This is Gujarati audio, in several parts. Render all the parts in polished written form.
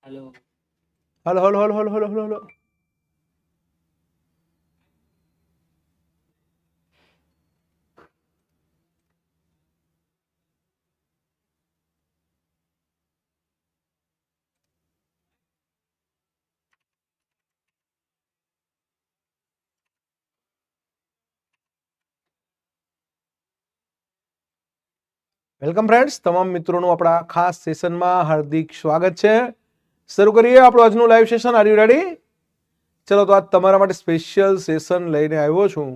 Hello hello hello hello hello hello hello. Welcome friends, તમામ મિત્રોનું આપણા ખાસ સેશનમાં હાર્દિક સ્વાગત છે. શરૂ કરીએ આપણું આજનું live session. Are you ready? ચલો, તો આજ તમારા માટે સ્પેશિયલ સેશન લઈને આવ્યો છું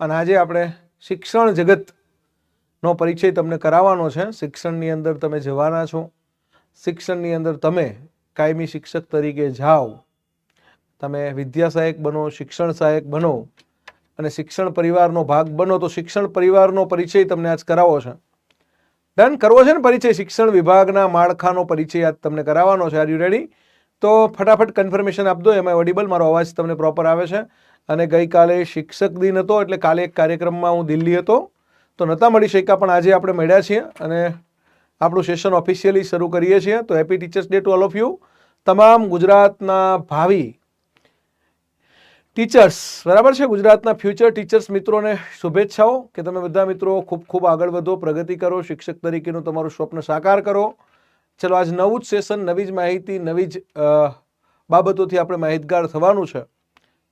અને આજે આપણે શિક્ષણ જગતનો પરિચય તમને કરાવવાનો છે. શિક્ષણની અંદર તમે જવાના છો, શિક્ષણની અંદર તમે કાયમી શિક્ષક તરીકે જાઓ, તમે વિદ્યા સહાયક બનો, શિક્ષણ સહાયક બનો અને શિક્ષણ પરિવારનો ભાગ બનો. તો શિક્ષણ પરિવારનો પરિચય તમને આજ કરાવો છે. ડન કરવો છે ને પરિચય? શિક્ષણ વિભાગના માળખાનો પરિચય આજ તમને કરાવવાનો છે. Are you ready? તો ફટાફટ કન્ફર્મેશન આપી દો. એમાં ઓડિબલ મારો અવાજ તમને પ્રોપર આવે છે? અને ગઈકાલે શિક્ષક દિન હતો એટલે કાલે એક કાર્યક્રમમાં હું દિલ્હી હતો તો નહોતા મળી શક્યા, પણ આજે આપણે મળ્યા છીએ અને આપણું સેશન ઓફિશિયલી શરૂ કરીએ છીએ. તો happy teachers day to all of you. તમામ ગુજરાતના ભાવિ ટીચર્સ, બરાબર છે, ગુજરાતના ફ્યુચર ટીચર્સ મિત્રોને શુભેચ્છાઓ કે તમે બધા મિત્રો ખૂબ ખૂબ આગળ વધો, પ્રગતિ કરો, શિક્ષક તરીકેનું તમારું સ્વપ્ન સાકાર કરો. ચલો, આજ નવું જ સેશન, નવી જ માહિતી, નવી જ બાબતોથી આપણે માહિતગાર થવાનું છે.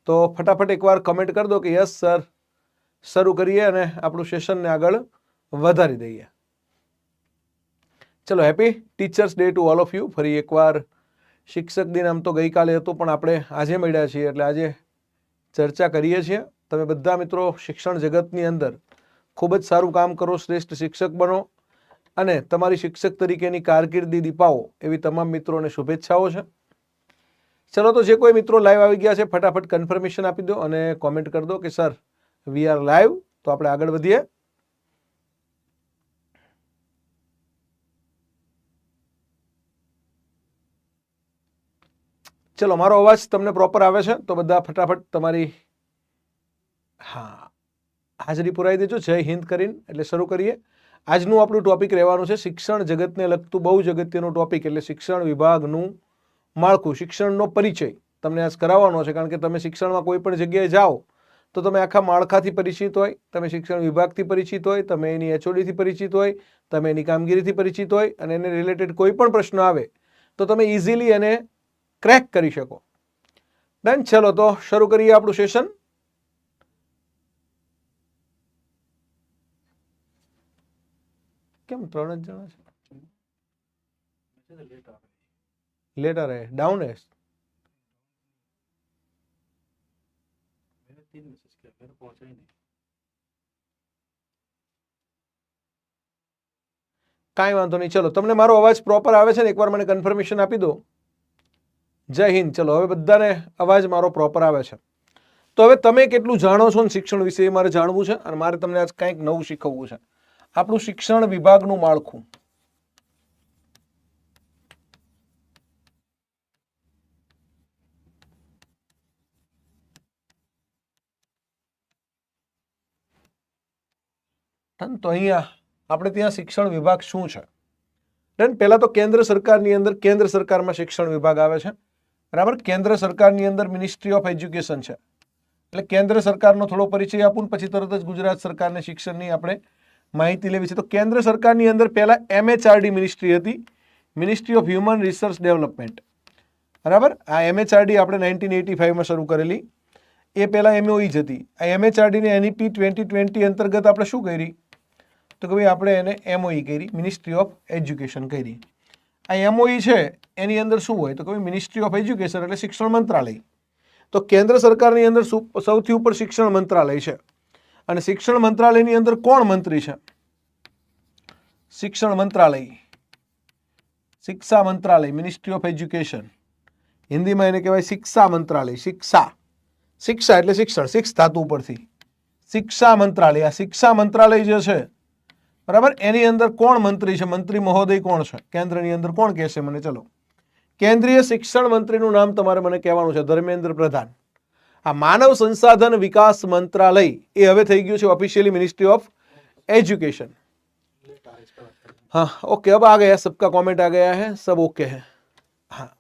તો ફટાફટ એકવાર કમેન્ટ કરી દો કે યસ સર, શરૂ કરીએ અને આપણું સેશનને આગળ વધારી દઈએ. ચલો, happy teachers day to all of you. ફરી એકવાર શિક્ષક દિન આમ તો ગઈકાલે હતો, પણ આપણે આજે મળ્યા છીએ એટલે આજે ચર્ચા કરીએ છીએ. તમે બધા મિત્રો શિક્ષણ જગતની અંદર ખૂબ જ સારું કામ કરો, શ્રેષ્ઠ શિક્ષક બનો અને તમારી શિક્ષક તરીકેની કારકિર્દી દીપાવો એવી તમામ મિત્રોને શુભેચ્છાઓ છે. ચલો, તો જે કોઈ મિત્રો લાઈવ આવી ગયા છે ફટાફટ કન્ફર્મેશન આપી દો અને કોમેન્ટ કરી દો કે સર વી આર લાઈવ. તો આપણે આગળ વધીએ. ચલો, મારો અવાજ તમને પ્રોપર આવે છે? તો બધા ફટાફટ તમારી હાજરી પુરાઈ દેજો, જય હિન્દ કરીને. એટલે શરૂ કરીએ. આજનું આપણું ટોપિક રહેવાનું છે શિક્ષણ જગતને લગતું બહુ જ અગત્યનું ટોપિક, એટલે શિક્ષણ વિભાગનું માળખું, શિક્ષણનો પરિચય તમને આજ કરાવવાનો છે. કારણ કે તમે શિક્ષણમાં કોઈ પણ જગ્યાએ જાઓ તો તમે આખા માળખાથી પરિચિત હોય, તમે શિક્ષણ વિભાગથી પરિચિત હોય, તમે એની એચઓડીથી પરિચિત હોય, તમે એની કામગીરીથી પરિચિત હોય અને એને રિલેટેડ કોઈ પણ પ્રશ્ન આવે તો તમે ઇઝીલી એને ક્રેક કરી શકો. ડન. ચલો, તો શરૂ કરીએ આપણું સેશન. કેમ 3 જ જણા છે? લેટર है, डाउन है. કાંઈ વાંધો નહીં. ચલો, તમને મારો અવાજ પ્રોપર આવે છે ને? એકવાર મને કન્ફર્મેશન આપી દો. જય હિન્દ. ચલો, હવે બધાને અવાજ મારો પ્રોપર આવે છે. તો હવે તમે કેટલું જાણો છો ને શિક્ષણ વિશે મારે જાણવું છે અને મારે તમને આજ કંઈક નવું શીખવવું છે. આપણું શિક્ષણ વિભાગનું માળખું. તો અહીંયા આપણે ત્યાં શિક્ષણ વિભાગ શું છે? પહેલા તો કેન્દ્ર સરકારની અંદર કેન્દ્ર સરકારમાં શિક્ષણ વિભાગ આવે છે, બરાબર. કેન્દ્ર સરકારની અંદર મિનિસ્ટ્રી ઓફ એજ્યુકેશન છે. એટલે કેન્દ્ર સરકારનો થોડો પરિચય આપું, પછી તરત જ ગુજરાત સરકારને શિક્ષણની આપણે માહિતી લેવી છે. તો કેન્દ્ર સરકારની અંદર પહેલા MHRD મિનિસ્ટ્રી હતી, ministry of human resource development, બરાબર. આ MHRD આપણે 1985માં શરૂ કરેલી. એ પહેલા MOE જ હતી. આ MHRDને NEP 2020 અંતર્ગત આપણે શું કરી? તો કે ભાઈ આપણે એને MOE કરી, મિનિસ્ટ્રી ઓફ એજ્યુકેશન કરી. આ MOE છે એની અંદર શું હોય? તો કે ભાઈ મિનિસ્ટ્રી ઓફ એજ્યુકેશન એટલે શિક્ષણ મંત્રાલય. તો કેન્દ્ર સરકારની અંદર સૌથી ઉપર શિક્ષણ મંત્રાલય છે અને શિક્ષણ મંત્રાલયની અંદર કોણ મંત્રી છે? શિક્ષણ મંત્રાલય, શિક્ષા મંત્રાલય, મિનિસ્ટ્રી ઓફ એજ્યુકેશન. હિન્દીમાં એને કહેવાય શિક્ષા મંત્રાલય. શિક્ષા એટલે શિક્ષણ, શિક્ષ ધાતુ ઉપરથી શિક્ષા મંત્રાલય. આ શિક્ષા મંત્રાલય જે છે, બરાબર, એની અંદર કોણ મંત્રી છે? મંત્રી મહોદય કોણ છે કેન્દ્રની અંદર? કોણ કહેશે મને? ચલો, કેન્દ્રીય શિક્ષણ મંત્રીનું નામ તમારે મને કહેવાનું છે. ધર્મેન્દ્ર પ્રધાન. આ માનવ સંસાધન વિકાસ મંત્રાલય એ હવે થઈ ગયું છે ઓફિशियली मिनिस्ट्री ऑफ एजुकेशन. हाँ, ओके, अब आ गया सबका कमेंट आ गया है, सब ओके है. हाँ,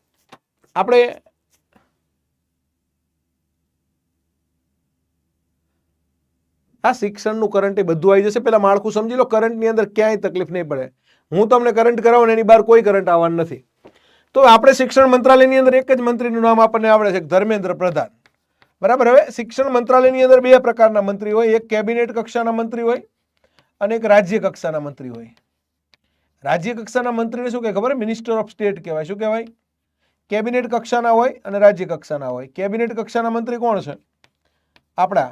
આપણે આ શિક્ષણનું કરંટ એ બધું આવી જશે. પેલા માળખું સમજી લો. કરંટની અંદર ક્યાંય તકલીફ નહીં પડે. હું તમને કરંટ કરાવું ને એની બહાર કોઈ કરંટ આવવાનું નથી. તો આપણે શિક્ષણ મંત્રાલયની અંદર એક જ મંત્રીનું નામ આપણને આવડે છે, ધર્મેન્દ્ર પ્રધાન. બરાબર. હવે શિક્ષણ મંત્રાલયની અંદર બે પ્રકારના મંત્રી હોય. એક કેબિનેટ કક્ષાના મંત્રી હોય અને એક રાજ્ય કક્ષાના મંત્રી હોય. રાજ્ય કક્ષાના મંત્રીને શું કહે ખબર? મિનિસ્ટર ઓફ સ્ટેટ કહેવાય. શું કહેવાય? કેબિનેટ કક્ષાના હોય અને રાજ્ય કક્ષાના હોય. કેબિનેટ કક્ષાના મંત્રી કોણ છે? આપણા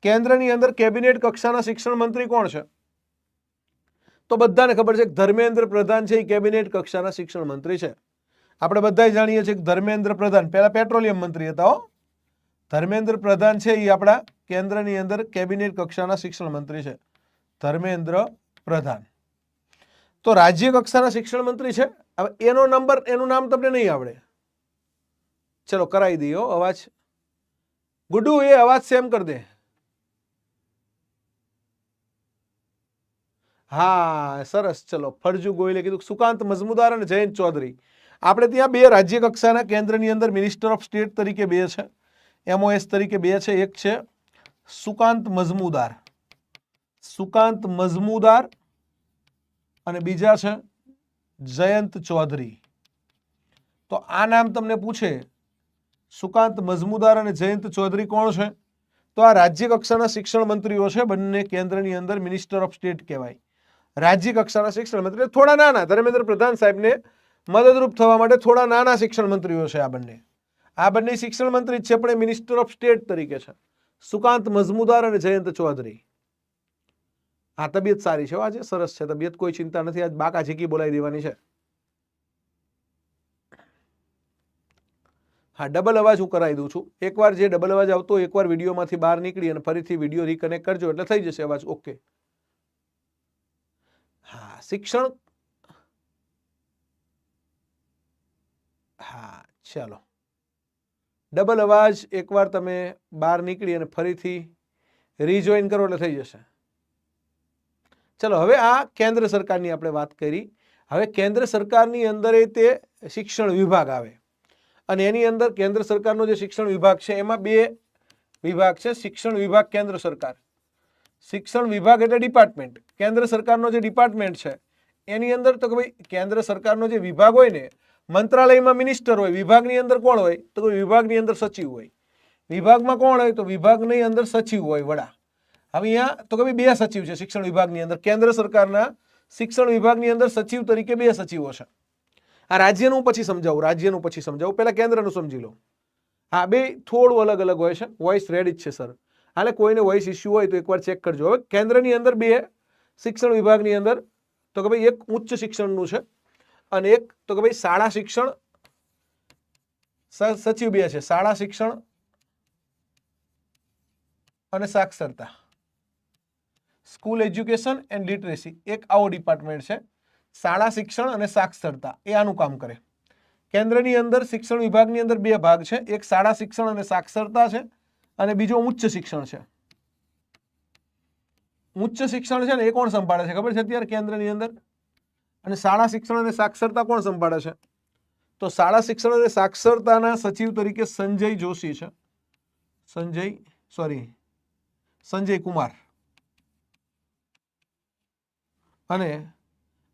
કેન્દ્રની અંદર કેબિનેટ કક્ષાના શિક્ષણ મંત્રી કોણ છે? તો બધાને ખબર છે કે ધર્મેન્દ્ર પ્રધાન છે એ કેબિનેટ કક્ષાના શિક્ષણ મંત્રી છે. આપણે બધા જાણીએ છીએ કે ધર્મેન્દ્ર પ્રધાન પહેલા પેટ્રોલિયમ મંત્રી હતા. ધર્મેન્દ્ર પ્રધાન છે એ આપણા કેન્દ્રની અંદર કેબિનેટ કક્ષાના શિક્ષણ મંત્રી છે. ધર્મેન્દ્ર પ્રધાન. તો રાજ્ય કક્ષાના શિક્ષણ મંત્રી છે. હવે એનો નંબર, એનું નામ તમને નહીં આવડે. ચલો કરાવી દઈએ અવાજ. ગુડ્ડુ એ અવાજ સેમ કરી દે. હા સરસ. ચલો ફરજુ ગોયલે કીધું સુકાંત મજમુદાર અને જયંત ચૌધરી. આપણે ત્યાં બે રાજ્ય કક્ષાના કેન્દ્રની અંદર મિનિસ્ટર ઓફ સ્ટેટ તરીકે બે છે, MOS તરીકે બે છે. એક છે સુકાંત મજમુદાર, સુકાંત મજમુદાર, અને બીજા છે જયંત ચૌધરી. તો આ નામ તમને પૂછે સુકાંત મજમુદાર અને જયંત ચૌધરી કોણ છે? તો આ રાજ્ય કક્ષાના શિક્ષણ મંત્રીઓ છે. બંને કેન્દ્રની અંદર મિનિસ્ટર ઓફ સ્ટેટ કહેવાય. રાજ્ય કક્ષાના શિક્ષણ મંત્રી થોડા નાના, ધર્મેન્દ્ર પ્રધાન સાહેબને મદદરૂપ થવા માટે થોડા નાના શિક્ષણ મંત્રીઓ છે આ બંને. આ બંને શિક્ષણ મંત્રી છે પણ એ મિનિસ્ટર ઓફ સ્ટેટ તરીકે છે. સુકાંત મજમુદાર અને જયંત ચૌધરી. હા તબિયત સારી છે આજે, સરસ છે તબિયત, કોઈ ચિંતા નથી. આજ બાકા ઝીકી બોલાવી દેવાની છે. હા ડબલ અવાજ હું કરાવી દઉં છું. એકવાર જે ડબલ અવાજ આવતો એકવાર વિડીયોમાંથી બહાર નીકળી અને ફરીથી વિડીયો રિકનેક્ટ કરજો એટલે થઈ જશે અવાજ ઓકે. હા શિક્ષણ, હા ચાલો ડબલ અવાજ એકવાર તમે બહાર નીકળી અને ફરીથી રીજોઈન કરો એટલે થઈ જશે. ચલો હવે આ કેન્દ્ર સરકારની આપણે વાત કરી. હવે કેન્દ્ર સરકારની અંદર તે શિક્ષણ વિભાગ આવે અને એની અંદર કેન્દ્ર સરકારનો જે શિક્ષણ વિભાગ છે એમાં બે વિભાગ છે. શિક્ષણ વિભાગ, કેન્દ્ર સરકાર. શિક્ષણ વિભાગ એટલે ડિપાર્ટમેન્ટ. કેન્દ્ર સરકારનો જે ડિપાર્ટમેન્ટ છે એની અંદર તો કે ભાઈ કેન્દ્ર સરકારનો જે વિભાગ હોય ને, મંત્રાલયમાં મિનિસ્ટર હોય, વિભાગની અંદર કોણ હોય? તો કે વિભાગની અંદર સચિવ હોય. વિભાગમાં કોણ હોય? તો વિભાગની અંદર સચિવ હોય, વડા. હવે અહીંયા તો કે બે સચિવ છે શિક્ષણ વિભાગની અંદર. કેન્દ્ર સરકારના શિક્ષણ વિભાગની અંદર સચિવ તરીકે બે સચિવો છે. આ રાજ્યનું પછી સમજાવું, પહેલા કેન્દ્રનું સમજી લો. હા બે થોડું અલગ અલગ હોય છે. વોઇસ રેડી જ છે સર. હાલે કોઈને વોઇસ ઇસ્યુ હોય તો એકવાર ચેક કરજો. હવે કેન્દ્રની અંદર બે શિક્ષણ વિભાગની અંદર તો કે ભાઈ એક ઉચ્ચ શિક્ષણનું છે અને એક તો કે ભાઈ શાળા શિક્ષણ સચિવ બે છે. શાળા શિક્ષણ અને સાક્ષરતા, સ્કૂલ એજ્યુકેશન એન્ડ લિટરેસી, એક આવો ડિપાર્ટમેન્ટ છે. શાળા શિક્ષણ અને સાક્ષરતા એ આનું કામ કરે. કેન્દ્રની અંદર શિક્ષણ વિભાગની અંદર બે ભાગ છે. એક શાળા શિક્ષણ અને સાક્ષરતા છે અને બીજો ઉચ્ચ શિક્ષણ છે. ઉચ્ચ શિક્ષણ છે ને એ કોણ સંભાળે છે ખબર છે અત્યારે કેન્દ્રની અંદર? અને શાળા શિક્ષણ અને સાક્ષરતા કોણ સંભાળે છે? તો શાળા શિક્ષણ અને સાક્ષરતાના સચિવ તરીકે સંજય જોશી છે. સંજય કુમાર. અને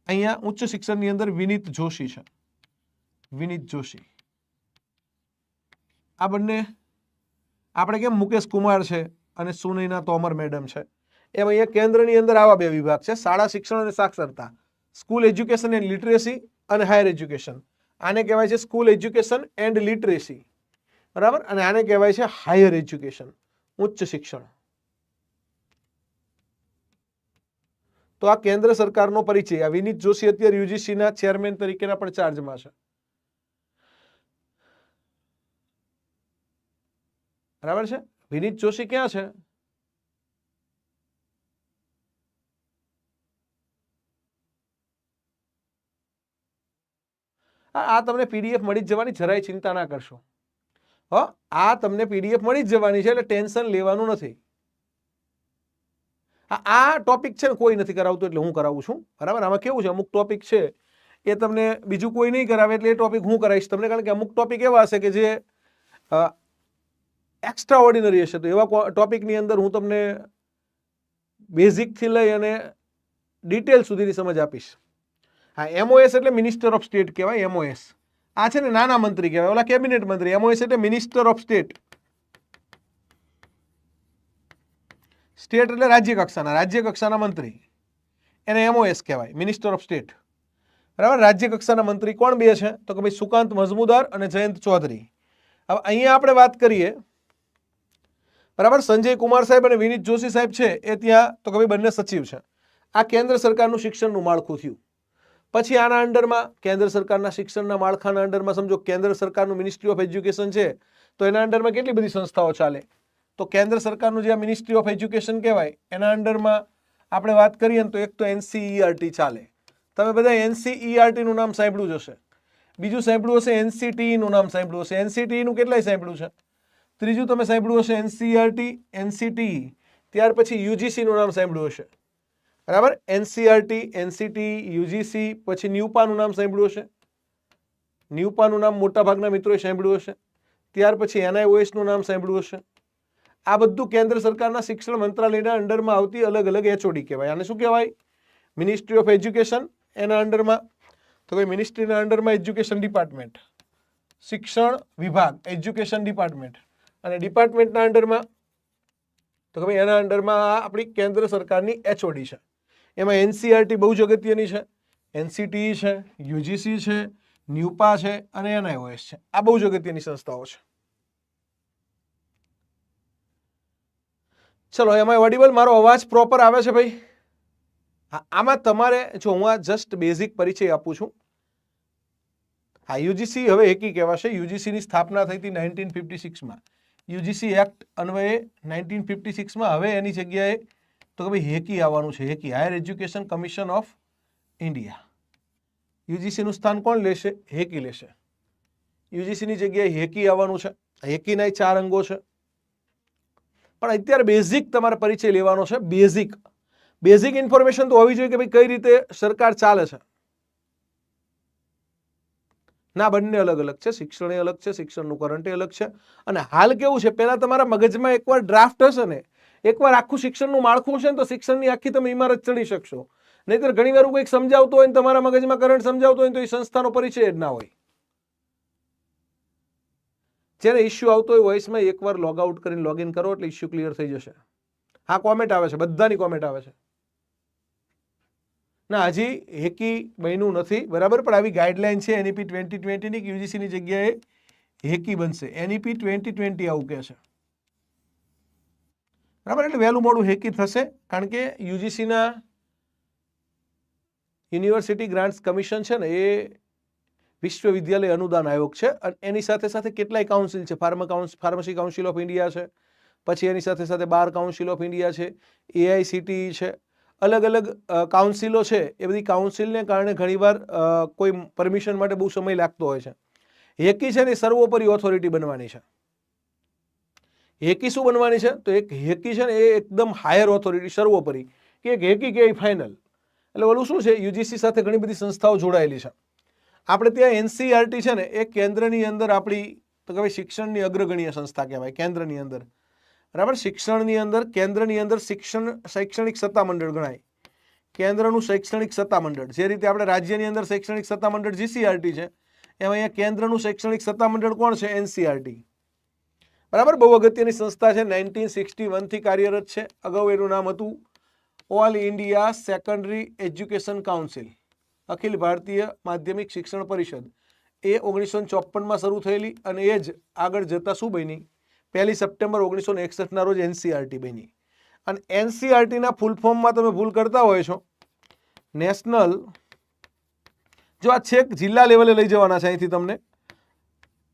અહીંયા ઉચ્ચ શિક્ષણની અંદર વિનીત જોશી છે. વિનીત જોશી. આ બંને આપણે કેમ મુકેશ કુમાર છે અને સુનૈના તોમર મેડમ છે એમ અહીંયા કેન્દ્રની અંદર આવા બે વિભાગ છે. શાળા શિક્ષણ અને સાક્ષરતા, સ્કૂલ એજ્યુકેશન એન્ડ લિટરેસી અને હાયર એજ્યુકેશન. આને કહેવાય છે સ્કૂલ એજ્યુકેશન એન્ડ લિટરેસી, બરાબર. અને આને કહેવાય છે હાયર એજ્યુકેશન, ઉચ્ચ શિક્ષણ. તો આ કેન્દ્ર સરકારનો પરિચય. આ વિનીત જોશી અત્યારે યુજીસીના ચેરમેન તરીકેના પણ ચાર્જમાં છે, બરાબર છે. વિનીત જોશી ક્યાં છે? આ તમને પીડીએફ મળી જ જવાની, જરાય ચિંતા ના કરશો. આ તમને પીડીએફ મળી જ જવાની છે એટલે ટેન્શન લેવાનું નથી. આ ટોપિક છે ને કોઈ નથી કરાવતું એટલે હું કરાવું છું, બરાબર. આમાં કેવું છે અમુક ટોપિક છે એ તમને બીજું કોઈ નહીં કરાવે, એટલે એ ટોપિક હું કરાવીશ તમને, કારણ કે અમુક ટોપિક એવા હશે કે જે એક્સ્ટ્રા ઓર્ડિનરી હશે, તો એવા ટોપિકની અંદર હું તમને બેઝિકથી લઈ અને ડિટેલ સુધીની સમજ આપીશ. હા, MOS એટલે મિનિસ્ટર ઓફ સ્ટેટ કહેવાય. MOS આ છે ને નાના મંત્રી કહેવાય, ઓલા કેબિનેટ મંત્રી. MOS એટલે મિનિસ્ટર ઓફ સ્ટેટ. સ્ટેટ એટલે રાજ્ય કક્ષાના મંત્રી, એને MOS કહેવાય, મિનિસ્ટર ઓફ સ્ટેટ. બરાબર. રાજ્ય કક્ષાના મંત્રી કોણ બે છે? તો કે ભાઈ સુકાંત મઝમુદાર અને જયંત ચૌધરી. હવે અહીંયા આપણે વાત કરીએ, બરાબર, સંજય કુમાર સાહેબ અને વિનીત જોશી સાહેબ છે એ ત્યાં, તો કે ભાઈ બંને સચિવ છે. આ કેન્દ્ર સરકારનું શિક્ષણનું માળખું થયું. પછી આના અંડરમાં કેન્દ્ર સરકારના શિક્ષણના માળખાના અંડરમાં સમજો કેન્દ્ર સરકારનું મિનિસ્ટ્રી ઓફ એજ્યુકેશન છે, તો એના અંડરમાં કેટલી બધી સંસ્થાઓ ચાલે? તો કેન્દ્ર સરકારનું જે મિનિસ્ટ્રી ઓફ એજ્યુકેશન કહેવાય એના અંડરમાં આપણે વાત કરીએ તો એક તો NCERT ચાલે. તમે બધા NCERT નું નામ સાંભળ્યું જ હશે. બીજું સાંભળ્યું હશે NCTE નું નામ સાંભળ્યું હશે. NCTE નું કેટલાય સાંભળ્યું છે? ત્રીજું તમે સાંભળ્યું હશે NCERT, NCTE. ત્યાર પછી UGC નું નામ સાંભળ્યું હશે. બરાબર. NCERT, NCTE, UGC, પછી ન્યુપાનું નામ સાંભળ્યું હશે. ન્યુપાનું નામ મોટાભાગના મિત્રોએ સાંભળ્યું હશે. ત્યાર પછી NIOS નું નામ સાંભળ્યું હશે. આ બધું કેન્દ્ર સરકારના શિક્ષણ મંત્રાલયના અંડરમાં આવતી અલગ અલગ HOD કહેવાય. આને શું કહેવાય? Ministry of education. એના અંડરમાં તો ભાઈ મિનિસ્ટ્રીના અંડરમાં એજ્યુકેશન ડિપાર્ટમેન્ટ, શિક્ષણ વિભાગ, એજ્યુકેશન ડિપાર્ટમેન્ટ. અને ડિપાર્ટમેન્ટના અંડરમાં તો કે ભાઈ એના અંડરમાં આપણી કેન્દ્ર સરકારની HOD છે. એમાં NCERT બહુ જ અગત્યની છે, NCTE છે, UGC છે, ન્યુપા છે અને NIOS છે. આ બહુ જ અગત્યની સંસ્થાઓ છે. ચલો, એમાં ઓડિબલ મારો અવાજ પ્રોપર આવે છે ભાઈ? હા, આમાં તમારે જો હું આ જસ્ટ બેઝિક પરિચય આપું છું. હા, UGC હવે એકી કહેવાશે. UGC ની સ્થાપના થઈ હતી 1956માં. UGC એક્ટ અન્વયે 1956માં. હવે એની જગ્યાએ તો કે ભાઈ હેકી આવવાનું છે. HECI, higher education commission of India. UGC નું સ્થાન કોણ લેશે? હેકી લેશે. UGC ની જગ્યાએ હેકી આવવાનું છે. હેકીના 4 અંગો છે. પણ અત્યારે બેઝિક તમારે પરિચય લેવાનો છે. બેઝિક ઇન્ફોર્મેશન તો હોવી જોઈએ કે ભાઈ કઈ રીતે સરકાર ચાલે છે. ના, બંને અલગ અલગ છે. શિક્ષણ એ અલગ છે, શિક્ષણનું કરંટ એ અલગ છે. અને હાલ કેવું છે, પહેલા તમારા મગજમાં એકવાર ડ્રાફ્ટ હશે ને, એકવાર આખું શિક્ષણનું માળખું હશે ને, તો શિક્ષણની આખી તમે ઇમારત ચડી શકશો. નહીતર ઘણી વાર કંઈક સમજાવતો હોય ને તમારા મગજમાં કરંટ સમજાવતો હોય તો એ સંસ્થાનો પરિચય જ ના હોય. જ્યારે ઇસ્યુ આવતો હોય વોઇસમાં એકવાર લોગ આઉટ કરીને લોગિન કરો એટલે ઇસ્યુ ક્લિયર થઈ જશે. હા, કોમેન્ટ આવે છે, બધાની કોમેન્ટ આવે છે. ના, હજી હેકી બન્યું નથી, બરાબર. પણ આવી ગાઈડલાઈન છે NEP 2020 ની UGC ની જગ્યાએ હેકી બનશે. NEP 2020 આવું કહે છે, બરાબર. એટલે વહેલું મોડું હેકી થશે, કારણ કે UGC ના યુનિવર્સિટી ગ્રાન્ટ્સ કમિશન છે ને એ વિશ્વવિદ્યાલય અનુદાન આયોગ છે. અને એની સાથે સાથે કેટલાય કાઉન્સિલ છે. ફાર્મસી કાઉન્સિલ ઓફ ઇન્ડિયા છે, પછી એની સાથે સાથે બાર કાઉન્સિલ ઓફ ઇન્ડિયા છે, AICTE છે. અલગ અલગ કાઉન્સિલો છે. એ બધી કાઉન્સિલને કારણે ઘણીવાર કોઈ પરમિશન માટે બહુ સમય લાગતો હોય છે. હેકી છે ને સર્વોપરી ઓથોરિટી બનવાની છે. હેકી શું બનવાની છે? તો એક હેકી છે ને એ એકદમ હાયર ઓથોરિટી, સર્વોપરી, કે એક હેકી કે ફાઇનલ. એટલે ઓલું શું છે, UGC સાથે ઘણી બધી સંસ્થાઓ જોડાયેલી છે. આપણે ત્યાં NCERT છે ને એ કેન્દ્રની અંદર આપણી તો કે ભાઈ શિક્ષણની અગ્રગણ્ય સંસ્થા કહેવાય. કેન્દ્રની અંદર, બરાબર. શિક્ષણની અંદર, કેન્દ્રની અંદર શૈક્ષણિક સત્તામંડળ ગણાય. કેન્દ્રનું શૈક્ષણિક સત્તામંડળ, જે રીતે આપણે રાજ્યની અંદર શૈક્ષણિક સત્તામંડળ GCERT છે, એમાં અહીંયા કેન્દ્રનું શૈક્ષણિક સત્તામંડળ કોણ છે? NCERT. બરાબર. બહુ અગત્યની સંસ્થા છે. 1961 થી કાર્યરત છે. અગાઉ એનું નામ હતું all India secondary education council, અખિલ ભારતીય માધ્યમિક શિક્ષણ પરિષદ. એ 1954માં શરૂ થયેલી અને એ જ આગળ જતા શું બની? 1 સપ્ટેમ્બર 1961ના રોજ NCERT બની. અને NCERTના ફૂલ ફોર્મમાં તમે ભૂલ કરતા હોય છો. નેશનલ, જો આ છેક જિલ્લા લેવલે લઈ જવાના છે અહીંથી તમને,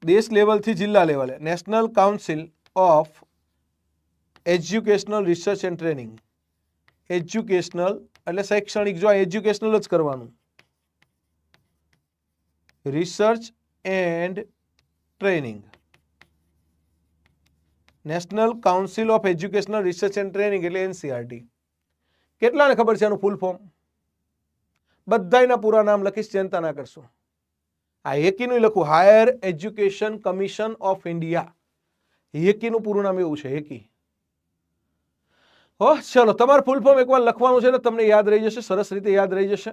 દેશ લેવલથી જિલ્લા લેવલે. National council of educational research and training. Educational એટલે શૈક્ષણિક, જો આ એજ્યુકેશનલ જ કરવાનું. Research and training. National council of educational research and training એટલે NCERT. કેટલાને ખબર છે આનું ફૂલ ફોર્મ? બધાયના પૂરા નામ લખીશ, ચિંતા ના કરશો. આ હેકીનું લખું, higher education commission of India. હેકીનું પૂરું નામ એવું છે, હેકી. હો ચલો, તમારું ફૂલ ફોર્મ એકવાર લખવાનું છે ને તમને યાદ રહી જશે, સરસ રીતે યાદ રહી જશે.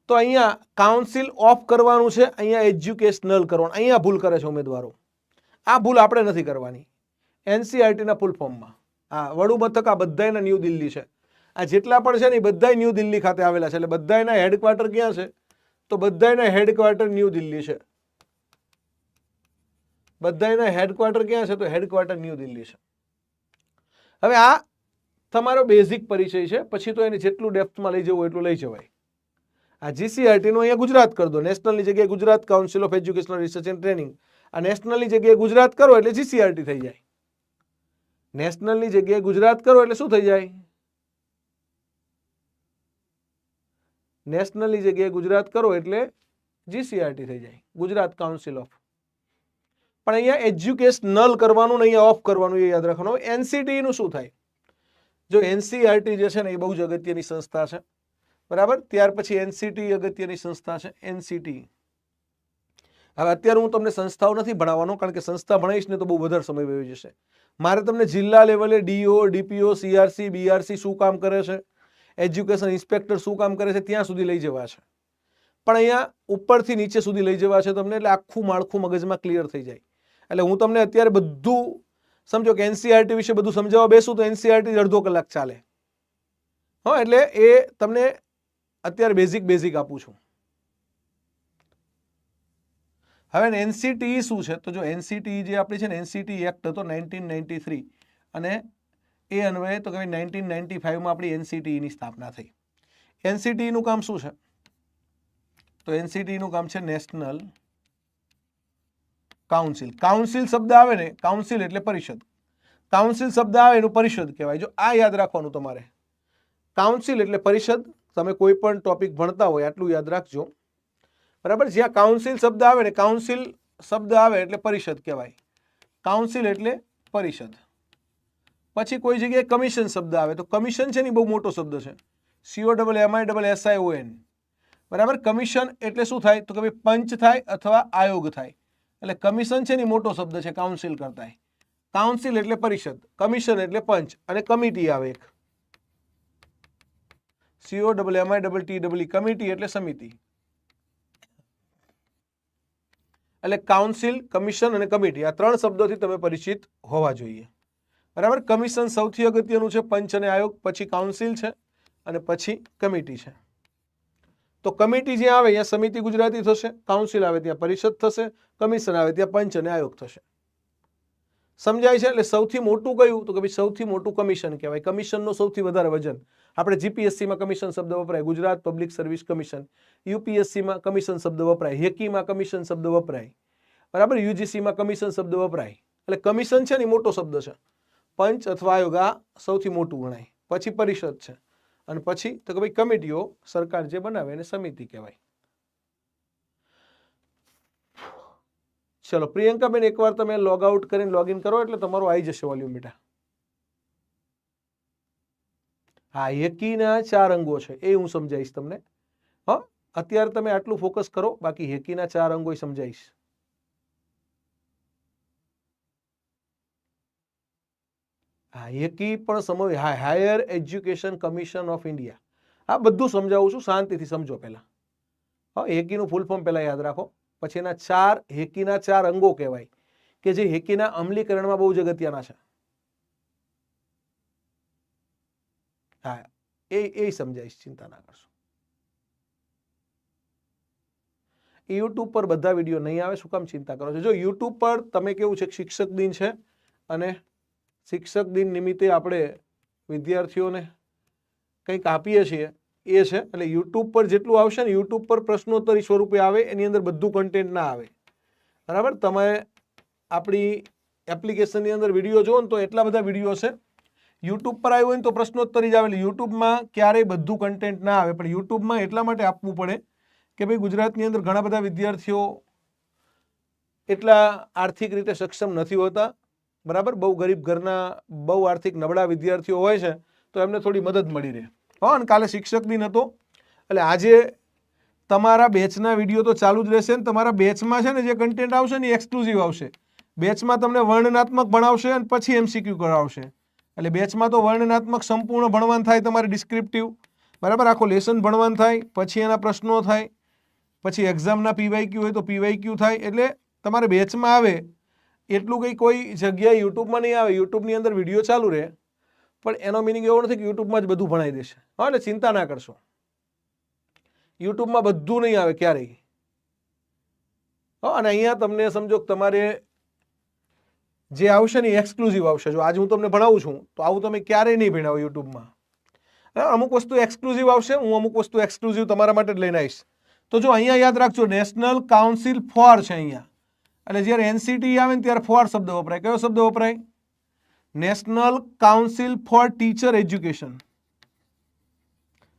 તો અહીંયા કાઉન્સિલ ઓફ કરવાનું છે, અહીંયા એજ્યુકેશનલ કરવાનું. અહીંયા ભૂલ કરે છે ઉમેદવારો. આ ભૂલ આપણે નથી કરવાની. એનસીઆરટીના ફૂલ ફોર્મમાં આ વડું મથક આ બધાયના ન્યૂ દિલ્હી છે. આ જેટલા પણ છે ને એ બધાય ન્યૂ દિલ્હી ખાતે આવેલા છે. એટલે બધાયના હેડક્વાર્ટર ક્યાં છે? તો બધાયના હેડક્વાર્ટર ન્યૂ દિલ્હી છે. બધાયના હેડક્વાર્ટર ક્યાં છે? તો હેડક્વાર્ટર ન્યૂ દિલ્હી છે. હવે આ તમારો બેઝિક પરિચય છે, પછી તો એને જેટલું ડેપ્થમાં લઈ જવું એટલું લઈ જવાય. આ જીસીઆરટી નું અહીંયા ગુજરાત કરી દો, નેશનલની જગ્યાએ Gujarat council of educational research and training. આ નેશનલની જગ્યાએ ગુજરાત કરો એટલે જીસીઆરટી થઈ જાય. નેશનલની જગ્યાએ ગુજરાત કરો એટલે શું થઈ જાય? નેશનલની જગ્યાએ ગુજરાત કરો એટલે જીસીઆરટી થઈ જાય, ગુજરાત કાઉન્સિલ ઓફ. પણ અહીંયા એજ્યુકેશનલ કરવાનું ને અહીંયા ઓફ કરવાનું, એ યાદ રાખવાનું. એનસીટી નું શું થાય? જો એનસીઆરટી જે છે ને એ બહુ જ અગત્યની સંસ્થા છે, બરાબર. ત્યાર પછી એનસીટી અગત્યની સંસ્થા છે, એનસીટી. હવે અત્યારે હું તમને સંસ્થાઓ નથી ભણાવવાનો, કારણ કે સંસ્થા ભણાવીશ ને તો બહુ વધારે સમય વહી જશે. મારે તમને જિલ્લા લેવલે ડીઓ, ડીપીઓ, સીઆરસી, બીઆરસી શું કામ કરે છે, એજ્યુકેશન ઇન્સ્પેક્ટર શું કામ કરે છે, ત્યાં સુધી લઈ જવા છે. પણ અહીંયા ઉપરથી નીચે સુધી લઈ જવા છે તમને, એટલે આખું માળખું મગજમાં ક્લિયર થઈ જાય. એટલે હું તમને અત્યારે બધું સમજો કે એનસીઆરટી વિશે બધું સમજાવવા બેસું તો એનસીઆરટી અડધો કલાક ચાલે. હા, એટલે એ તમને અત્યારે બેઝિક આપું છું. હવે એનસીટી શું છે? તો જો એનસીટી જે આપણી છે ને, એનસીટી એક્ટ હતો 1993, અને એ અન્વયે તો કે 1995માં આપણી એનસીટી ની સ્થાપના થઈ. એનસીટી નું કામ શું છે? તો એનસીટી નું કામ છે નેશનલ કાઉન્સિલ. કાઉન્સિલ શબ્દ આવે ને, કાઉન્સિલ એટલે પરિષદ. કાઉન્સિલ શબ્દ આવે એનું પરિષદ કહેવાય. જો આ યાદ રાખવાનું તમારે, કાઉન્સિલ એટલે પરિષદ. તમે કોઈ પણ ટોપિક ભણતા હોય આટલું યાદ રાખજો, બરાબર. જ્યાં કાઉન્સિલ શબ્દ આવે ને, કાઉન્સિલ શબ્દ આવે એટલે પરિષદ કહેવાય. કાઉન્સિલ એટલે પરિષદ. પછી કોઈ જગ્યાએ કમિશન શબ્દ આવે તો કમિશન છે ને બહુ મોટો શબ્દ છે, COMMISSION, બરાબર. કમિશન એટલે શું થાય? તો કે ભાઈ પંચ થાય અથવા આયોગ થાય. એટલે કમિશન છે ને મોટો શબ્દ છે કાઉન્સિલ કરતા. કાઉન્સિલ એટલે પરિષદ, કમિશન એટલે પંચ, અને કમિટી આવે એક, COMMITTEE, કમિટી એટલે સમિતિ. એટલે કાઉન્સિલ, કમિશન અને કમિટી, આ ત્રણ શબ્દોથી તમે પરિચિત હોવા જોઈએ, બરાબર. કમિશન સૌથી અગત્યનું છે, પંચ અને આયોગ, પછી કાઉન્સિલ છે, અને પછી કમિટી છે. તો કમિટી જ્યાં આવે ત્યાં સમિતિ ગુજરાતી થશે, કાઉન્સિલ આવે ત્યાં પરિષદ થશે, કમિશન આવે ત્યાં પંચ અને આયોગ થશે. સમજાય છે? એટલે સૌથી મોટું કયું? તો કે ભાઈ સૌથી મોટું કમિશન કહેવાય. કમિશનનો સૌથી વધારે વજન. આપણે જીપીએસસીમાં કમિશન શબ્દ વપરાય, ગુજરાત પબ્લિક સર્વિસ કમિશન. યુપીએસસીમાં કમિશન શબ્દ વપરાય, હેકીમાં કમિશન શબ્દ વપરાય, બરાબર. યુજીસીમાં કમિશન શબ્દ વપરાય. એટલે કમિશન છે ને મોટો શબ્દ છે. પંચ અથવા આયોગ આ સૌથી મોટું ગણાય. પછી પરિષદ છે, અને પછી તો કે ભાઈ કમિટીઓ સરકાર જે બનાવે એને સમિતિ કહેવાય. ચલો પ્રિયંકાબેન, એકવાર તમે લોગ આઉટ કરીને લોગિન કરો એટલે તમારું આવી જશે વોલ્યુમ બેટા. હા, હેકીના 4 અંગો છે એ હું સમજાવીશ તમને. હા, અત્યારે તમે આટલું ફોકસ કરો, બાકી હેકીના 4 અંગો સમજાવીશ. હા, હેકી પણ સમજ, higher education commission of India, આ બધું સમજાવું છું, શાંતિથી સમજો પહેલા. હા, હેકીનું ફૂલ ફોર્મ પહેલા યાદ રાખો, પછી એના હેકીના 4 અંગો કહેવાય કે જે હેકીના અમલીકરણમાં બહુ જ અગત્યના છે. હા, એ સમજાઈશ, ચિંતા ના કરશો. યુટ્યુબ પર બધા વિડીયો નહીં આવે, શું કામ ચિંતા કરો છો? જો યુટ્યુબ પર તમે કેવું છે, શિક્ષક દિન છે, અને શિક્ષક દિન નિમિત્તે આપણે વિદ્યાર્થીઓને કંઈક આપીએ છીએ એ છે. એટલે યુટ્યુબ પર જેટલું આવશે ને, યુટ્યુબ પર પ્રશ્નોત્તરી સ્વરૂપે આવે, એની અંદર બધું કન્ટેન્ટ ના આવે, બરાબર. તમે આપણી એપ્લિકેશનની અંદર વિડીયો જુઓ ને તો એટલા બધા વિડીયો છે. યુટ્યુબ પર આવ્યું હોય ને તો પ્રશ્નોત્તરી જ આવે. એટલે યુટ્યુબમાં ક્યારેય બધું કન્ટેન્ટ ના આવે, પણ યુટ્યુબમાં એટલા માટે આપવું પડે કે ભાઈ ગુજરાતની અંદર ઘણા બધા વિદ્યાર્થીઓ એટલા આર્થિક રીતે સક્ષમ નથી હોતા, બરાબર. બહુ ગરીબ ઘરના, બહુ આર્થિક નબળા વિદ્યાર્થીઓ હોય છે, તો એમને થોડી મદદ મળી રહે. હા, અને કાલે શિક્ષક દિન હતો એટલે આજે તમારા બેચના વિડીયો તો ચાલુ જ રહેશે ને તમારા બેચમાં છે ને જે કન્ટેન્ટ આવશે ને એ એક્સક્લુઝિવ આવશે. બેચમાં તમને વર્ણનાત્મક ભણાવશે અને પછી MCQ કરાવશે. એટલે બેચમાં તો વર્ણનાત્મક સંપૂર્ણ ભણવાનું થાય, તમારે ડિસ્ક્રિપ્ટિવ બરાબર આખો લેસન ભણવાનું થાય, પછી એના પ્રશ્નો થાય, પછી એક્ઝામના PYQ હોય તો PYQ થાય. એટલે તમારે બેચમાં આવે એટલું કંઈ કોઈ જગ્યાએ યુટ્યુબમાં નહીં આવે. યુટ્યુબની અંદર વિડીયો ચાલુ રહે પણ એનો મિનિંગ એવો નથી કે યુટ્યુબમાં જ બધું ભણાવી દેશે. હા, એટલે ચિંતા ના કરશો, યુટ્યુબમાં બધું નહીં આવે ક્યારેય. હા, અને અહીંયા તમને સમજો કે તમારે જે આવશે ને એક્સક્લુઝિવ આવશે. જો આજે હું તમને ભણાવું છું તો આવું તમે ક્યારેય નહીં ભણાવો યુટ્યુબમાં. અમુક વસ્તુ એક્સક્લુઝિવ આવશે, હું અમુક વસ્તુ એક્સક્લુઝિવ તમારા માટે જ લઈને આવીશ. તો જો અહીંયા યાદ રાખજો, નેશનલ કાઉન્સિલ ફોર છે અહીંયા. એટલે જ્યારે NCT આવે ને ત્યારે ફોર શબ્દ વપરાય. કયો શબ્દ વપરાય? National council for teacher education.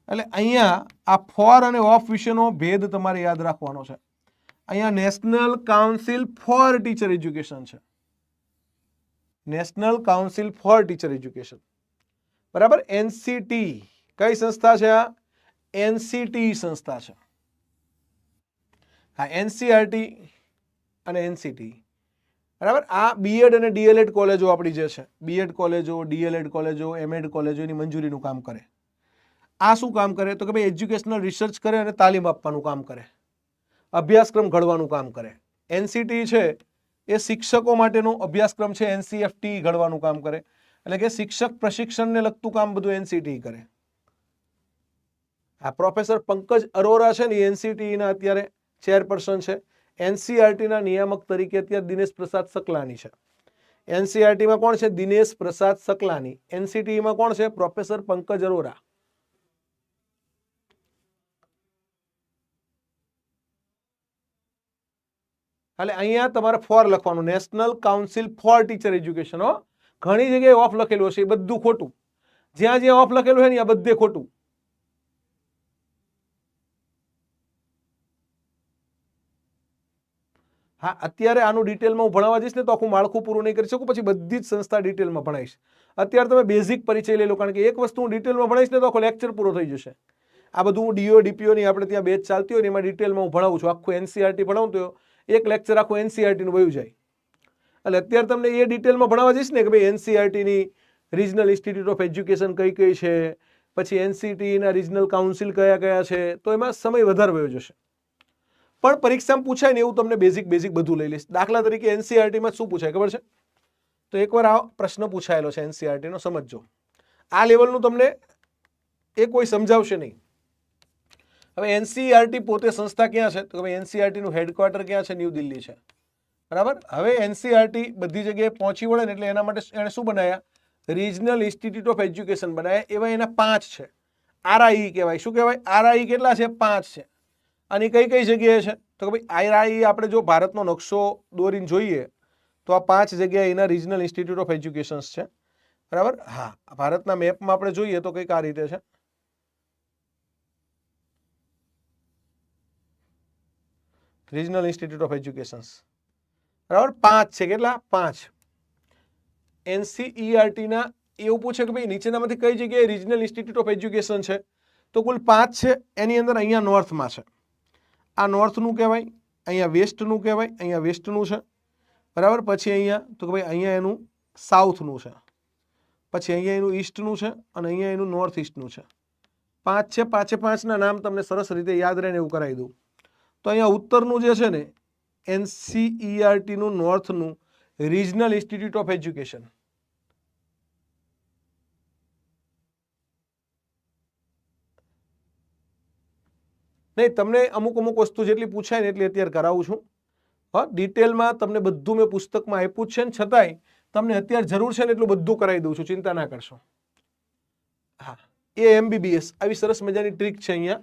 એટલે અહીંયા આ ફોર અને ઓફ વિશેનો ભેદ તમારે યાદ રાખવાનો છે. અહીંયા national council for teacher education છે. National council for teacher education બરાબર. NCT કઈ સંસ્થા છે? આ NCT સંસ્થા છે. હા, NCERT અને NCT બરાબર. આ B.Ed અને D.Led કોલેજો આપણી જે છે, B.Ed કોલેજો, D.Led કોલેજો, M.Ed કોલેજો એની મંજૂરીનું કામ કરે. આ શું કામ કરે? તો કે ભાઈ એજ્યુકેશનલ રિસર્ચ કરે અને તાલીમ આપવાનું કામ કરે, અભ્યાસક્રમ ઘડવાનું કામ કરે. NCT છે એ શિક્ષકો માટેનો અભ્યાસક્રમ છે. NCFT ઘડવાનું કામ કરે. એટલે કે શિક્ષક પ્રશિક્ષણને લગતું કામ બધું NCT કરે. આ પ્રોફેસર પંકજ અરોરા છે ને, NCT ના અત્યારે ચેરપર્સન છે. NCERT ના નિયામક તરીકે અત્યારે દિનેશ પ્રસાદ સકલાની છે. NCERT માં કોણ છે? દિનેશ પ્રસાદ સકલાની. NCT માં કોણ છે? પ્રોફેસર પંકજ અરોરા. એટલે અહીંયા તમારે ફોર લખવાનું, national council for teacher education. હો, ઘણી જગ્યાએ ઓફ લખેલું હશે, એ બધું ખોટું. જ્યાં જ્યાં ઓફ લખેલું છે ને આ બધે ખોટું. હા, અત્યારે આનું ડિટેલમાં હું ભણાવવા જઈશ ને તો આખું માળખું પૂરું નહીં કરી શકું, પછી બધી જ સંસ્થા ડિટેલમાં ભણાવીશ. અત્યારે તમે બેઝિક પરિચય લઈ લો, કારણ કે એક વસ્તુ હું ડિટેલમાં ભણાવીશ ને તો આખો લેક્ચર પૂરો થઈ જશે. આ બધું હું DO DPO ની આપણે ત્યાં બેચ ચાલતી હોય ને એમાં ડિટેલમાં હું ભણાવું છું. આખું NCERT ભણાવું તો એક લેક્ચર આખું NCERT નું વયું જાય. એટલે અત્યારે તમને એ ડિટેલમાં ભણાવવા જઈશ ને કે ભાઈ NCERT ની રિજનલ ઇન્સ્ટિટ્યૂટ ઓફ એજ્યુકેશન કઈ કઈ છે, પછી NCT ના રિજનલ કાઉન્સિલ કયા કયા છે, તો એમાં સમય વધારે વયો જશે. પણ પરીક્ષામાં પૂછાય ને એવું તમને બેઝિક બધું લઈ લઈશ. દાખલા તરીકે NCERT માં શું પૂછાય ખબર છે? તો એકવાર આ પ્રશ્ન પૂછાયેલો છે NCERT નો, સમજજો. આ લેવલનું તમને એ કોઈ સમજાવશે નહીં. હવે NCERT પોતે સંસ્થા ક્યાં છે? તો હવે NCERT નું હેડક્વાર્ટર ક્યાં છે? ન્યૂ દિલ્હી છે બરાબર. હવે NCERT બધી જગ્યાએ પહોંચી વળે ને એટલે એના માટે એને શું બનાવ્યા? રિજનલ ઇન્સ્ટિટ્યૂટ ઓફ એજ્યુકેશન બનાવ્યા. એવા એના 5 છે. RIE કહેવાય. શું કહેવાય? RIE કેટલા છે? 5 છે. અને કઈ કઈ જગ્યાએ છે? તો કે ભાઈ RIE આપણે જો ભારતનો નકશો દોરીને જોઈએ તો આ 5 જગ્યાએ એના રિજનલ ઇન્સ્ટિટ્યૂટ ઓફ એજ્યુકેશન છે બરાબર. હા, ભારતના મેપમાં આપણે જોઈએ તો કંઈક આ રીતે છે. રિજનલ ઇન્સ્ટિટ્યૂટ ઓફ એજ્યુકેશન બરાબર. 5 છે. કેટલા? 5. NCERT ના એવું પૂછે કે ભાઈ નીચેનામાંથી કઈ જગ્યાએ રિજનલ ઇન્સ્ટિટ્યૂટ ઓફ એજ્યુકેશન છે? તો કુલ 5 છે. એની અંદર અહીંયા નોર્થમાં છે. આ નોર્થનું કહેવાય, અહીંયા વેસ્ટનું કહેવાય, અહીંયા વેસ્ટનું છે બરાબર. પછી અહીંયા તો કે ભાઈ અહીંયા એનું સાઉથનું છે, પછી અહીંયા એનું ઈસ્ટનું છે અને અહીંયા એનું નોર્થ ઈસ્ટનું છે. 5 છે. 5ના નામ તમને સરસ રીતે યાદ રહે ને એવું કરાવી દઉં. તો અહીંયા ઉત્તરનું જે છે ને NCERT નું નોર્થનું રિજનલ ઇન્સ્ટિટ્યૂટ ઓફ એજ્યુકેશન. નહીં, તમને અમુક વસ્તુ જેટલી પૂછાય ને એટલી અત્યારે કરાવું છું. હા, ડિટેલમાં તમને બધું મેં પુસ્તકમાં આપ્યું જ છે ને છતાંય તમને અત્યારે જરૂર છે ને એટલું બધું કરાવી દઉં છું, ચિંતા ના કરશો. હા, AMBBS આવી સરસ મજાની ટ્રીક છે અહીંયા.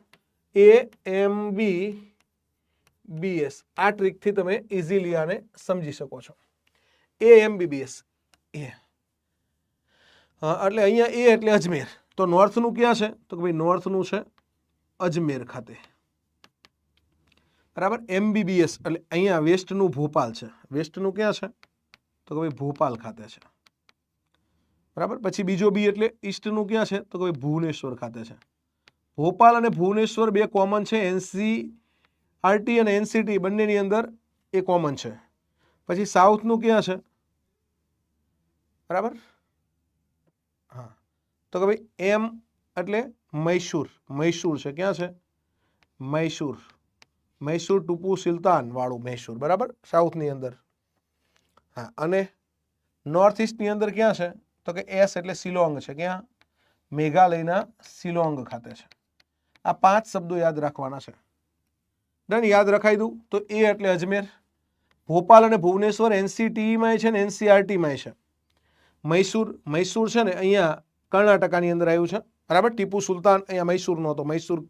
AMBBS આ ટ્રીકથી તમે ઇઝીલી આને સમજી શકો છો. AMBBS એટલે અહીંયા A એટલે અજમેર. તો નોર્થનું ક્યાં છે? તો કે ભાઈ નોર્થનું છે અજમેર ખાતે બરાબર. MBBS એટલે અહીંયા વેસ્ટનું ભોપાલ છે. વેસ્ટનું ક્યાં છે? તો કે ભાઈ ભોપાલ ખાતે છે બરાબર. પછી બીજો બી એટલે ઈસ્ટનું ક્યાં છે તો કે ભાઈ ભુવનેશ્વર ખાતે છે. ભોપાલ અને ભુવનેશ્વર બે કોમન છે, NCRT અને NCT બંનેની અંદર એ કોમન છે. પછી સાઉથનું ક્યાં છે બરાબર, હા તો કે ભાઈ એમ એટલે મૈસૂર, મૈસૂર છે, ક્યાં છે મૈસૂર, મૈસૂર ટીપુ સુલતાન વાળું મૈસૂર બરાબર સાઉથની અંદર. હા અને નોર્થ ઈસ્ટની અંદર ક્યાં છે તો કે એસ એટલે શિલોંગ છે, ક્યાં મેઘાલયના શિલોંગ ખાતે છે. આ 5 શબ્દો યાદ રાખવાના છે. ડન, યાદ રખાઈ દઉં તો એ એટલે અજમેર, ભોપાલ અને ભુવનેશ્વર NCTમાં છે ને NCRTમાં છે. મૈસૂર, મૈસૂર છે ને અહીંયા કર્ણાટકાની અંદર આવ્યું છે બરાબર. ટીપુ સુલતાન અહીંયા મૈસૂરનો હતો, મૈસૂર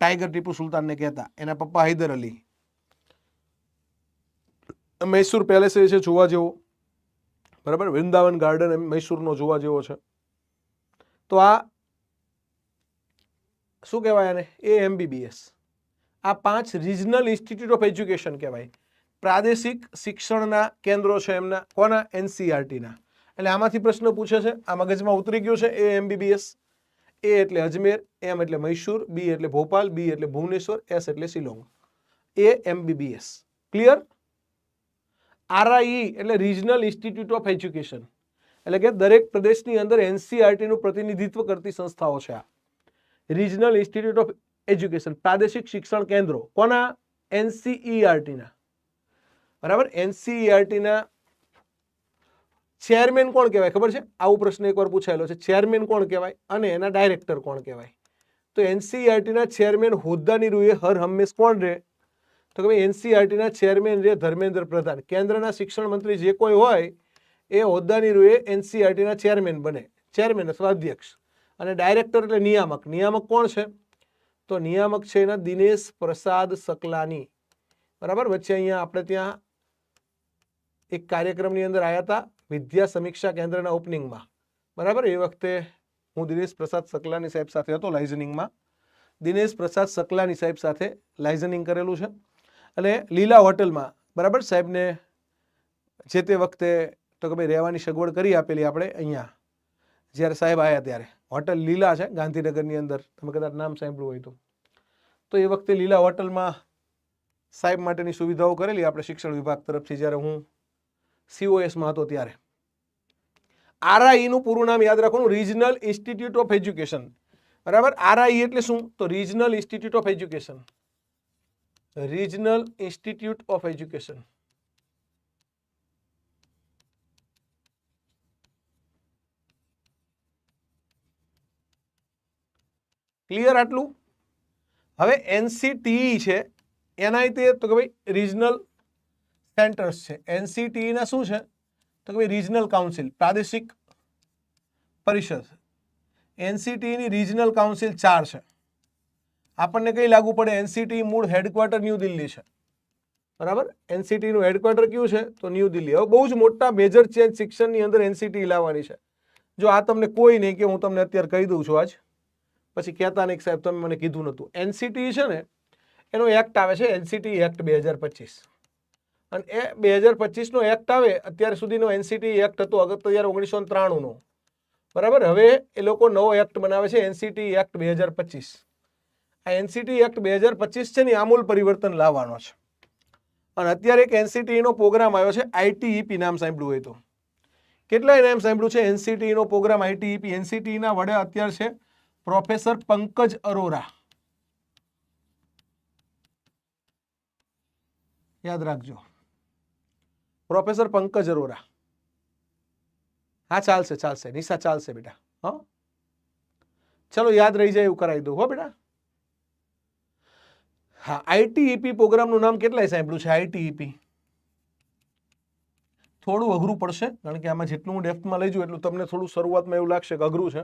ટાઈગર ટીપુ સુલતાનને કહેતા, એના પપ્પા હૈદર અલી. મૈસૂર પેલેસ છે જોવા જેવો બરાબર, વૃંદાવન ગાર્ડન મૈસૂરનો જોવા જેવો છે. તો આ શું કહેવાય આને AMBBS. આ 5 રિજનલ ઇન્સ્ટિટ્યૂટ ઓફ એજ્યુકેશન કહેવાય, પ્રાદેશિક શિક્ષણના કેન્દ્રો છે એમના, કોના NCRTના. એટલે આમાંથી પ્રશ્ન પૂછે છે, આ મગજમાં ઉતરી ગયું છે AMBBS. A એટલે અજમેર, M એટલે મૈસૂર, B એટલે ભોપાલ, B એટલે ભુવનેશ્વર, S એટલે શિલોંગ. AMBBS clear. RIE એટલે રિજનલ ઇન્સ્ટિટ્યૂટ ઓફ એજ્યુકેશન, એટલે કે દરેક પ્રદેશની અંદર NCRTનું પ્રતિનિધિત્વ કરતી સંસ્થાઓ છે. આ રિજનલ ઇન્સ્ટિટ્યૂટ ઓફ એજ્યુકેશન, પ્રાદેશિક શિક્ષણ કેન્દ્રો, કોના NCERTના બરાબર. NCERTના ચેરમેન કોણ કહેવાય ખબર છે? આવો પ્રશ્ન એકવાર પૂછાયેલો છે. ચેરમેન કોણ કહેવાય અને એના ડાયરેક્ટર કોણ કહેવાય? તો NCERTના ચેરમેન હોદ્દાની રૂએ હર હંમેશ કોણ રહે તો કે ભાઈ NCERTના ચેરમેન રહે ધર્મેન્દ્ર પ્રધાન. કેન્દ્રના શિક્ષણ મંત્રી જે કોઈ હોય એ હોદ્દાની રૂએ NCERTના ચેરમેન બને, ચેરમેન અથવા અધ્યક્ષ. અને ડાયરેક્ટર એટલે નિયામક. નિયામક કોણ છે તો નિયામક છે એના દિનેશ પ્રસાદ સકલાની બરાબર. વચ્ચે અહીંયા આપણે ત્યાં એક કાર્યક્રમની અંદર આવ્યા હતા વિદ્યા સમીક્ષા કેન્દ્રના ઓપનિંગમાં બરાબર. એ વખતે હું દિનેશ પ્રસાદ સકલાની સાહેબ સાથે હતો લાઇઝનિંગમાં. દિનેશ પ્રસાદ સકલાની સાહેબ સાથે લાઇઝનિંગ કરેલું છે. અને લીલા હોટલમાં બરાબર સાહેબને જે તે વખતે તો કે ભાઈ રહેવાની સગવડ કરી આપેલી આપણે અહીંયા જ્યારે સાહેબ આવ્યા ત્યારે. હોટલ લીલા છે ગાંધીનગરની અંદર, તમે કદાચ નામ સાંભળ્યું હોય તો એ વખતે લીલા હોટલમાં સાહેબ માટેની સુવિધાઓ કરેલી આપણે શિક્ષણ વિભાગ તરફથી જ્યારે હું COSમાં હતો ત્યારે. RIE નું પૂરું નામ યાદ રાખવાનું, રિજનલ ઇન્સ્ટિટ્યૂટ ઓફ એજ્યુકેશન બરાબર. RIE એટલે શું તો regional institute of education, regional institute of education. Clear આટલું. હવે NCTE છે એના તો કે ભાઈ રિજનલ સેન્ટર્સ છે. NCTE ના શું છે તો કે ભાઈ રિજનલ કાઉન્સિલ, પ્રાદેશિક પરિષદ. NCTE ની રિજનલ કાઉન્સિલ 4 છે. આપણને કઈ લાગુ પડે? NCTE મૂળ હેડક્વાર્ટર ન્યૂ દિલ્હી છે બરાબર. NCTE નું હેડક્વાર્ટર કયું છે તો ન્યૂ દિલ્હી. હવે બહુ જ મોટા મેજર ચેન્જ શિક્ષણની અંદર NCTE લાવવાની છે. જો આ તમને કોઈ નહીં કે હું તમને અત્યારે કહી દઉં છું આજ, પછી કહેતા નહીં સાહેબ તમે મને કીધું નહોતું. NCTE છે ને એનો એક્ટ આવે છે NCTE એક્ટ 2025, અને એ 2025નો એક્ટ આવે. અત્યાર સુધીનો NCTE એક્ટ હતો અત્યારે 1993નો બરાબર. હવે એ લોકો નવો એક્ટ બનાવે છે NCTE એક્ટ 2025. આ NCTE એક્ટ 2025 છે ને આમૂલ પરિવર્તન લાવવાનો છે. અને અત્યારે એક NCTE નો પ્રોગ્રામ આવ્યો છે ITEP, નામ સાંભળ્યું હોય તો? કેટલાય નામ સાંભળ્યું છે NCTE નો પ્રોગ્રામ ITEP? NCTE ના વડે અત્યારે છે પ્રોફેસર પંકજ અરોરા. યાદ રાખજો, પ્રોફેસર પંકજ અરોરા. હા ચાલશે ચાલશે નિશા, ચાલશે બેટા. હા ચલો યાદ રહી જાય એવું કરાવી દઉં હો બેટા. હા ITEP પ્રોગ્રામનું નામ કેટલાય સાંભળ્યું છે? ITEP થોડું અઘરું પડશે કારણ કે આમાં જેટલું હું ડેપ્થમાં લઈ જાઉં એટલું તમને થોડું શરૂઆતમાં એવું લાગશે કે અઘરું છે,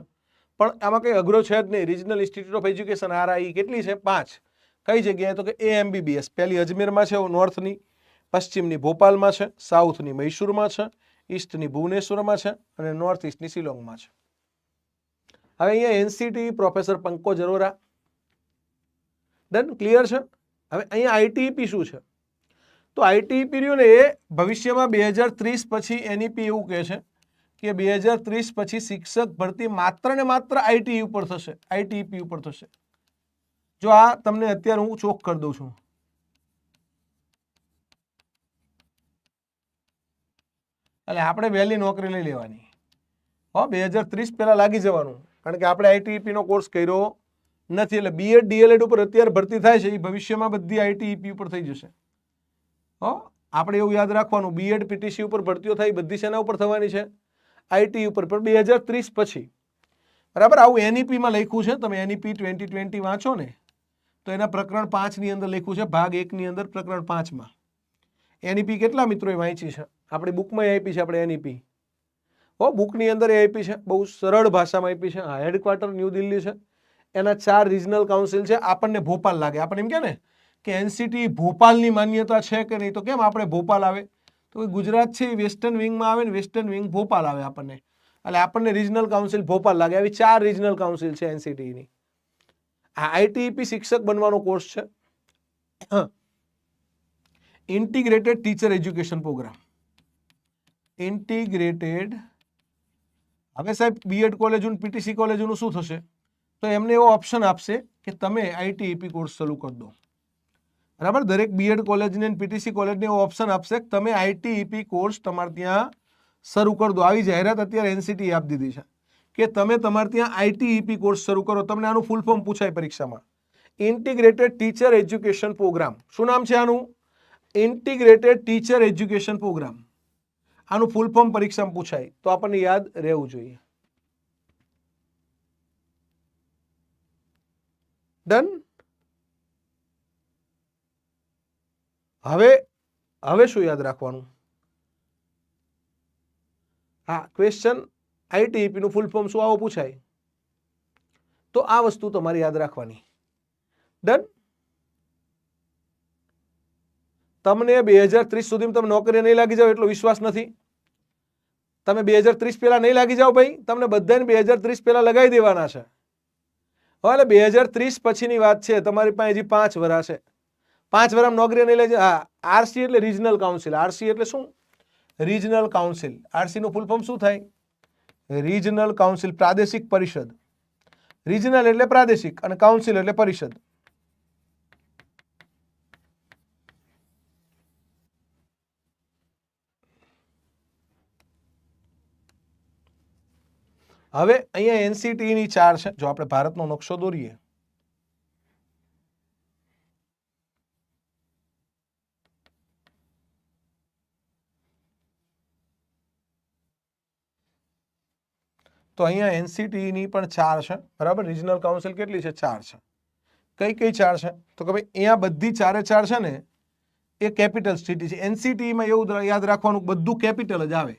પણ આમાં કંઈ અઘરો છે જ નહીં. Regional institute of education RIE કેટલી છે? 5. કઈ જગ્યાએ તો કે AMBBS. પહેલી અજમેરમાં છે, નોર્થની, પશ્ચિમની ભોપાલમાં છે, સાઉથની મૈસૂરમાં છે, ઈસ્ટની ભુવનેશ્વરમાં છે અને નોર્થ ઈસ્ટની શિલોંગમાં છે. હવે અહીંયા NCTE professor Pankaj Arora. Done, clear છે. હવે અહીંયા ITEP શું છે તો ITEP રહ્યું ને એ ભવિષ્યમાં 2030 પછી NEP એવું કહે છે કે 2030 પછી શિક્ષક ભરતી માત્ર ને માત્ર આઈટીઈ ઉપર થશે, આઈટીઈપી ઉપર થશે. જો આ તમને અત્યારે હું ચોક કરી દઉં છું. એટલે આપણે વહેલી નોકરી લઈ લેવાની. 2030 પહેલા લાગી જવાનું, કારણ કે આપણે આઈટીઈપી નો કોર્સ કર્યો નથી. એટલે બીએડ ડીએલએડ ઉપર અત્યારે ભરતી થાય છે, એ ભવિષ્યમાં બધી આઈટીઈપી ઉપર થઈ જશે. આપણે એવું યાદ રાખવાનું, બીએડ પીટીસી ઉપર ભરતીઓ થાય બધી શેના ઉપર થવાની છે? આઈટી ઉપર. પણ 2030 પછી, બરાબર. આવું એનઈપીમાં લખ્યું છે, તમે એનઈપી 2020 વાંચો ને તો એના પ્રકરણ 5 ની અંદર લખ્યું છે, ભાગ 1 ની અંદર પ્રકરણ 5 માં એનઈપી કેટલા મિત્રોએ વાંચી છે? આપણી બુકમાં આપી છે, આપણે એનઈપી બુકની અંદર આપી છે, બહુ સરળ ભાષામાં આપી છે. હા, હેડક્વાર્ટર ન્યૂ દિલ્હી છે, એના 4 રિજનલ કાઉન્સિલ છે. આપણને ભોપાલ લાગે, આપણે એમ કે ને કે એનસીટી ભોપાલની માન્યતા છે કે નહીં, તો કેમ આપણે ભોપાલ આવે? તો ગુજરાત છે એ વેસ્ટર્ન વિંગમાં આવે ને વેસ્ટર્ન વિંગ ભોપાલ આવે આપણને, એટલે આપણને રિજનલ કાઉન્સિલ ભોપાલ લાગે. આવી 4 રિજનલ કાઉન્સિલ છે એનસીટીની. આ આઈટીઈપી શિક્ષક બનવાનો કોર્સ છે. Integrated teacher education programme, integrated. હવે સાહેબ બીએડ કોલેજો પીટીસી કોલેજોનું શું થશે? તો એમને એવો ઓપ્શન આપશે કે તમે આઈટીઈપી કોર્સ ચાલુ કરી દો, બરાબર. દરેક બીએડ કોલેજને પીટીસી કોલેજને એવો ઓપ્શન આપશે કે તમે આઈટીઈપી કોર્સ તમારે ત્યાં શરૂ કરી દો. આવી જાહેરાત અત્યારે એનસીટી આપી દીધી છે કે તમે તમારે ત્યાં આઈટીઈપી કોર્સ શરૂ કરો. તમને આનું ફૂલ ફોર્મ પૂછાય પરીક્ષામાં, ઇન્ટિગ્રેટેડ ટીચર એજ્યુકેશન પ્રોગ્રામ. શું નામ છે આનું? Integrated teacher education programme. આનું ફૂલ ફોર્મ પરીક્ષામાં પૂછાય, તો આપણને યાદ રહેવું જોઈએ. ડન. હવે શું યાદ રાખવાનું? હા, ક્વેશ્ચન આઈટીઈપી નું ફૂલ ફોર્મ શું આવો પૂછાય, તો આ વસ્તુ તમારે યાદ રાખવાની. ડન. તમને 2030 સુધીમાં તમે નોકરી નહીં લાગી જાવ એટલો વિશ્વાસ નથી? તમે 2030 પહેલા નહીં લાગી જાવ ભાઈ, તમને બધાને 2030 પહેલા લગાવી દેવાના છે. એટલે 2030 પછીની વાત છે, તમારી પાસે હજી 5 વર્ષ છે. 5 વર્ષમાં નોકરી નહીં લઈ જાય. હા, આરસી એટલે રિજનલ કાઉન્સિલ. આરસી એટલે શું? Regional council. આરસી નું ફૂલ ફોર્મ શું થાય? રિજનલ કાઉન્સિલ, પ્રાદેશિક પરિષદ. રિજનલ એટલે પ્રાદેશિક અને કાઉન્સિલ એટલે પરિષદ. હવે અહીંયા એનસીટી ની 4 છે. જો આપણે ભારતનો નકશો દોરીએ તો અહીંયા એનસીટી ની પણ 4 છે, બરાબર. રિજનલ કાઉન્સિલ કેટલી છે? 4 છે. કઈ 4 છે? તો કે ભાઈ અહીંયા બધી 4 છે ને એ કેપિટલ સિટી છે. એનસીટી માં એવું યાદ રાખવાનું, બધું કેપિટલ જ આવે.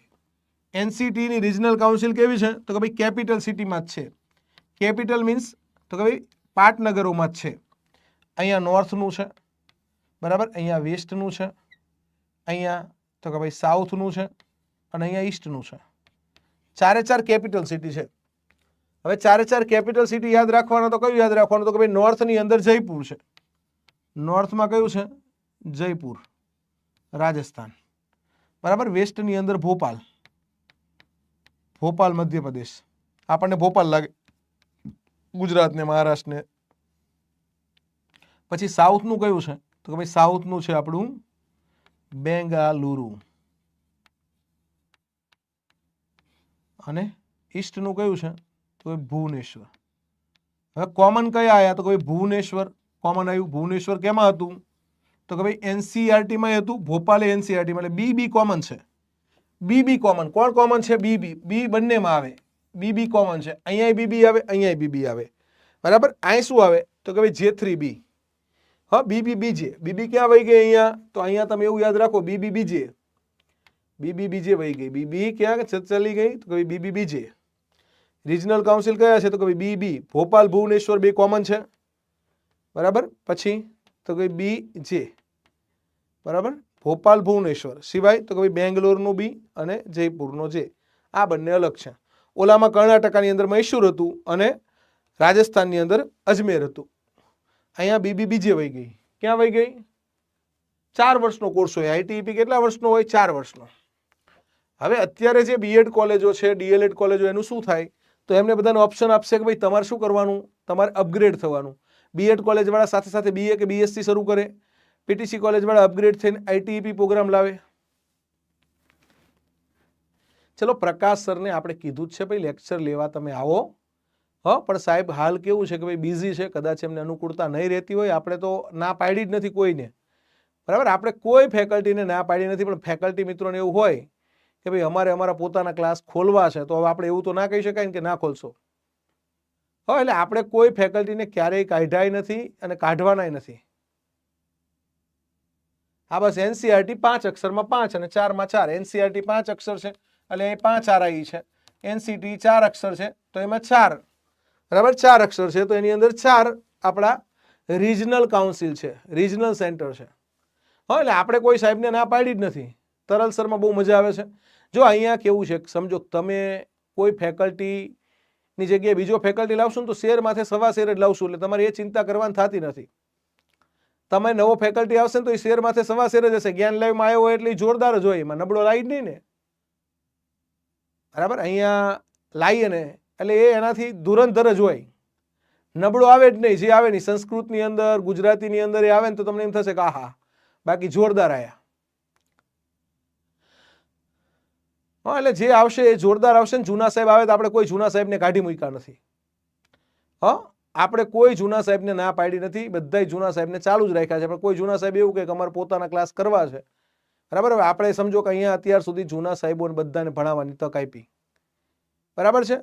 એનસીટી ની રિજનલ કાઉન્સિલ કેવી છે? તો કે ભાઈ કેપિટલ સિટીમાં જ છે. કેપિટલ મીન્સ તો કે ભાઈ પાટનગરોમાં જ છે. અહીંયા નોર્થનું છે, બરાબર. અહીંયા વેસ્ટનું છે, અહીંયા તો કે ભાઈ સાઉથનું છે અને અહીંયા ઈસ્ટનું છે. 4 કેપિટલ સિટી છે. હવે 4 કેપિટલ સિટી યાદ રાખવાના, તો કયું યાદ રાખવાનું? તો કે ભાઈ નોર્થની અંદર જયપુર છે. નોર્થમાં કયું છે? જયપુર, રાજસ્થાન, બરાબર. વેસ્ટની અંદર ભોપાલ, ભોપાલ મધ્યપ્રદેશ. આપણને ભોપાલ લાગે, ગુજરાત ને મહારાષ્ટ્ર ને. પછી સાઉથનું કયું છે? તો કે ભાઈ સાઉથનું છે આપણું બેંગાલુરુ. અને ઈસ્ટનું કયું છે? તો ભુવનેશ્વર. હવે કોમન કયા આયા? તો કે ભાઈ ભુવનેશ્વર કોમન આવ્યું. ભુવનેશ્વર કેમાં હતું? તો કે ભાઈ એનસીઈઆરટી માં હતું. ભોપાલ એનસીઈઆરટી માં, એટલે બીબી કોમન છે. B B common. કોણ કોમન છે? બીબી. બી બંનેમાં આવે. બીબી કોમન છે. અહીંયા બીબી આવે, અહીંયા બીબી આવે, બરાબર. અહીં શું આવે? તો કે ભાઈ J3B. હા, બીબી બીજે. બીબી ક્યાં વહી ગઈ? અહીંયા. તો અહીંયા તમે એવું યાદ રાખો, બીબી બીજે. બીબી બીજે વહી ગઈ. બીબી ક્યાં ચલી ગઈ? તો કે બીબી બીજે. રિજનલ કાઉન્સિલ કયા છે? તો કે બીબી. ભોપાલ ભુવનેશ્વર બે કોમન છે, બરાબર. પછી તો કે બીજે, બરાબર. ભોપાલ ભુવનેશ્વર સિવાય તો કે ભાઈ બેંગ્લોરનું બી અને જયપુરનો જે, આ બંને અલગ છે. ઓલામાં કર્ણાટકની અંદર મૈસૂર હતું અને રાજસ્થાનની અંદર અજમેર હતું. અહીંયા બીબી બીજે વહી ગઈ. ક્યાં વહી ગઈ? 4 વર્ષનો કોર્સ હોય. આઈટીઈપી કેટલા વર્ષનો હોય? 4 વર્ષનો. હવે અત્યારે જે બીએડ કોલેજો છે, ડીએલએડ કોલેજો, એનું શું થાય? તો એમને બધાને ઓપ્શન આપશે કે ભાઈ તમારે શું કરવાનું, તમારે અપગ્રેડ થવાનું. બીએડ કોલેજવાળા સાથે સાથે બીએ કે બીએસસી શરૂ કરે, પીટીસી કોલેજવાળા અપગ્રેડ થઈને આઈટીઈપી પ્રોગ્રામ લાવે. ચલો પ્રકાશ સરને આપણે કીધું જ છે ભાઈ લેક્ચર લેવા તમે આવો. પણ સાહેબ હાલ કેવું છે કે ભાઈ બિઝી છે, કદાચ એમને અનુકૂળતા નહીં રહેતી હોય. આપણે તો ના પાડી જ નથી કોઈને, બરાબર. આપણે કોઈ ફેકલ્ટીને ના પાડી નથી, પણ ફેકલ્ટી મિત્રોને એવું હોય કે ભાઈ અમારે અમારા પોતાના ક્લાસ ખોલવા છે, તો હવે આપણે એવું તો ના કહી શકાય ને કે ના ખોલશો. એટલે આપણે કોઈ ફેકલ્ટીને ક્યારેય કાઢ્યાય નથી અને કાઢવાનાય નથી. આ બસ એનસીઆરટી 5 અક્ષરમાં 5 અને 4માં 4. એનસીઆરટી 5 અક્ષર છે એટલે એ 5 આરઆઈ છે. એનસીટી 4 અક્ષર છે તો એમાં 4, બરાબર, 4 અક્ષર છે તો એની અંદર 4 આપણા રિજનલ કાઉન્સિલ છે, રિજનલ સેન્ટર છે. એટલે આપણે કોઈ સાહેબને ના પાડી જ નથી. તરલ સરમાં બહુ મજા આવે છે. જો અહીંયા કેવું છે, સમજો તમે કોઈ ફેકલ્ટીની જગ્યાએ બીજો ફેકલ્ટી લાવશો ને તો શેર માથે સવા શેર જ લાવશું, એટલે તમારે એ ચિંતા કરવાની થતી નથી. તમે નવો ફેકલ્ટી આવશે ને તો એ શેર માથે સવા શેર જ હશે. જ્ઞાન લાઈવમાં આવ્યો હોય એટલે જોરદાર જ હોય, એમાં નબળો લાવી જ નહીં ને, બરાબર. અહીંયા લાવીએ ને એટલે એ એનાથી ધુરંધર જ હોય, નબળો આવે જ નહીં. જે આવે નહીં સંસ્કૃતની અંદર, ગુજરાતીની અંદર એ આવે ને તો તમને એમ થશે કે આહા, બાકી જોરદાર આયા. એટલે જે આવશે એ જોરદાર આવશે ને. જૂના સાહેબ આવે તો આપણે કોઈ જૂના સાહેબને કાઢી મૂક્યા નથી. આપણે કોઈ જૂના સાહેબને ના પાડી નથી, બધા જૂના સાહેબને ચાલુ જ રાખ્યા છે. પણ કોઈ જૂના સાહેબ એવું કે અમારે પોતાના ક્લાસ કરવા છે, બરાબર. હવે આપણે સમજો કે અહીંયા અત્યાર સુધી જૂના સાહેબોને બધાને ભણાવવાની તક આપી, બરાબર છે.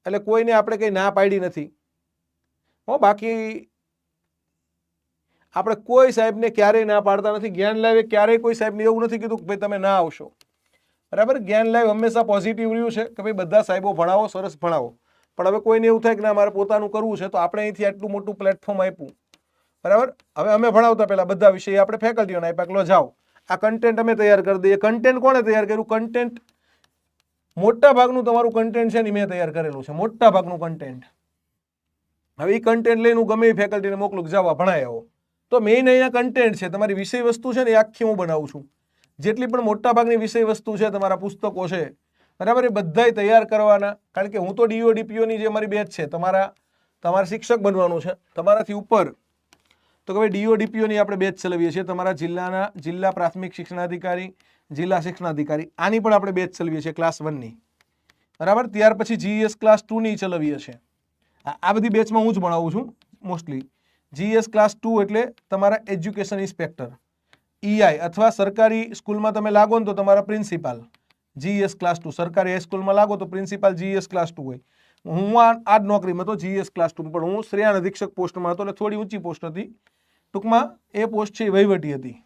એટલે કોઈને આપણે કંઈ ના પાડી નથી. બાકી આપણે કોઈ સાહેબને ક્યારેય ના પાડતા નથી. જ્ઞાન લાઈવે ક્યારેય કોઈ સાહેબને એવું નથી કીધું કે ભાઈ તમે ના આવશો, બરાબર. જ્ઞાન લાઈવ હંમેશા પોઝિટિવ રહ્યું છે કે ભાઈ બધા સાહેબો ભણાવો, સરસ ભણાવો. પણ હવે કોઈને એવું થાય કે ના મારે પોતાનું કરવું છે, તો આપણે અહીંથી આટલું મોટું પ્લેટફોર્મ આપ્યું, બરાબર. હવે અમે ભણાવતા પહેલા બધા વિષય આપણે ફેકલ્ટીઓને આપ્યા કે લો જાઓ આ કન્ટેન્ટ અમે તૈયાર કરી દઈએ. કન્ટેન્ટ કોણે તૈયાર કર્યું? કન્ટેન્ટ મોટા ભાગનું તમારું કન્ટેન્ટ છે ને મેં તૈયાર કરેલું છે, મોટા ભાગનું કન્ટેન્ટ. હવે એ કન્ટેન્ટ લઈને હું ગમે એ ફેકલ્ટીને મોકલું કે જાઓ ભણાય આવો. તો મેઇન અહીંયા કન્ટેન્ટ છે, તમારી વિષય વસ્તુ છે ને એ આખી હું બનાવું છું. જેટલી પણ મોટા ભાગની વિષય વસ્તુ છે, તમારા પુસ્તકો છે, બરાબર, એ બધાય તૈયાર કરવાના. કારણ કે હું તો ડીઓ ડીપીઓની જે અમારી બેચ છે, તમારે શિક્ષક બનવાનું છે. તમારાથી ઉપર તો કે ભાઈ ડીઓ ડીપીઓની આપણે બેચ ચલાવીએ છીએ. તમારા જિલ્લા પ્રાથમિક શિક્ષણાધિકારી, જિલ્લા શિક્ષણાધિકારી, આની પણ આપણે બેચ ચલાવીએ છીએ ક્લાસ 1ની, બરાબર. ત્યાર પછી જીએસ ક્લાસ 2ની ચલાવીએ છીએ. આ બધી બેચમાં હું જ ભણાવું છું મોસ્ટલી. જીએસ ક્લાસ 2 એટલે તમારા એજ્યુકેશન ઇન્સ્પેક્ટર, ઈઆઈ, અથવા સરકારી સ્કૂલમાં તમે લાગો ને તો તમારા પ્રિન્સિપાલ જીએસ ક્લાસ 2. સરકારી હાઈસ્કૂલમાં લાગો તો પ્રિન્સિપાલ જીએસ ક્લાસ 2 હોય. હું આ જ નોકરીમાં તો જીએસ ક્લાસ 2, પણ હું શ્રેયાન અધિક્ષક પોસ્ટમાં હતો એટલે થોડી ઊંચી પોસ્ટ હતી. ટૂંકમાં એ પોસ્ટ છે એ વહીવટી હતી.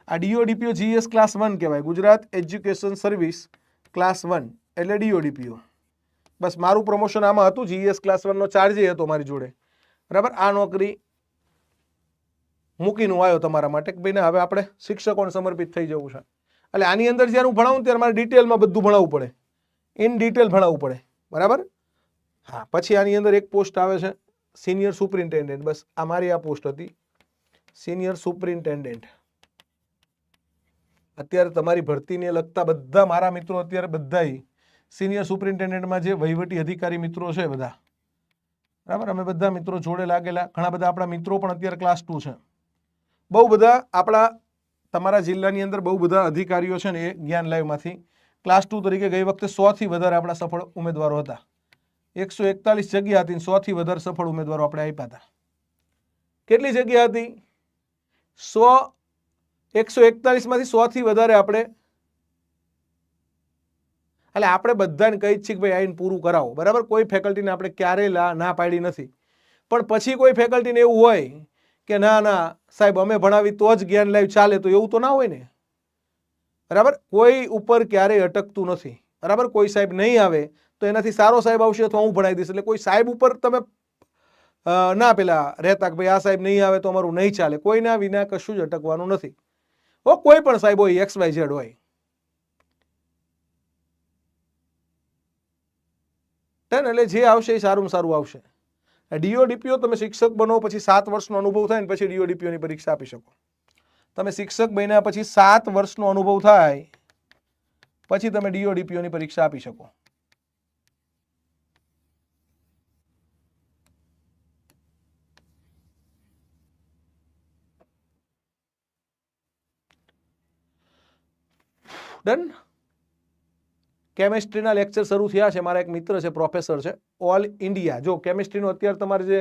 આ ડીઓડીપીઓ જીએસ ક્લાસ 1 કહેવાય, ગુજરાત એજ્યુકેશન સર્વિસ ક્લાસ 1 એટલે ડીઓડીપીઓ. બસ મારું પ્રમોશન આમાં હતું. જીએસ ક્લાસ 1નો ચાર્જ હતો મારી જોડે, બરાબર. આ નોકરી મૂકીને આવ્યો તમારા માટે કે ભાઈ ને હવે આપણે શિક્ષકોને સમર્પિત થઈ જવું છે. એટલે આની અંદર જ્યારે હું ભણાવું ત્યારે મારે ડિટેલમાં બધું ભણાવવું પડે, ઇન ડિટેલ ભણાવવું પડે, બરાબર. હા, પછી આની અંદર એક પોસ્ટ આવે છે સિનિયર સુપરિન્ટેન્ડન્ટ. બસ આ મારી આ પોસ્ટ હતી, સિનિયર સુપરિન્ટેન્ડન્ટ. અત્યારે તમારી ભરતીને લગતા બધા મારા મિત્રો અત્યારે બધા સિનિયર સુપરિન્ટેન્ડન્ટમાં જે વહીવટી અધિકારી મિત્રો છે બધા, બરાબર. અમે બધા મિત્રો જોડે લાગેલા. ઘણા બધા આપણા મિત્રો પણ અત્યારે ક્લાસ 2 છે. બહુ બધા આપણા તમારા જિલ્લાની અંદર બહુ બધા અધિકારીઓ છે ને એ જ્ઞાન લાઈવમાંથી ક્લાસ 2 તરીકે ગઈ વખતે 100થી વધારે આપણા સફળ ઉમેદવારો હતા. 141 જગ્યા હતી, 100થી વધારે સફળ ઉમેદવારો આપણે આપ્યા હતા. કેટલી જગ્યા હતી? 141માંથી 100થી વધારે આપણે. એટલે આપણે બધાને કહી જ છીએ કે ભાઈ આઈને પૂરું કરાવો, બરાબર. કોઈ ફેકલ્ટીને આપણે ક્યારેય ના પાડી નથી. પણ પછી કોઈ ફેકલ્ટીને એવું હોય કે ના સાહેબ અમે ભણાવી તો જ જ્ઞાન લાઈવ ચાલે, તો એવું તો ના હોય ને, બરાબર. કોઈ ઉપર ક્યારેય અટકતું નથી, બરાબર. કોઈ સાહેબ નહીં આવે તો એનાથી સારો સાહેબ આવશે અથવા હું ભણાવી દઈશ. એટલે કોઈ સાહેબ ઉપર તમે ના પેલા રહેતા કે ભાઈ આ સાહેબ નહીં આવે તો અમારું નહીં ચાલે. કોઈના વિના કશું જ અટકવાનું નથી. કોઈ પણ સાહેબ હોય, XYZ હોય. એટલે જે આવશે એ સારું સારું આવશે. ડીઓડીપીઓ તમે શિક્ષક બનો પછી 7 વર્ષનો અનુભવ થાય ને પછી ડીઓડીપીઓની પરીક્ષા આપી શકો. તમે શિક્ષક બન્યા પછી 7 વર્ષનો અનુભવ થાય પછી તમે ડીઓ ડીપીઓની પરીક્ષા આપી શકો. ડન. કેમિસ્ટ્રીના લેક્ચર શરૂ થયા છે. મારા એક મિત્ર છે, પ્રોફેસર છે, ઓલ ઇન્ડિયા. જો કેમિસ્ટ્રીનું અત્યારે તમારે જે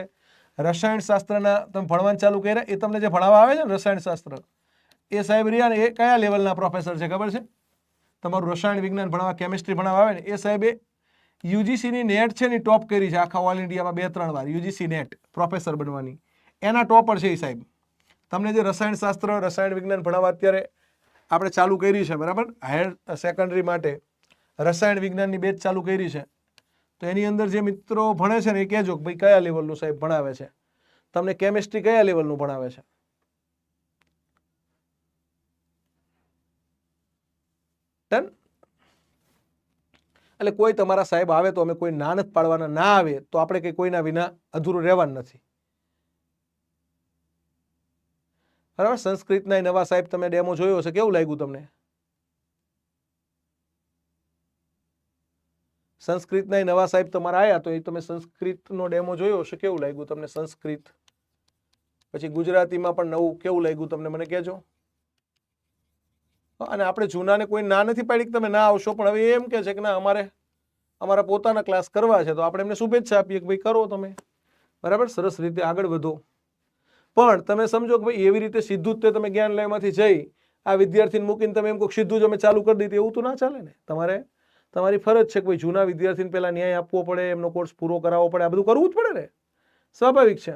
રસાયણશાસ્ત્રના તમે ભણવાનું ચાલુ કર્યા, એ તમને જે ભણાવવા આવે છે ને રસાયણશાસ્ત્ર, એ સાહેબ રહ્યા ને એ કયા લેવલના પ્રોફેસર છે ખબર છે? તમારું રસાયણ વિજ્ઞાન ભણાવવા, કેમિસ્ટ્રી ભણાવવા આવે ને એ સાહેબે યુજીસીની નેટ છે ને ટોપ કરી છે આખા ઓલ ઇન્ડિયામાં 2-3 વાર. યુજીસી નેટ પ્રોફેસર બનવાની એના ટોપર છે એ સાહેબ. તમને જે રસાયણશાસ્ત્ર, રસાયણ વિજ્ઞાન ભણાવવા અત્યારે આપણે ચાલુ કરી છે, બરાબર, હાયર સેકન્ડરી માટે રસાયણ વિજ્ઞાનની બેચ ચાલુ કરી છે, તો એની અંદર જે મિત્રો ભણે છે ને એ કહેજો કે ભાઈ કયા લેવલનું સાહેબ ભણાવે છે, તમને કેમિસ્ટ્રી કયા લેવલનું ભણાવે છે. ડન. એટલે કોઈ તમારા સાહેબ આવે તો અમે કોઈ ના નથી પાડવાના, ના આવે તો આપણે કંઈ કોઈના વિના અધૂરું રહેવાનું નથી, બરાબર. સંસ્કૃતના નવા સાહેબ તમે ડેમો જોયો હશે, કેવું લાગ્યું તમને? સંસ્કૃતના નવા સાહેબ તમારા આવ્યા તો એ તમે સંસ્કૃતનો ડેમો જોયો હશે, કેવું લાગ્યું તમને સંસ્કૃત? પછી ગુજરાતીમાં પણ નવું કેવું લાગ્યું તમને, મને કહેજો. અને આપણે જૂનાને કોઈ ના નથી પાડી કે તમે ના આવશો, પણ હવે એમ કે છે કે ના અમારા પોતાના ક્લાસ કરવા છે, તો આપણે એમને શુભેચ્છા આપીએ કે ભાઈ કરો તમે, બરાબર, સરસ રીતે આગળ વધો. પણ તમે સમજો કે ભાઈ એવી રીતે સીધું જ તમે જ્ઞાન લાઈવમાંથી જઈ આ વિદ્યાર્થીને મૂકીને તમે એમ કહો સીધું જ અમે ચાલુ કરી દીધી, એવું તો ના ચાલે ને. તમારી ફરજ છે કે ભાઈ જૂના વિદ્યાર્થીને પહેલા ન્યાય આપવો પડે, એમનો કોર્સ પૂરો કરાવવો પડે, આ બધું કરવું જ પડે ને, સ્વાભાવિક છે.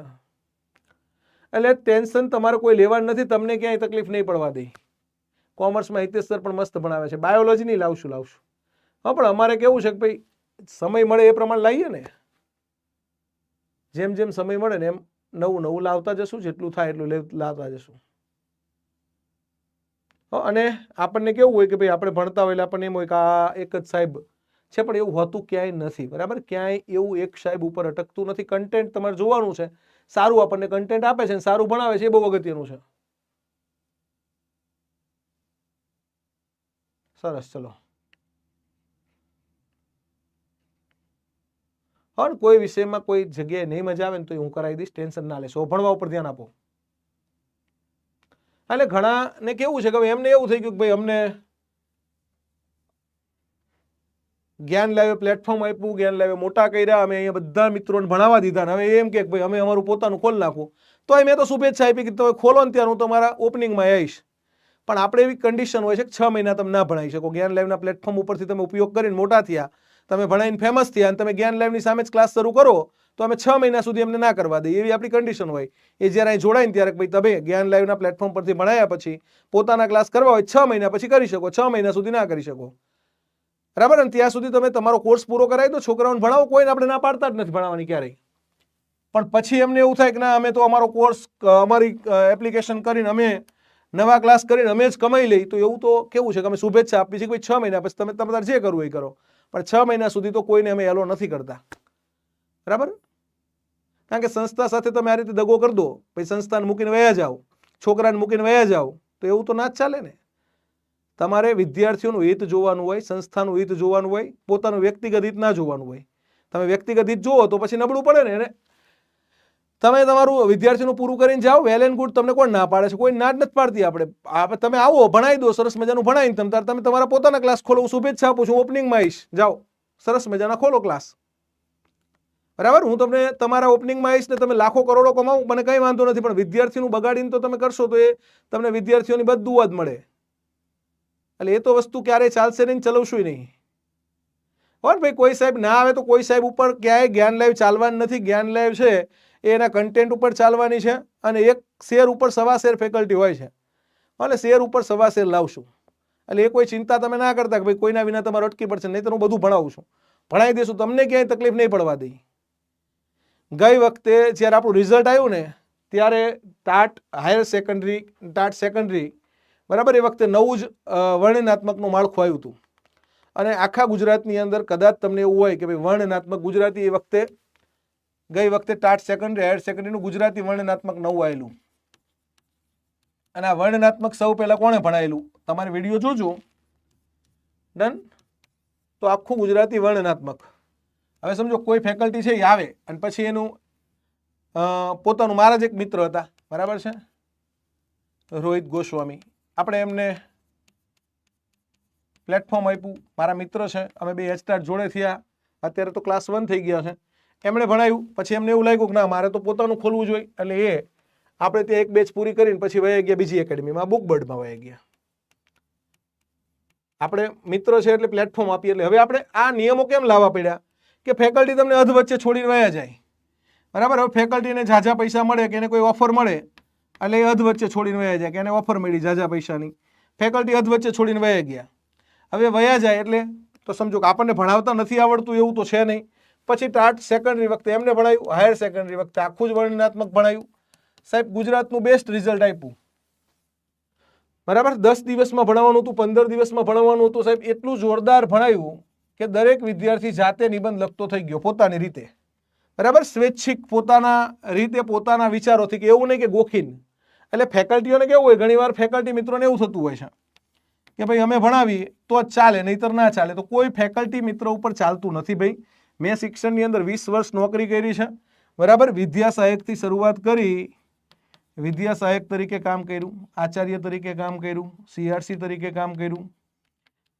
એટલે ટેન્શન તમારે કોઈ લેવાનું નથી, તમને ક્યાંય તકલીફ નહીં પડવા દે. કોમર્સમાં હિતેશ સર પણ મસ્ત ભણાવે છે, બાયોલોજી નહીં લાવશું. હા, પણ અમારે કેવું છે કે ભાઈ સમય મળે એ પ્રમાણે લાવીએ ને, જેમ જેમ સમય મળે ને એમ નવું લાવતા જશું, જેટલું થાય એટલું લાવતા જશું. અને આપણને કેવું હોય કે ભાઈ આપણે ભણતા હોય એટલે આપણને એમ હોય કે આ એક જ સાહેબ છે, પણ એવું હોતું ક્યાંય નથી, બરાબર. ક્યાંય એવું એક સાહેબ ઉપર અટકતું નથી. કન્ટેન્ટ તમારે જોવાનું છે, સારું આપણને કન્ટેન્ટ આપે છે, સારું ભણાવે છે, એ બહુ અગત્યનું છે. સરસ. ચલો, હા, કોઈ વિષયમાં કોઈ જગ્યાએ નહીં મજા આવે ને તો હું કરાવી દઈશ, ટેન્શન ના લેશો. ભણવા ઉપર ધ્યાન આપો. એટલે ઘણાને કેવું છે કે એમને એવું થઈ ગયું કે ભાઈ અમને જ્ઞાન લાવે પ્લેટફોર્મ આપ્યું, જ્ઞાન લાવે મોટા કર્યા, અમે અહીંયા બધા મિત્રોને ભણાવવા દીધા, હવે એમ કે ભાઈ અમે અમારું પોતાનું ખોલી નાખવું. તો મેં તો શુભેચ્છા આપી કે તમે ખોલો ને ત્યારે હું તમારા ઓપનિંગમાં આવીશ. પણ આપણે એવી કન્ડિશન હોય છે કે 6 મહિના તમે ના ભણાવી શકો. જ્ઞાન લાઈવના પ્લેટફોર્મ ઉપરથી તમે ઉપયોગ કરીને મોટા થયા, તમે ભણાવીને ફેમસ થયા અને તમે જ્ઞાન લાઈવની સામે જ ક્લાસ શરૂ કરો તો અમે 6 મહિના સુધી અમને ના કરવા દઈએ, એવી આપણી કન્ડિશન હોય. એ જ્યારે અહીં જોડાય ને ત્યારે ભાઈ તમે જ્ઞાન લાઈવના પ્લેટફોર્મ પરથી ભણાયા પછી પોતાના ક્લાસ કરવા હોય 6 મહિના પછી કરી શકો, 6 મહિના સુધી ના કરી શકો, બરાબર. અને ત્યાં સુધી તમે તમારો કોર્સ પૂરો કરાવી દો, છોકરાઓને ભણાવો, કોઈને આપણે ના પાડતા જ નથી ભણાવવાની ક્યારેય. પણ પછી એમને એવું થાય કે ના અમે તો અમારો કોર્સ, અમારી એપ્લિકેશન કરીને અમે નવા ક્લાસ કરીને અમે જ કમાઈ લઈ, તો એવું તો કેવું છે કે અમે શુભેચ્છા આપી છે કે ભાઈ 6 મહિના પછી તમે તમારે જે કરવું એ કરો, પણ 6 મહિના સુધી તો કોઈને અમે એલો નથી કરતા, બરાબર. કારણ કે સંસ્થા સાથે તમે આ રીતે દગો કરી દો, પછી સંસ્થાને મૂકીને વયા જાઓ, છોકરાને મૂકીને વયા જાઓ, તો એવું તો ના જ ચાલે ને. તમારે વિદ્યાર્થીઓનું હિત જોવાનું હોય, સંસ્થાનું હિત જોવાનું હોય, પોતાનું વ્યક્તિગત હિત ના જોવાનું હોય. તમે વ્યક્તિગત હિત જોવો તો પછી નબળું પડે ને. તમે તમારું વિદ્યાર્થીનું પૂરું કરીને જાઓ, વેલ એન્ડ ગુડ, તમને કોણ ના પાડે છે? કોઈ ના જ નથી પાડતી. આપણે તમે આવો ભણાવી દો, સરસ મજાનું ભણાવીને તમે તમારા પોતાના ક્લાસ ખોલો, હું શુભેચ્છા આપું છું, ઓપનિંગમાં આવીશ, જાઓ સરસ મજાના ખોલો ક્લાસ, બરાબર. હું તમને તમારા ઓપનિંગમાં આવીશ ને તમે લાખો કરોડો કમાવું, મને કંઈ વાંધો નથી, પણ વિદ્યાર્થીનું બગાડીને તો તમે કરશો તો એ તમને વિદ્યાર્થીઓની બધું જ મળે. એટલે એ તો વસ્તુ ક્યારેય ચાલશે નહીં, ચલાવશું નહીં. બરાબર ભાઈ, કોઈ સાહેબ ના આવે તો કોઈ સાહેબ ઉપર ક્યાંય જ્ઞાન લાઈવ ચાલવાની નથી. જ્ઞાન લાઈવ છે એ એના કન્ટેન્ટ ઉપર ચાલવાની છે, અને એક શેર ઉપર 1.25 શેર ફેકલ્ટી હોય છે, એટલે શેર ઉપર 1.25 શેર લાવશું. એટલે એ કોઈ ચિંતા તમે ના કરતા કે ભાઈ કોઈના વિના તમારે અટકી પડશે, નહીં તો હું બધું ભણાવું છું, ભણાવી દઈશું, તમને ક્યાંય તકલીફ નહીં પડવા દઈ. ગઈ વખતે જ્યારે આપણું રિઝલ્ટ આવ્યું ને ત્યારે TAT higher secondary, TAT secondary, બરાબર, એ વખતે નવું જ વર્ણનાત્મકનું માળખું આવ્યું હતું. અને આખા ગુજરાતની અંદર કદાચ તમને એવું હોય કે ભાઈ વર્ણનાત્મક ગુજરાતી, એ વખતે ગઈ વખતે ટાટ સેકન્ડરી, હાયર સેકન્ડરીનું ગુજરાતી વર્ણનાત્મક નવું આવેલું. અને આ વર્ણનાત્મક સૌ પહેલા કોણે ભણાયેલું? તમારે વિડીયો જોજો, ડન. તો આખું ગુજરાતી વર્ણનાત્મક. હવે સમજો કોઈ ફેકલ્ટી છે એ આવે અને પછી એનું પોતાનું, મારા જ એક મિત્ર હતા, બરાબર છે, રોહિત ગોસ્વામી, આપણે એમને પ્લેટફોર્મ આપ્યું, મારા મિત્ર છે, અમે બે હેડસ્ટાર્ટ જોડે થયા, અત્યારે તો ક્લાસ 1 થઈ ગયા છે. એમણે ભણાવ્યું, પછી એમને એવું લાગ્યું કે ના મારે તો પોતાનું ખોલવું જોઈએ, એટલે એ આપણે ત્યાં એક બેચ પૂરી કરીને પછી વહી ગયા બીજી એકેડમીમાં, બુકબર્ડમાં વહી ગયા. આપણે મિત્ર છે એટલે પ્લેટફોર્મ આપીએ. એટલે હવે આપણે આ નિયમો કેમ લાવવા પડ્યા કે ફેકલ્ટી તમને અધ વચ્ચે છોડીને વયા જાય, બરાબર. હવે ફેકલ્ટીને ઝાઝા પૈસા મળે કે એને કોઈ ઓફર મળે એટલે એ અધ વચ્ચે છોડીને વયા જાય, કે એને ઓફર મળી ઝાઝા પૈસાની, ફેકલ્ટી અધ વચ્ચે છોડીને વયા ગયા. હવે વયા જાય એટલે તો સમજો કે આપણને ભણાવતા નથી આવડતું એવું તો છે નહીં. પછી ટાટ સેકન્ડરી વખતે એમને ભણાવ્યું, હાયર સેકન્ડરી વખતે આખું જ વર્ણનાત્મક ભણાવ્યું. સાહેબ ગુજરાતનું બેસ્ટ રિઝલ્ટ આપ્યું, બરાબર. 10 દિવસમાં ભણાવવાનું હતું, 15 દિવસમાં ભણાવવાનું હતું, સાહેબ એટલું જોરદાર ભણાવ્યું કે દરેક વિદ્યાર્થી જાતે નિબંધ લખતો થઈ ગયો પોતાની રીતે, બરાબર, સ્વૈચ્છિક પોતાના રીતે, પોતાના વિચારોથી, કે એવું નહીં કે ગોખીન. એટલે ફેકલ્ટીઓને કેવું હોય, ઘણીવાર ફેકલ્ટી મિત્રોને એવું થતું હોય છે કે ભાઈ અમે ભણાવીએ તો જ ચાલે, નહીતર ના ચાલે. તો કોઈ ફેકલ્ટી મિત્ર ઉપર ચાલતું નથી ભાઈ. મેં શિક્ષણની અંદર 20 વર્ષ નોકરી કરી છે, બરાબર. વિદ્યા સહાયકથી શરૂઆત કરી, વિદ્યા સહાયક તરીકે કામ કર્યું, આચાર્ય તરીકે કામ કર્યું, CRC તરીકે કામ કર્યું,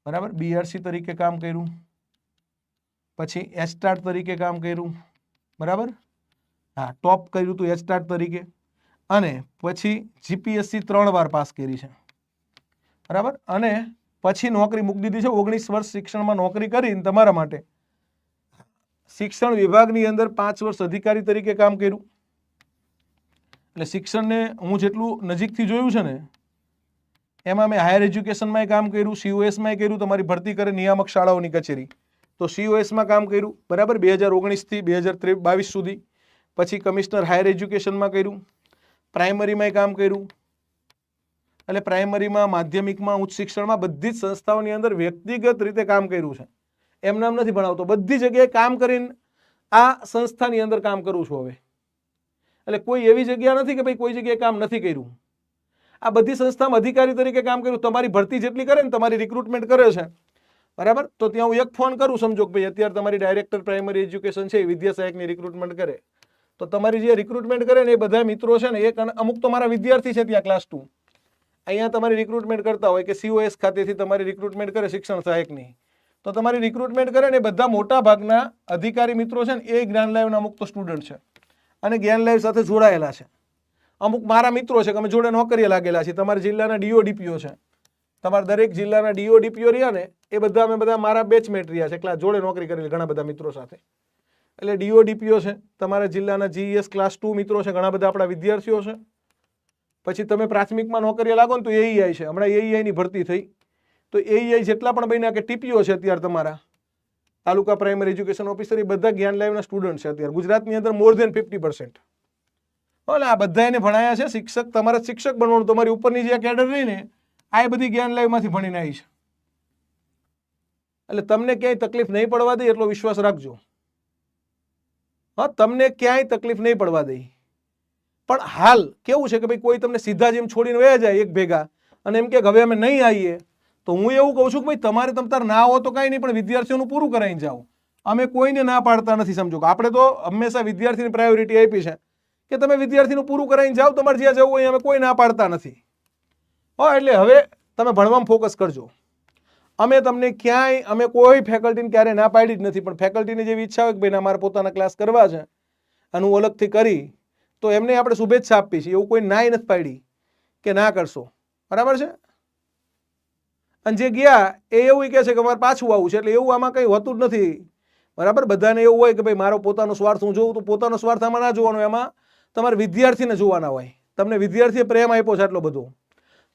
બરાબર, BRC તરીકે કામ કર્યું, પછી એસ્ટાર્ટ તરીકે કામ કર્યું, બરાબર, હા ટોપ કર્યું હતું એસ્ટાર્ટ તરીકે, અને પછી GPSC 3 વાર પાસ કરી છે, બરાબર. અને પછી નોકરી મૂકી દીધી છે. 19 વર્ષ શિક્ષણમાં નોકરી કરીને તમારા માટે શિક્ષણ વિભાગની અંદર 5 વર્ષ અધિકારી તરીકે કામ કર્યું. એટલે શિક્ષણને હું જેટલું નજીકથી જોયું છે ને એમાં મેં હાયર એજ્યુકેશનમાં કામ કર્યું, COSમાં કર્યું, તમારી ભરતી કરે નિયામક શાળાઓની કચેરી, તો COSમાં કામ કર્યું, બરાબર, 2019 થી 2022 સુધી. પછી કમિશનર હાયર એજ્યુકેશનમાં કર્યું, પ્રાઇમરીમાં કામ કર્યું. એટલે પ્રાઇમરીમાં, માધ્યમિકમાં, ઉચ્ચ શિક્ષણમાં બધી જ સંસ્થાઓની અંદર વ્યક્તિગત રીતે કામ કર્યું છે. એમ નામ નથી ભણાવતો, બધી જગ્યાએ કામ કરીને આ સંસ્થાની અંદર કામ કરું છું હવે. એટલે કોઈ એવી જગ્યા નથી કે ભાઈ કોઈ જગ્યાએ કામ નથી કર્યું. આ બધી સંસ્થામાં અધિકારી તરીકે કામ કર્યું. તમારી ભરતી જેટલી કરે ને, તમારી રિક્રુટમેન્ટ કરે છે, બરાબર, તો ત્યાં હું એક ફોન કરું, સમજો કે ભાઈ અત્યારે તમારી ડાયરેક્ટર પ્રાઇમરી એજ્યુકેશન છે, વિદ્યા સહાયકની રિક્રુટમેન્ટ કરે, તો તમારી જે રિક્રુટમેન્ટ કરે ને એ બધા મિત્રો છે ને, એક અમુક તો મારા વિદ્યાર્થી છે ત્યાં ક્લાસ 2, અહીંયા તમારી રિક્રુટમેન્ટ કરતા હોય, કે COS ખાતેથી તમારી રિક્રુટમેન્ટ કરે શિક્ષણ સહાયકની, તો તમારી રિક્રુટમેન્ટ કરે ને એ બધા મોટા ભાગના અધિકારી મિત્રો છે ને એ જ્ઞાન લાઈવના અમુક તો સ્ટુડન્ટ છે અને જ્ઞાન લાઈવ સાથે જોડાયેલા છે. અમુક મારા મિત્રો છે કે અમે જોડે નોકરીએ લાગેલા છીએ. તમારા જિલ્લાના DO DPO છે, તમારા દરેક જિલ્લાના DO DPO રહ્યા ને એ બધા અમે બધા મારા બેચમેટ રહ્યા છે, ક્લાસ જોડે નોકરી કરેલી ઘણા બધા મિત્રો સાથે. એટલે DO DPO છે, તમારા જિલ્લાના GES ક્લાસ 2 મિત્રો છે, ઘણા બધા આપણા વિદ્યાર્થીઓ છે. પછી તમે પ્રાથમિકમાં નોકરીએ લાગો ને તો AEI છે, હમણાં AEI ની ભરતી થઈ, તો AEI જેટલા પણ બન્યા કે TPO છે અત્યારે તમારા તાલુકા પ્રાઇમરી એજ્યુકેશન ઓફિસર, એ બધા જ્ઞાન લાઈવના સ્ટુડન્ટ છે અત્યારે ગુજરાતની અંદર મોર ધેન 50%. એટલે આ બધા એને ભણાયા છે. શિક્ષક, તમારે શિક્ષક બનવાનું, તમારી ઉપરની જે કેડર રહી ને આ એ બધી જ્ઞાન લાઈવમાંથી ભણીને આવી છે. એટલે તમને ક્યાંય તકલીફ નહીં પડવા દે એટલો વિશ્વાસ રાખજો. હા, તમને ક્યાંય તકલીફ નહીં પડવા દે. પણ હાલ કેવું છે કે ભાઈ કોઈ તમને સીધા જેમ છોડીને વયા જાય એક ભેગા અને એમ કે હવે અમે નહીં આવીએ, તો હું એવું કહું છું કે ભાઈ તમારે તમતાર ના હો તો કાંઈ નહીં, પણ વિદ્યાર્થીઓનું પૂરું કરાવીને જાઓ. અમે કોઈને ના પાડતા નથી, સમજો કે આપણે તો હંમેશા વિદ્યાર્થીની પ્રાયોરિટી આપી છે કે તમે વિદ્યાર્થીનું પૂરું કરાવીને જાઓ, તમારે જ્યાં જવું હોય અમે કોઈ ના પાડતા નથી. હા, એટલે હવે તમે ભણવામાં ફોકસ કરજો. અમે તમને ક્યાંય, અમે કોઈ ફેકલ્ટીને ક્યારેય ના પાડી જ નથી, પણ ફેકલ્ટીની જેવી ઈચ્છા હોય કે ભાઈ અમારે પોતાના ક્લાસ કરવા છે અને હું અલગથી કરી, તો એમને આપણે શુભેચ્છા આપી છે. એવું કોઈ નાય નથી પાડી કે ના કરશો, બરાબર છે. અને જે ગયા એ એવું કહે છે કે અમારે પાછું આવવું છે, એટલે એવું આમાં કંઈ હોતું જ નથી, બરાબર. બધાને એવું હોય કે ભાઈ મારો પોતાનો સ્વાર્થ હું જોઉં, તો પોતાનો સ્વાર્થ આમાં ના જોવાનો, એમાં તમારે વિદ્યાર્થીને જોવાના હોય. તમને વિદ્યાર્થીએ પ્રેમ આપ્યો છે આટલો બધો,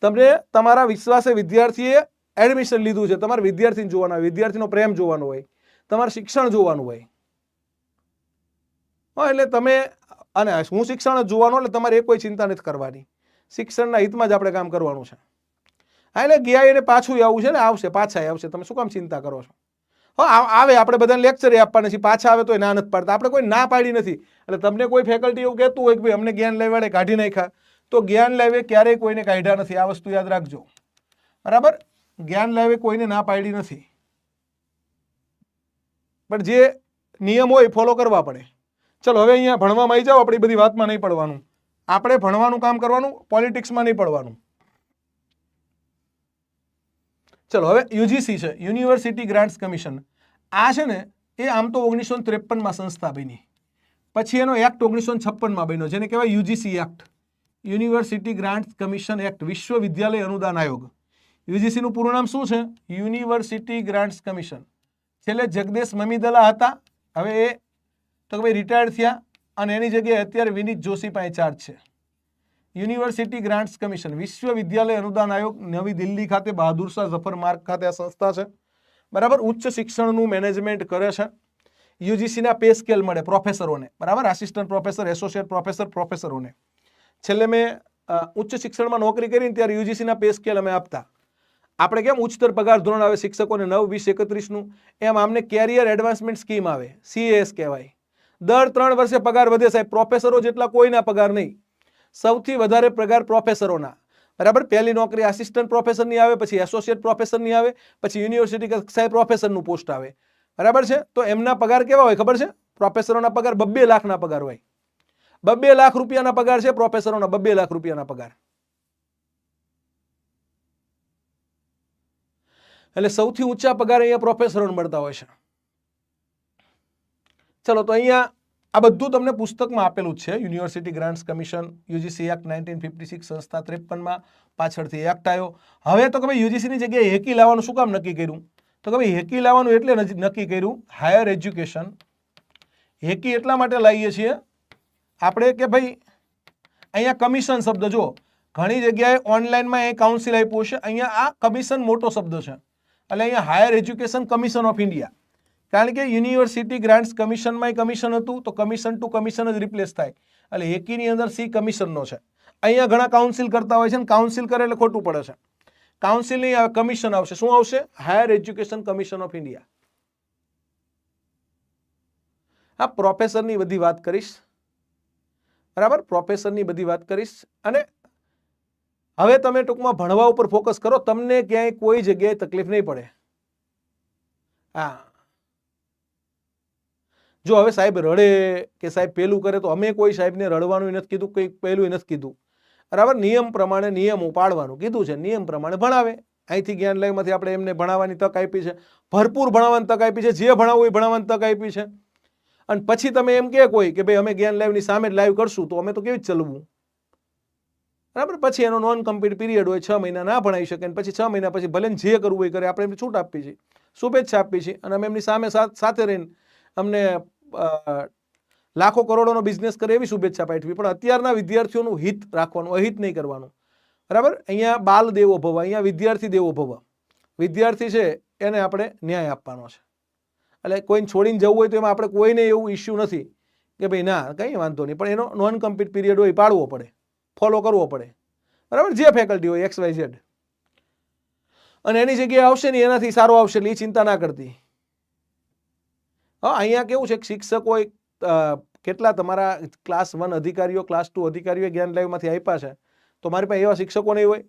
તમને તમારા વિશ્વાસે વિદ્યાર્થીએ એડમિશન લીધું છે, તમારે વિદ્યાર્થીને જોવાના હોય, વિદ્યાર્થીનો પ્રેમ જોવાનો હોય, તમારે શિક્ષણ જોવાનું હોય. હા, એટલે તમે, અને હું શિક્ષણ જ જોવાનું, એટલે તમારે એ કોઈ ચિંતા નથી કરવાની. શિક્ષણના હિતમાં જ આપણે કામ કરવાનું છે. હા, એટલે ગયા એને પાછું આવવું છે ને, આવશે, પાછા આવશે, તમે શું કામ ચિંતા કરો છો? હા, આવે, આપણે બધાને લેક્ચર આપવાના છીએ, પાછા આવે તો ના નથી પાડતા, આપણે કોઈ ના પાડી નથી. એટલે તમને કોઈ ફેકલ્ટી એવું કહેતું હોય કે ભાઈ અમને જ્ઞાન લાઈવ કાઢી નાખ્યા, તો જ્ઞાન લાઈવે ક્યારેય કોઈને કાઢ્યા નથી, આ વસ્તુ યાદ રાખજો, બરાબર. જ્ઞાન લાવે કોઈને ના પાડી નથી, પણ જે નિયમ હોય ફોલો કરવા પડે. ચલો હવે અહીંયા ભણવામાં આવી જાઓ, આપણી બધી વાતમાં નહીં પડવાનું, આપણે ભણવાનું કામ કરવાનું, પોલિટિક્સમાં નહીં પડવાનું. ચલો હવે યુજીસી છે, યુનિવર્સિટી ગ્રાન્ટ્સ કમિશન. આ છે ને એ આમ તો 1953માં સંસ્થા બની, પછી એનો એક્ટ 1956માં બન્યો, જેને કહેવાય UGC act, university grants commission act, વિશ્વવિદ્યાલય અનુદાન આયોગ. યુજીસી નું પૂરું નામ શું છે? University grants commission. છેલ્લે જગદેશ મમીદલા હતા, હવે એ તો ભાઈ રિટાયર્ડ થયા અને એની જગ્યાએ અત્યારે વિનીત જોશી પાસે ચાર્જ છે. યુનિવર્સિટી ગ્રાન્ટ્સ કમિશન, વિશ્વવિદ્યાલય અનુદાન આયોગ, નવી દિલ્હી ખાતે બહાદુર શાહ ઝફર માર્ગ ખાતે આ સંસ્થા છે, બરાબર. ઉચ્ચ શિક્ષણનું મેનેજમેન્ટ કરે છે. યુજીસીના પે સ્કેલ મળે પ્રોફેસરોને, બરાબર, આસિસ્ટન્ટ પ્રોફેસર, એસોસિએટ પ્રોફેસર, પ્રોફેસરોને. છેલ્લે મેં ઉચ્ચ શિક્ષણમાં નોકરી કરીને ત્યારે યુજીસીના પે સ્કેલ અમે આપતા. આપણે કેમ ઉચ્ચતર પગાર ધોરણ આવે શિક્ષકોને 9, 20, 31નું, એમ આમને કેરિયર એડવાન્સમેન્ટ સ્કીમ આવે, CAS કહેવાય. દર 3 વર્ષે પગાર વધે સાહેબ. પ્રોફેસરો જેટલા કોઈના પગાર નહીં, સૌથી વધારે પગાર પ્રોફેસરોના, બરાબર. પહેલી નોકરી આસિસ્ટન્ટ પ્રોફેસરની આવે, પછી એસોસિએટ પ્રોફેસરની આવે, પછી યુનિવર્સિટી કક્ષાએ પ્રોફેસરનું પોસ્ટ આવે, બરાબર છે. તો એમના પગાર કેવા હોય ખબર છે? પ્રોફેસરોના પગાર 2 લાખના પગાર હોય. 2 લાખ રૂપિયાના પગાર છે પ્રોફેસરોના, 2 લાખ રૂપિયાના પગાર. એટલે સૌથી ઊંચા પગાર અહીંયા પ્રોફેસરોને મળતા હોય છે. ચલો તો અહીંયા આ બધું તમને પુસ્તકમાં આપેલું જ છે. University grants commission, UGC act 1956, સંસ્થા 53માં પાછળથી એક્ટ આવ્યો. હવે તો કે ભાઈ યુજીસીની જગ્યાએ હેકી લાવવાનું શું કામ નક્કી કર્યું? તો કે ભાઈ હેકી લાવવાનું એટલે નક્કી કર્યું, હાયર એજ્યુકેશન. હેકી એટલા માટે લાવીએ છીએ આપણે કે ભાઈ અહીંયા કમિશન શબ્દ જો ઘણી જગ્યાએ ઓનલાઈનમાં એ કાઉન્સિલ આપ્યું છે, અહીંયા આ કમિશન મોટો શબ્દ છે, એટલે અહીંયા higher education commission of India. કારણ કે યુનિવર્સિટી ગ્રાન્ટ્સ કમિશનમાં કમિશન હતું, તો કમિશન ટુ કમિશન જ રિપ્લેસ થાય, એટલે હેકીની અંદર સી કમિશનનો છે. અહીંયા ઘણા કાઉન્સિલ કરતા હોય છે ને કાઉન્સિલ કરે એટલે ખોટું પડે છે. કાઉન્સિલ નહીં આવે, કમિશન આવશે. શું આવશે? Higher education commission of India. હા, પ્રોફેસરની બધી વાત કરીશ, બરાબર, પ્રોફેસરની બધી વાત કરીશ. અને હવે તમે ટૂંકમાં ભણવા ઉપર ફોકસ કરો, તમને ક્યાંય કોઈ જગ્યાએ તકલીફ નહીં પડે. હા, જો હવે સાહેબ રડે કે સાહેબ પેલું કરે તો અમે કોઈ સાહેબને રડવાનું નથી કીધું, કંઈ પેલું નથી કીધું, બરાબર. નિયમ પ્રમાણે નિયમો પાડવાનું કીધું છે, નિયમ પ્રમાણે ભણાવે. અહીંથી જ્ઞાન લયમાંથી આપણે એમને ભણાવવાની તક આપી છે, ભરપૂર ભણાવવાની તક આપી છે, જે ભણાવવું એ ભણાવવાની તક આપી છે. અને પછી તમે એમ કે કોઈ કે ભાઈ અમે જ્ઞાન લાઈવની સામે જ લાઈવ કરશું તો અમે તો કેવી ચલવું, બરાબર. પછી એનો નોન કમ્પ્લીટ પીરિયડ હોય, 6 મહિના ના ભણાવી શકે, પછી 6 મહિના પછી ભલે જે કરવું હોય કરે, આપણે એમને છૂટ આપી છે, શુભેચ્છા આપી છે, અને અમે એમની સામે સાથે રહીને અમને લાખો કરોડોનો બિઝનેસ કરે એવી શુભેચ્છા પાઠવી. પણ અત્યારના વિદ્યાર્થીઓનું હિત રાખવાનું, અહિત નહીં કરવાનું, બરાબર. અહીંયા બાલ દેવો ભવ, અહીંયા વિદ્યાર્થી દેવો ભવ. વિદ્યાર્થી છે એને આપણે ન્યાય આપવાનો છે. એટલે કોઈને છોડીને જવું હોય તો એમાં આપણે કોઈને એવું ઇસ્યુ નથી કે ભાઈ ના કંઈ વાંધો નહીં, પણ એનો નોન કમ્પ્લીટ પીરિયડ હોય પાડવો પડે, ફોલો કરવો પડે, બરાબર. જે ફેકલ્ટી હોય XYZ, અને એની જગ્યાએ આવશે ને એનાથી સારો આવશે એટલે એ ચિંતા ના કરતી. હા, અહીંયા કેવું છે કે શિક્ષકો કેટલા તમારા ક્લાસ 1 અધિકારીઓ, ક્લાસ 2 અધિકારીઓ જ્ઞાન લાઈવમાંથી આપ્યા છે, તો મારી પાસે એવા શિક્ષકો નહીં હોય.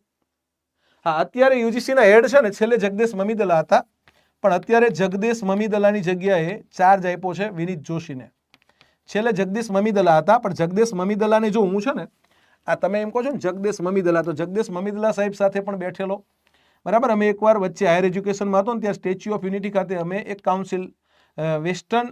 હા, અત્યારે યુજીસીના હેડ છે ને છેલ્લે જગદેશ મમીદલા હતા, પણ અત્યારે જગદેશ મમીદલાની જગ્યાએ ચાર્જ આપ્યો છે વિનીત જોશીને. છેલ્લે જગદેશ મમીદલા હતા, પણ જગદેશ મમીદલાને જો હું છે ને આ તમે એમ કહો છો ને જગદેશ મમીદલા, તો જગદેશ મમીદલા સાહેબ સાથે પણ બેઠેલો, બરાબર. અમે એકવાર વચ્ચે હાયર એજ્યુકેશનમાં હતો ને ત્યાં સ્ટેચ્યુ ઓફ યુનિટી ખાતે અમે એક કાઉન્સિલ વેસ્ટર્ન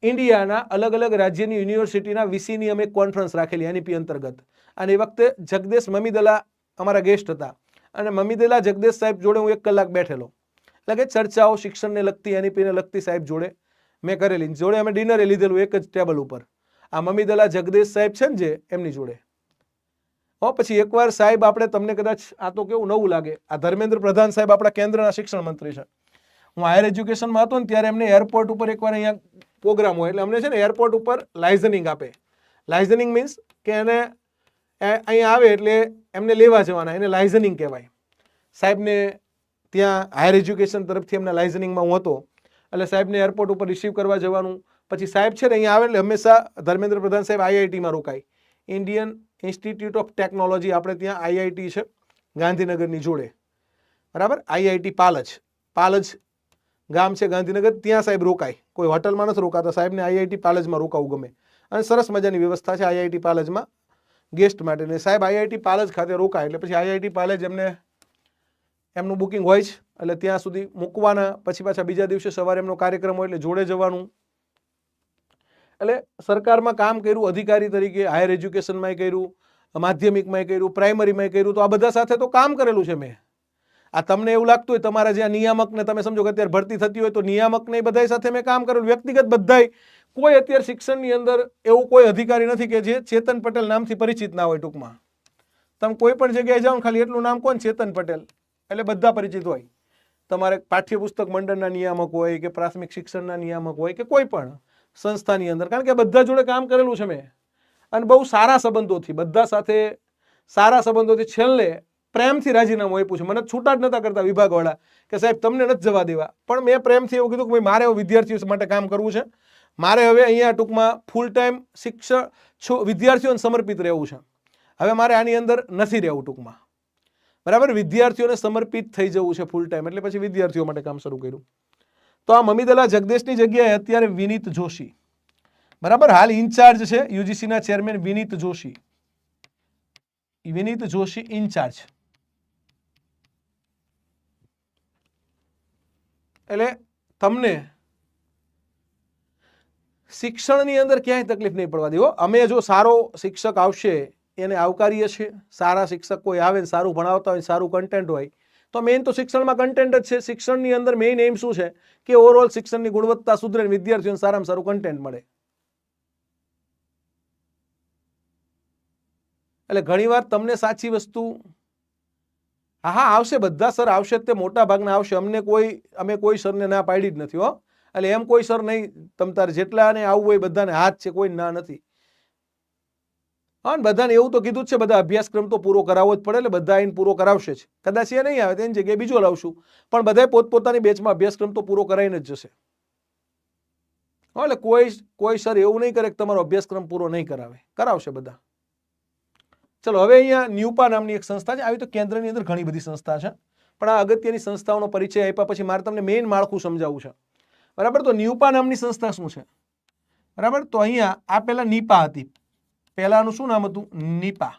ઇન્ડિયાના અલગ અલગ રાજ્યની યુનિવર્સિટીના વીસીની અમે કોન્ફરન્સ રાખેલી NEP અંતર્ગત, અને એ વખતે જગદેશ મમીદલા અમારા ગેસ્ટ હતા, અને મમીદલા જગદેશ સાહેબ જોડે હું 1 કલાક બેઠેલો. એટલે કે ચર્ચાઓ શિક્ષણને લગતી, NEPને લગતી સાહેબ જોડે મેં કરેલી. જોડે અમે ડિનરે લીધેલું એક જ ટેબલ ઉપર, આ મમીદલા જગદેશ સાહેબ છે ને જે એમની જોડે. પછી એકવાર સાહેબ આપણે તમને કદાચ આ તો કેવું નવું લાગે, આ ધર્મેન્દ્ર પ્રધાન સાહેબ આપણા કેન્દ્રના શિક્ષણ મંત્રી છે. હું હાયર એજ્યુકેશનમાં હતો ને ત્યારે એમને એરપોર્ટ ઉપર એકવાર અહીંયા પ્રોગ્રામ હોય એટલે અમને છે ને એરપોર્ટ ઉપર લાઇઝનિંગ આપે. લાઇઝનિંગ મીન્સ કે એને અહીંયા આવે એટલે એમને લેવા જવાના, એને લાઇઝનિંગ કહેવાય. સાહેબને ત્યાં હાયર એજ્યુકેશન તરફથી એમના લાઇઝનિંગમાં હું હતો, એટલે સાહેબને એરપોર્ટ ઉપર રિસીવ કરવા જવાનું. પછી સાહેબ છે ને અહીંયા આવે એટલે હંમેશા ધર્મેન્દ્ર પ્રધાન સાહેબ IITમાં રોકાય, ઇન્ડિયન ઇન્સ્ટિટ્યૂટ ઓફ ટેકનોલોજી, આપણે ત્યાં IIT છે ગાંધીનગરની જોડે, બરાબર. આઈઆઈટી પાલજ ગામ છે ગાંધીનગર, ત્યાં સાહેબ રોકાય. કોઈ હોટલમાં નથી રોકાતા, સાહેબને આઈઆઈટી પાલજમાં રોકાવું ગમે અને સરસ મજાની વ્યવસ્થા છે આઈઆઈટી પાલજમાં ગેસ્ટ માટે. સાહેબ આઈઆઈટી પાલજ ખાતે રોકાય એટલે પછી આઈઆઈટી પાલજ એમનું બુકિંગ હોય છે એટલે ત્યાં સુધી મૂકવાના, પછી પાછા બીજા દિવસે સવારે એમનો કાર્યક્રમ હોય એટલે જોડે જવાનું. એટલે સરકારમાં કામ કર્યું અધિકારી તરીકે, હાયર એજ્યુકેશનમાં કર્યું, માધ્યમિકમાં કર્યું, પ્રાઇમરીમાં કર્યું, તો આ બધા સાથે તો કામ કરેલું છે મેં. આ તમને એવું લાગતું હોય તમારા જે નિયામકને તમે સમજો કે અત્યારે ભરતી થતી હોય તો નિયામકને બધા સાથે મેં કામ કરેલું, વ્યક્તિગત બધાય. કોઈ અત્યારે શિક્ષણની અંદર એવું કોઈ અધિકારી નથી કે જે ચેતન પટેલ નામથી પરિચિત ના હોય. ટૂંકમાં તમે કોઈ પણ જગ્યાએ જાઓ ખાલી એટલું નામ કોણ, ચેતન પટેલ, એટલે બધા પરિચિત હોય. તમારે પાઠ્યપુસ્તક મંડળના નિયામક હોય કે પ્રાથમિક શિક્ષણના નિયામક હોય કે કોઈ પણ સંસ્થાની અંદર, કારણ કે બધા જોડે કામ કરેલું છે મેં અને બહુ સારા સંબંધોથી, બધા સાથે સારા સંબંધોથી છેલ્લે પ્રેમથી રાજીનામું આપ્યું છે. મને છૂટા જ નતા કરતા વિભાગવાળા કે સાહેબ તમને નથી જવા દેવા, પણ મેં પ્રેમથી એવું કીધું કે ભાઈ મારે હવે વિદ્યાર્થીઓ માટે કામ કરવું છે, મારે હવે અહીંયા ટૂંકમાં ફૂલ ટાઈમ શિક્ષક વિદ્યાર્થીઓને સમર્પિત રહેવું છે. હવે મારે આની અંદર નથી રહેવું ટૂંકમાં, બરાબર. વિદ્યાર્થીઓને સમર્પિત થઈ જવું છે ફૂલ ટાઈમ, એટલે પછી વિદ્યાર્થીઓ માટે કામ શરૂ કર્યું. તો આ મમિદલા જગદેશની જગ્યાએ અત્યારે વિનીત જોશી, બરાબર, હાલ ઇન્ચાર્જ છે યુજીસીના ચેરમેન વિનીત જોશી. વિનીત જોશી ઇન્ચાર્જ. એટલે તમને શિક્ષણની અંદર ક્યાંય તકલીફ નહીં પડવા દેવો. અમે જો સારો શિક્ષક આવશે એને આવકારીએ છીએ. સારા શિક્ષક કોઈ આવે ને સારું ભણાવતા હોય, સારું કન્ટેન્ટ હોય, તો મેઇન તો શિક્ષણમાં કન્ટેન્ટ જ છે. શિક્ષણની અંદર મેઇન એમ શું છે કે ઓવરઓલ શિક્ષણની ગુણવત્તા સુધરે, વિદ્યાર્થીઓને સારામાં સારું કન્ટેન્ટ મળે. એટલે ઘણીવાર તમને સાચી વસ્તુ હા આવશે, બધા સર આવશે, તે મોટા ભાગના આવશે. અમે કોઈ સરને ના પાડી જ નથી હો. એટલે એમ કોઈ સર નહીં, તમ તારે જેટલાને આવવું હોય બધાને હાથ છે, કોઈ ના નથી. હા, બધાને એવું તો કીધું જ છે, બધા અભ્યાસક્રમ તો પૂરો કરાવવો જ પડે, એટલે બધા આઈને પૂરો કરાવશે જ. કદાચ એ નહીં આવે તેની જગ્યાએ બીજો લાવશું, પણ બધા પોતપોતાની બેચમાં અભ્યાસક્રમ તો પૂરો કરાવીને જ જશે. એટલે કોઈ સર એવું નહીં કરે કે તમારો અભ્યાસક્રમ પૂરો નહીં કરાવે, કરાવશે બધા. ચલો હવે અહીંયા ન્યુપા નામની એક સંસ્થા છે. આવી તો કેન્દ્રની અંદર ઘણી બધી સંસ્થા છે, પણ આ અગત્યની સંસ્થાઓનો પરિચય આપ્યા પછી મારે તમને મેઇન માળખું સમજાવવું છે, બરાબર. તો ન્યુપા નામની સંસ્થા શું છે, બરાબર. તો અહીંયા આ પહેલા નીપા હતી, પહેલાનું શું નામ હતું, નીપા.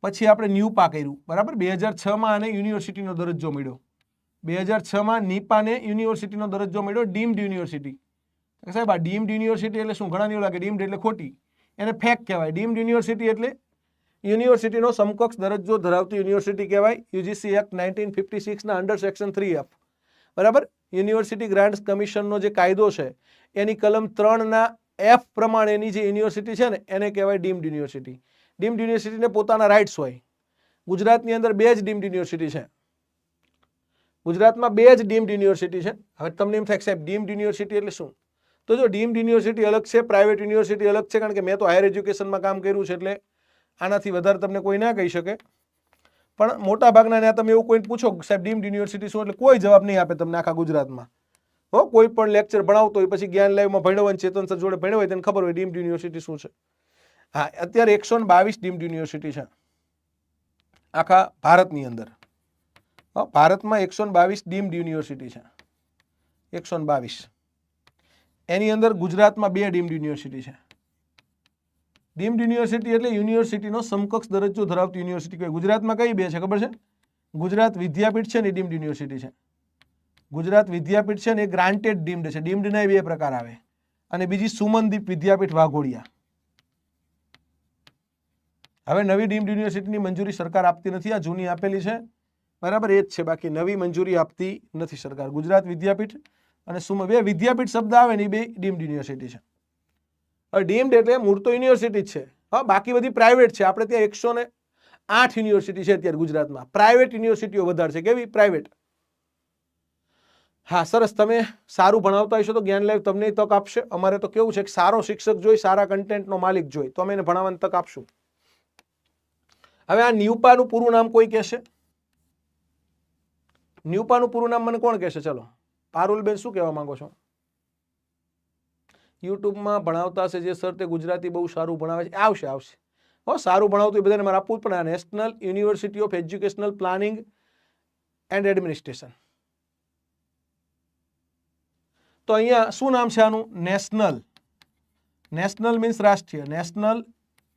પછી આપણે ન્યુપા કર્યું, બરાબર. 2006માં આને યુનિવર્સિટીનો દરજ્જો મળ્યો. 2006માં નીપાને યુનિવર્સિટીનો દરજ્જો મળ્યો, ડીમ્ડ યુનિવર્સિટી. સાહેબ આ ડીમ્ડ યુનિવર્સિટી એટલે શું? ઘણાને એવું લાગે ડીમ્ડ એટલે ખોટી, એને ફેક કહેવાય. ડીમ્ડ યુનિવર્સિટી એટલે યુનિવર્સિટીનો સમકક્ષ દરજ્જો ધરાવતી યુનિવર્સિટી કહેવાય. યુજીસી એક્ટ 1956ના અંડર સેક્શન 3F, બરાબર. યુનિવર્સિટી ગ્રાન્ટ્સ કમિશનનો જે કાયદો છે એની કલમ 3ના F પ્રમાણેની જે યુનિવર્સિટી છે ને એને કહેવાય ડીમ્ડ યુનિવર્સિટી. ડીમ્ડ યુનિવર્સિટીને પોતાના રાઇટ્સ હોય. ગુજરાતની અંદર 2 જ ડીમ્ડ યુનિવર્સિટી છે. ગુજરાતમાં 2 જ ડીમ્ડ યુનિવર્સિટી છે. હવે તમને એમ થાય સાહેબ ડીમ્ડ યુનિવર્સિટી એટલે શું? તો જો ડીમ્ડ યુનિવર્સિટી અલગ છે, પ્રાઇવેટ યુનિવર્સિટી અલગ છે, કારણ કે મેં તો હાયર એજ્યુકેશનમાં કામ કર્યું છે એટલે આનાથી વધારે તમને કોઈ ના કહી શકે. પણ મોટા ભાગના ત્યાં તમે એવું કોઈને પૂછો સાહેબ ડીમ્ડ યુનિવર્સિટી શું, એટલે કોઈ જવાબ નહીં આપે તમને આખા ગુજરાતમાં. કોઈ પણ લેક્ચર ભણાવતો હોય, પછી જ્ઞાન લાઈવમાં ભણ્યો હોય, ચેતન સર જોડે ભણ્યો હોય તેને ખબર હોય ડીમ્ડ યુનિવર્સિટી શું છે. હા, અત્યારે 122 ડીમ્ડ યુનિવર્સિટી છે આખા ભારતની અંદર. ભારતમાં 122 ડીમ્ડ યુનિવર્સિટી છે, 122. એની અંદર ગુજરાતમાં 2 ડીમ્ડ યુનિવર્સિટી છે. ડીમ્ડ યુનિવર્સિટી એટલે યુનિવર્સિટીનો સમકક્ષ દરજ્જો ધરાવતી યુનિવર્સિટી કહેવાય. ગુજરાતમાં કઈ 2 છે ખબર છે? ગુજરાત વિદ્યાપીઠ છે ને ડીમ્ડ યુનિવર્સિટી છે. ગુજરાત વિદ્યાપીઠ છે ને એ ગ્રાન્ટેડ ડીમ્ડ છે. ડીમ્ડના 2 પ્રકાર આવે, અને બીજી સુમનદીપ વિદ્યાપીઠ વાઘોડિયા. હવે નવી ડીમ્ડ યુનિવર્સિટીની મંજૂરી સરકાર આપતી નથી, આ જૂની આપેલી છે, બરાબર, એ જ છે. બાકી નવી મંજૂરી આપતી નથી સરકાર. ગુજરાત વિદ્યાપીઠ અને બે વિદ્યાપીઠ શબ્દ આવે ને એ 2 ડીમ્ડ યુનિવર્સિટી છે. ડીમ્ડ એટલે મૂળ તો યુનિવર્સિટી જ છે. હા, બાકી બધી પ્રાઇવેટ છે. આપણે ત્યાં 108 યુનિવર્સિટી છે અત્યારે ગુજરાતમાં. પ્રાઇવેટ યુનિવર્સિટીઓ વધારે છે. કેવી? પ્રાઇવેટ. હા, સરસ. તમે સારું ભણાવતા હશો તો જ્ઞાન લાઈવ તમને તક આપશે. અમારે તો કેવું છે કે સારો શિક્ષક જોઈ, સારા કન્ટેન્ટનો માલિક જોઈ, તો અમે એને ભણાવવાની તક આપશું. હવે આ ન્યુપાનું પૂરું નામ કોઈ કહેશે? ન્યુપાનું પૂરું નામ મને કોણ કહેશે? ચલો, પારુલબેન શું કહેવા માંગો છો? યુટ્યુબમાં ભણાવતા હશે જે સર તે ગુજરાતી બહુ સારું ભણાવે છે. આવશે. હો સારું ભણાવતું એ બધાને મારે આપવું જ પડે. National university of educational planning and administration. તો અહીંયા શું નામ છે આનું? નેશનલ. નેશનલ મીન્સ રાષ્ટ્રીય. નેશનલ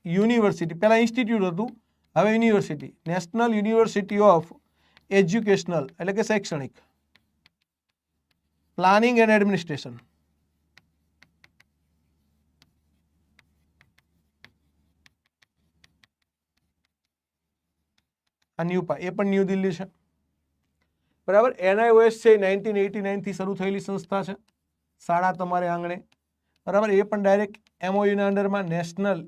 યુનિવર્સિટી, પહેલા ઇન્સ્ટિટ્યૂટ હતું, હવે university. National university of educational એટલે કે શૈક્ષણિક પ્લાનિંગ એન્ડ એડમિનિસ્ટ્રેશન. આ ન્યૂપા, એ પણ ન્યૂ દિલ્હી છે. બરાબર. NIOS છે 1989 થી શરૂ થયેલી સંસ્થા છે. શાળા તમારે આંગણે. બરાબર. એ પણ ડાયરેક્ટ MOU ના અંડરમાં national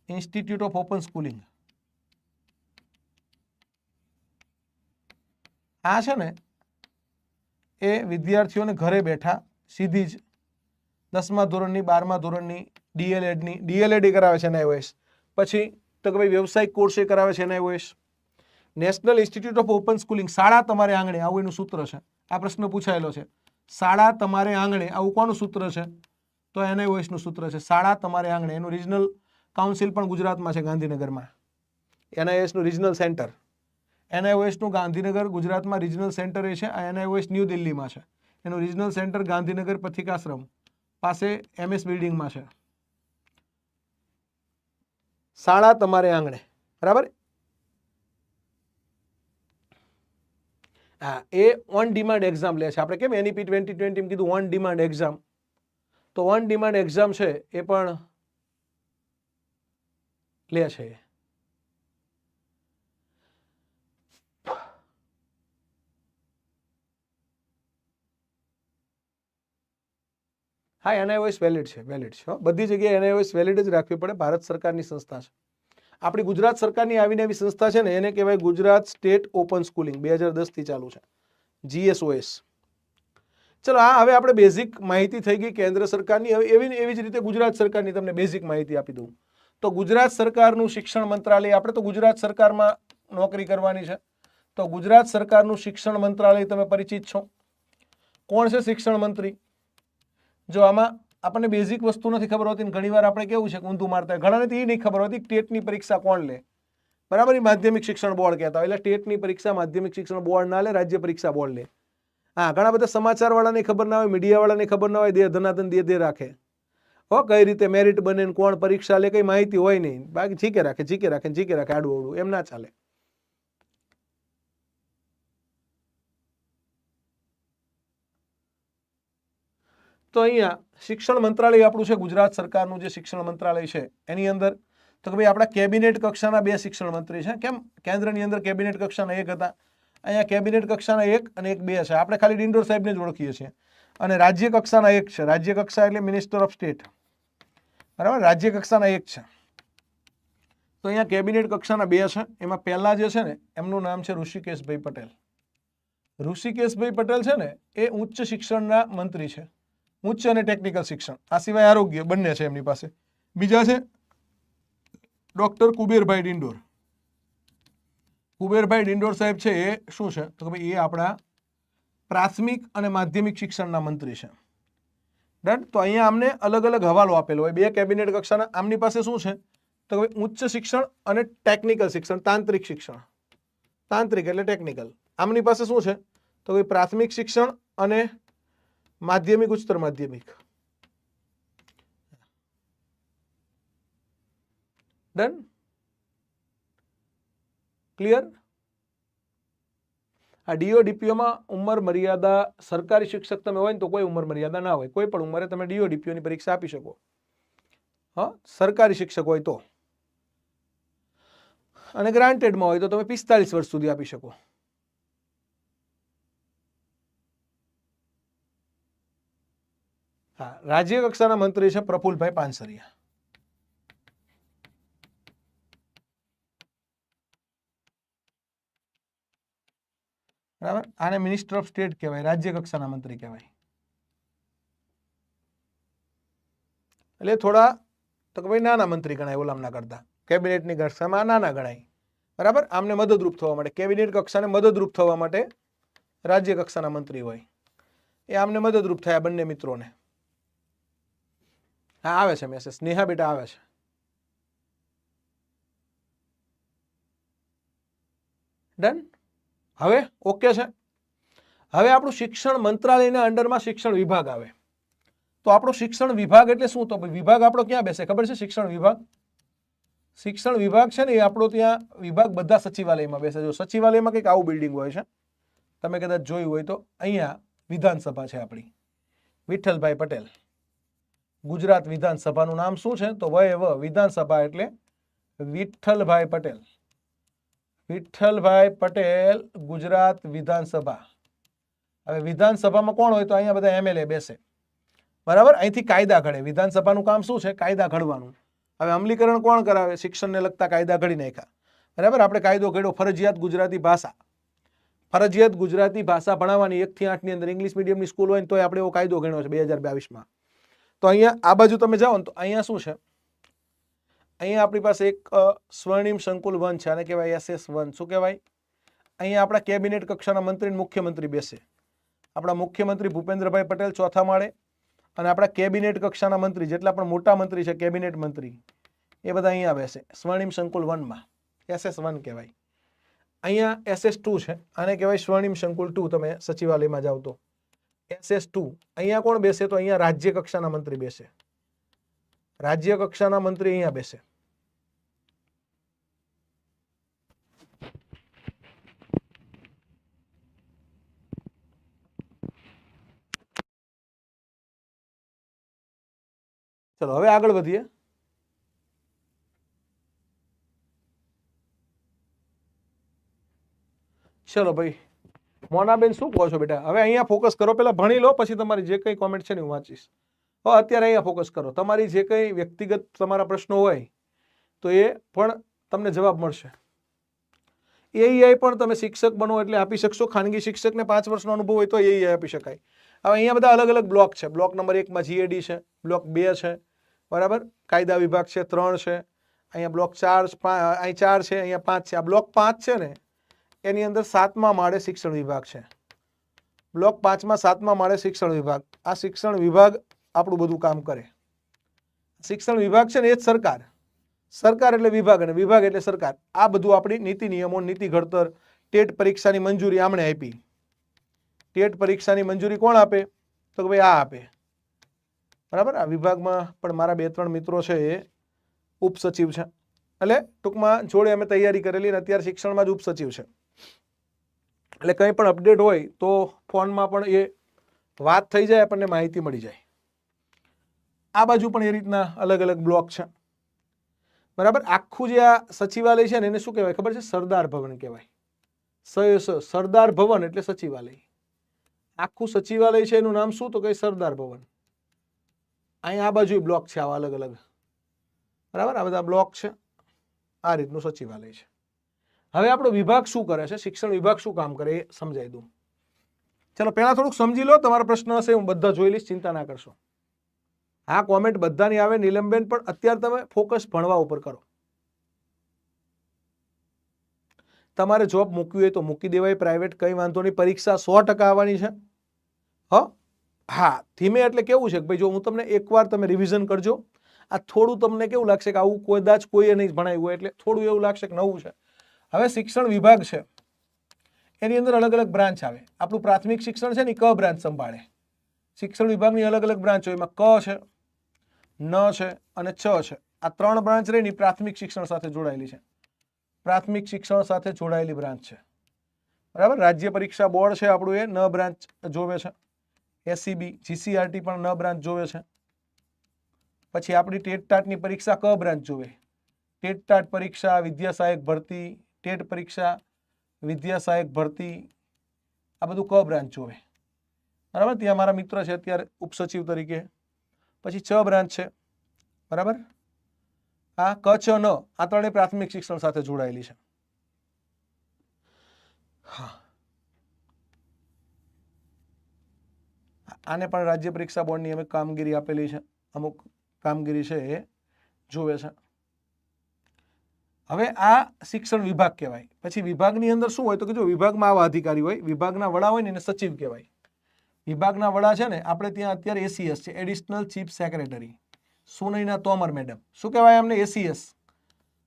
institute of open schooling. આ છે ને એ વિદ્યાર્થીઓને ઘરે બેઠા સીધી જ 10મા ધોરણની 12મા ધોરણની DLED કરાવે છે NIOS. પછી તો કે ભાઈ વ્યવસાયિક કોર્સ એ કરાવે છે NIOS. National institute of open schooling, શાળા તમારે આંગણે, આવું એનું સૂત્ર છે. આ પ્રશ્ન પૂછાયેલો છે. શાળા તમારે આંગણે, આવું કોનું સૂત્ર છે? તો NIOS નું સૂત્ર છે. શાળા તમારે આંગણે. એનું રિજનલ કાઉન્સિલ પણ ગુજરાતમાં છે, ગાંધીનગરમાં. NIOS નું રિજનલ સેન્ટર. NIOS નું ગાંધીનગર ગુજરાતમાં રિજનલ સેન્ટર એ છે. આ NIOS ન્યૂ દિલ્હીમાં છે. એનું રિજનલ સેન્ટર ગાંધીનગર પથિકાશ્રમ પાસે MS બિલ્ડિંગમાં છે. શાળા તમારે આંગણે. બરાબર. હા, એ ઓન ડિમાન્ડ એક્ઝામ લે છે. આપણે કેમ NEP 2020 કીધું ઓન ડિમાન્ડ એક્ઝામ, તો ઓન ડિમાન્ડ એક્ઝામ છે એ પણ લે છે. હા, NIOS વેલિડ છે, વેલિડ છે. બધી જગ્યાએ NIOS વેલિડ જ રાખવી પડે. ભારત સરકારની સંસ્થા છે. આપણી ગુજરાત સરકારની આવીને એવી સંસ્થા છે ને એને કહેવાય ગુજરાત સ્ટેટ ઓપન સ્કૂલિંગ. 2010 થી ચાલુ છે, GSOS. ચલો, આ હવે આપણે બેઝિક માહિતી થઈ ગઈ કેન્દ્ર સરકારની. હવે એવી જ રીતે ગુજરાત સરકારની તમને બેઝિક માહિતી આપી દઉં. તો ગુજરાત સરકારનું શિક્ષણ મંત્રાલય, આપણે તો ગુજરાત સરકારમાં નોકરી કરવાની છે, તો ગુજરાત સરકારનું શિક્ષણ મંત્રાલય તમે પરિચિત છો. કોણ છે શિક્ષણ મંત્રી? જો આમાં આપણને બેઝિક વસ્તુ નથી ખબર હોતી, ઘણીવાર આપણે કેવું છે ઊંધું મારતા, ઘણાને તો એ નહીં ખબર હોતી ટેટની પરીક્ષા કોણ લે. બરાબર. એ માધ્યમિક શિક્ષણ બોર્ડ કહેતા હોય. એટલે ટેટની પરીક્ષા માધ્યમિક શિક્ષણ બોર્ડ ના લે, રાજ્ય પરીક્ષા બોર્ડ લે. હા, ઘણા બધા સમાચાર વાળાને ખબર ના હોય, મીડિયા વાળાને ખબર ના હોય, દે ધનાધન દે રાખે. હો, કઈ રીતે મેરિટ બને, કોણ પરીક્ષા લે, કઈ માહિતી હોય નહીં. બાકી જીકે રાખે આડું અવડું, એમ ના ચાલે. તો અહીંયા શિક્ષણ મંત્રાલય આપણું છે, ગુજરાત સરકારનું જે શિક્ષણ મંત્રાલય છે એની અંદર તો કે ભાઈ આપણા કેબિનેટ કક્ષાના 2 શિક્ષણ મંત્રી છે. કેમ? કેન્દ્રની અંદર કેબિનેટ કક્ષાના 1 હતા, અહીંયા કેબિનેટ કક્ષાના 1 અને 1 2 છે. આપણે ખાલી ડિંડોર સાહેબને જ ઓળખીએ છીએ. અને રાજ્ય કક્ષાના 1 છે. રાજ્ય કક્ષા એટલે મિનિસ્ટર ઓફ સ્ટેટ. બરાબર. રાજ્ય કક્ષાના 1 છે. તો અહીંયા કેબિનેટ કક્ષાના 2 છે. એમાં પહેલા જે છે ને એમનું નામ છે ઋષિકેશભાઈ પટેલ. ઋષિકેશભાઈ પટેલ છે ને એ ઉચ્ચ શિક્ષણના મંત્રી છે. ઉચ્ચ અને ટેકનિકલ શિક્ષણ, આ સિવાય આરોગ્ય, બંને છે એમની પાસે. બીજા છે ડોક્ટર કુબેરભાઈ ડિંડોર. કુબેરભાઈ ડિંડોર સાહેબ છે એ શું છે તો કે ભાઈ એ આપણા પ્રાથમિક અને માધ્યમિક શિક્ષણના મંત્રી છે. ડન. તો અહીંયા આમને અલગ અલગ હવાલો આપેલો હોય, 2 કેબિનેટ કક્ષાના. આમની પાસે શું છે તો ભાઈ ઉચ્ચ શિક્ષણ અને ટેકનિકલ શિક્ષણ, તાંત્રિક શિક્ષણ. તાંત્રિક એટલે ટેકનિકલ. આમની પાસે શું છે તો ભાઈ પ્રાથમિક શિક્ષણ અને માધ્યમિક, ઉચ્ચતર માધ્યમિક. ડન. ક્લિયર? આ DO-DPOમાં ઉંમર મર્યાદા, સરકારી શિક્ષક તમે હોય ને તો કોઈ ઉંમર મર્યાદા ના હોય. કોઈ પણ ઉંમરે તમે DO-DPOની પરીક્ષા આપી શકો. હા, સરકારી શિક્ષક હોય તો. અને ગ્રાન્ટેડમાં હોય તો તમે 45 વર્ષ સુધી આપી શકો. હા, રાજ્ય કક્ષાના મંત્રી છે પ્રફુલભાઈ પાનસરિયા. બરાબર. આને મિનિસ્ટર ઓફ સ્ટેટ કહેવાય, રાજ્ય કક્ષાના મંત્રી કહેવાય. એટલે થોડા તો કે ભાઈ નાના મંત્રી ગણાય ઓલામના કરતા. કેબિનેટની કક્ષામાં નાના ગણાય. બરાબર. આમને મદદરૂપ થવા માટે, કેબિનેટ કક્ષાને મદદરૂપ થવા માટે રાજ્ય કક્ષાના મંત્રી હોય. એ આમને મદદરૂપ થયા બંને મિત્રોને. હા, આવે છે મેસેજ. સ્નેહા બેટા આવે છે. ડન. હવે ઓકે છે. હવે આપણું શિક્ષણ મંત્રાલયના અંડરમાં શિક્ષણ વિભાગ આવે. તો આપણો શિક્ષણ વિભાગ એટલે શું? તો વિભાગ આપણો ક્યાં બેસે ખબર છે? શિક્ષણ વિભાગ. શિક્ષણ વિભાગ છે ને એ આપણો ત્યાં વિભાગ બધા સચિવાલયમાં બેસે. જો સચિવાલયમાં કંઈક આવું બિલ્ડિંગ હોય છે, તમે કદાચ જોયું હોય તો. અહીંયા વિધાનસભા છે આપણી, વિઠ્ઠલભાઈ પટેલ. ગુજરાત વિધાનસભાનું નામ શું છે? તો વિધાનસભા એટલે વિઠ્ઠલભાઈ પટેલ. વિઠ્ઠલભાઈ પટેલ ગુજરાત વિધાનસભા. હવે વિધાનસભામાં કોણ હોય? તો અહીંયા બધા એમએલએ બેસે. બરાબર. અહીંથી કાયદા ઘડે. વિધાનસભાનું કામ શું છે? કાયદા ઘડવાનું. હવે અમલીકરણ કોણ કરાવે? શિક્ષણને લગતા કાયદા ઘડી નાખ્યા. બરાબર. આપણે કાયદો ઘડ્યો, ફરજિયાત ગુજરાતી ભાષા. ફરજિયાત ગુજરાતી ભાષા ભણાવવાની 1 થી 8 ની અંદર. ઇંગ્લિશ મીડિયમની સ્કૂલ હોય ને તો આપણે એવો કાયદો ગણ્યો છે 2022માં. તો અહીંયા આ બાજુ તમે જાઓ ને તો અહીંયા શું છે? અહીંયા આપણી પાસે એક સ્વર્ણિમ સંકુલ 1 છે. આને કહેવાય SS1. શું કહેવાય? અહીંયા આપણા કેબિનેટ કક્ષાના મંત્રી અને મુખ્યમંત્રી બેસે. આપણા મુખ્યમંત્રી ભૂપેન્દ્રભાઈ પટેલ 4થા માળે, અને આપણા કેબિનેટ કક્ષાના મંત્રી જેટલા પણ મોટા મંત્રી છે, કેબિનેટ મંત્રી, એ બધા અહીંયા બેસે સ્વર્ણિમ સંકુલ 1માં. SS1 કહેવાય. અહીંયા SS2 છે. આને કહેવાય સ્વર્ણિમ સંકુલ 2. તમે સચિવાલયમાં જાઓ તો SS2. અહીંયા કોણ બેસે? તો અહીંયા રાજ્ય કક્ષાના મંત્રી બેસે. રાજ્ય કક્ષાના મંત્રી અહીંયા બેસે. ચલો હવે આગળ વધીએ. ચલો ભાઈ, મોનાબેન શું કહો છો બેટા? હવે અહીંયા ફોકસ કરો. પહેલા ભણી લો, પછી તમારી જે કંઈ કોમેન્ટ છે ને હું વાંચીશ. અત્યારે અહીંયા ફોકસ કરો. તમારી જે કંઈ વ્યક્તિગત તમારા પ્રશ્નો હોય તો એ પણ તમને જવાબ મળશે. એઆઈ પણ તમે શિક્ષક બનો એટલે આપી શકશો. ખાનગી શિક્ષકને 5 વર્ષનો અનુભવ હોય તો એઆઈ આપી શકાય. હવે અહીંયા બધા અલગ અલગ બ્લોક છે. બ્લોક નંબર 1માં GAD છે, બ્લોક 2 છે, બરાબર, કાયદા વિભાગ છે, 3 છે, અહીંયા બ્લોક 4, અહીં 4 છે, અહીંયા 5 છે. આ બ્લોક 5 છે ને એની અંદર 7મા માળે શિક્ષણ વિભાગ છે. બ્લોક 5માં 7મા માળે શિક્ષણ વિભાગ. આ શિક્ષણ વિભાગ આપણું બધું કામ કરે. શિક્ષણ વિભાગ છે ને એ જ સરકાર. સરકાર એટલે વિભાગ અને વિભાગ એટલે સરકાર. આ બધું આપણી નીતિ નિયમો, નીતિ ઘડતર, ટેટ પરીક્ષાની મંજૂરી આમણે આપી. ટેટ પરીક્ષાની મંજૂરી કોણ આપે? તો કે ભાઈ આ આપે. બરાબર. આ વિભાગમાં પણ મારા 2-3 મિત્રો છે એ ઉપસચિવ છે. એટલે ટૂંકમાં જોડે અમે તૈયારી કરેલી અને અત્યારે શિક્ષણમાં જ ઉપસચિવ છે. એટલે કંઈ પણ અપડેટ હોય તો ફોનમાં પણ એ વાત થઈ જાય, આપણને માહિતી મળી જાય. આ બાજુ પણ એ રીતના અલગ અલગ બ્લોક છે. બરાબર. આખું જે આ સચિવાલય છે ને એને શું કહેવાય ખબર છે? સરદાર ભવન કહેવાય. સરદાર ભવન એટલે સચિવાલય. આખું સચિવાલય છે એનું નામ શું? તો કે સરદાર ભવન. અહીંયા આ બાજુ બ્લોક છે આવા અલગ અલગ. બરાબર. આ બધા બ્લોક છે. આ રીતનું સચિવાલય છે. હવે આપણો વિભાગ શું કરે છે? શિક્ષણ વિભાગ શું કામ કરે એ સમજાવી દઉં. ચલો પહેલા થોડુંક સમજી લો. તમારા પ્રશ્ન હશે હું બધા જોઈ લઈશ, ચિંતા ના કરશો. હા, કોમેન્ટ બધાની આવે નીલમબેન, પણ અત્યારે તમે ફોકસ ભણવા ઉપર કરો. તમારે જોબ મૂકવી હોય તો મૂકી દેવાય, પ્રાઇવેટ કંઈ વાંધો નહીં. પરીક્ષા 100% આવવાની છે. હા, ધીમે એટલે કેવું છે કે ભાઈ જો હું તમને એકવાર તમે રિવિઝન કરજો. આ થોડું તમને કેવું લાગશે કે આવું કદાચ કોઈએ નહીં ભણાવ્યું હોય એટલે થોડું એવું લાગશે કે નવું છે. હવે શિક્ષણ વિભાગ છે એની અંદર અલગ અલગ બ્રાન્ચ આવે. આપણું પ્રાથમિક શિક્ષણ છે ને ક બ્રાન્ચ સંભાળે. શિક્ષણ વિભાગની અલગ અલગ બ્રાન્ચ હોય. એમાં ક છે, ન છે અને ચ છે. આ 3 બ્રાન્ચ રહીને પ્રાથમિક શિક્ષણ સાથે જોડાયેલી છે. પ્રાથમિક શિક્ષણ સાથે જોડાયેલી બ્રાન્ચ છે. બરાબર. રાજ્ય પરીક્ષા બોર્ડ છે આપણું, એ ન બ્રાન્ચ જોવે છે. SEB, GCRT પણ ન બ્રાન્ચ જોવે છે. પછી આપણી ટેટ ટાટની પરીક્ષા ક બ્રાન્ચ જોવે. ટેટ ટાટ પરીક્ષા, વિદ્યા સહાયક ભરતી, ટેટ પરીક્ષા, વિદ્યા સહાયક ભરતી, આ બધું ક બ્રાન્ચ જોવે. બરાબર. ત્યાં મારા મિત્ર છે અત્યારે ઉપસચિવ તરીકે. પછી ચ બ્રાન્ચ છે. બરાબર. આ ક, ચ, ન આ 3 પ્રાથમિક શિક્ષણ સાથે જોડાયેલી છે. હા, આને પણ રાજ્ય પરીક્ષા બોર્ડની અમે કામગીરી આપેલી છે. અમુક કામગીરી છે એ જોવે છે. હવે આ શિક્ષણ વિભાગ કહેવાય. પછી વિભાગની અંદર શું હોય તો કે જો વિભાગમાં આવા અધિકારી હોય, વિભાગના વડા હોય ને એને સચિવ કહેવાય. વિભાગના વડા છે ને આપણે ત્યાં અત્યારે ACS છે, additional chief secretary, Sunaina Tomar madam. શું કહેવાય એમને? ACS,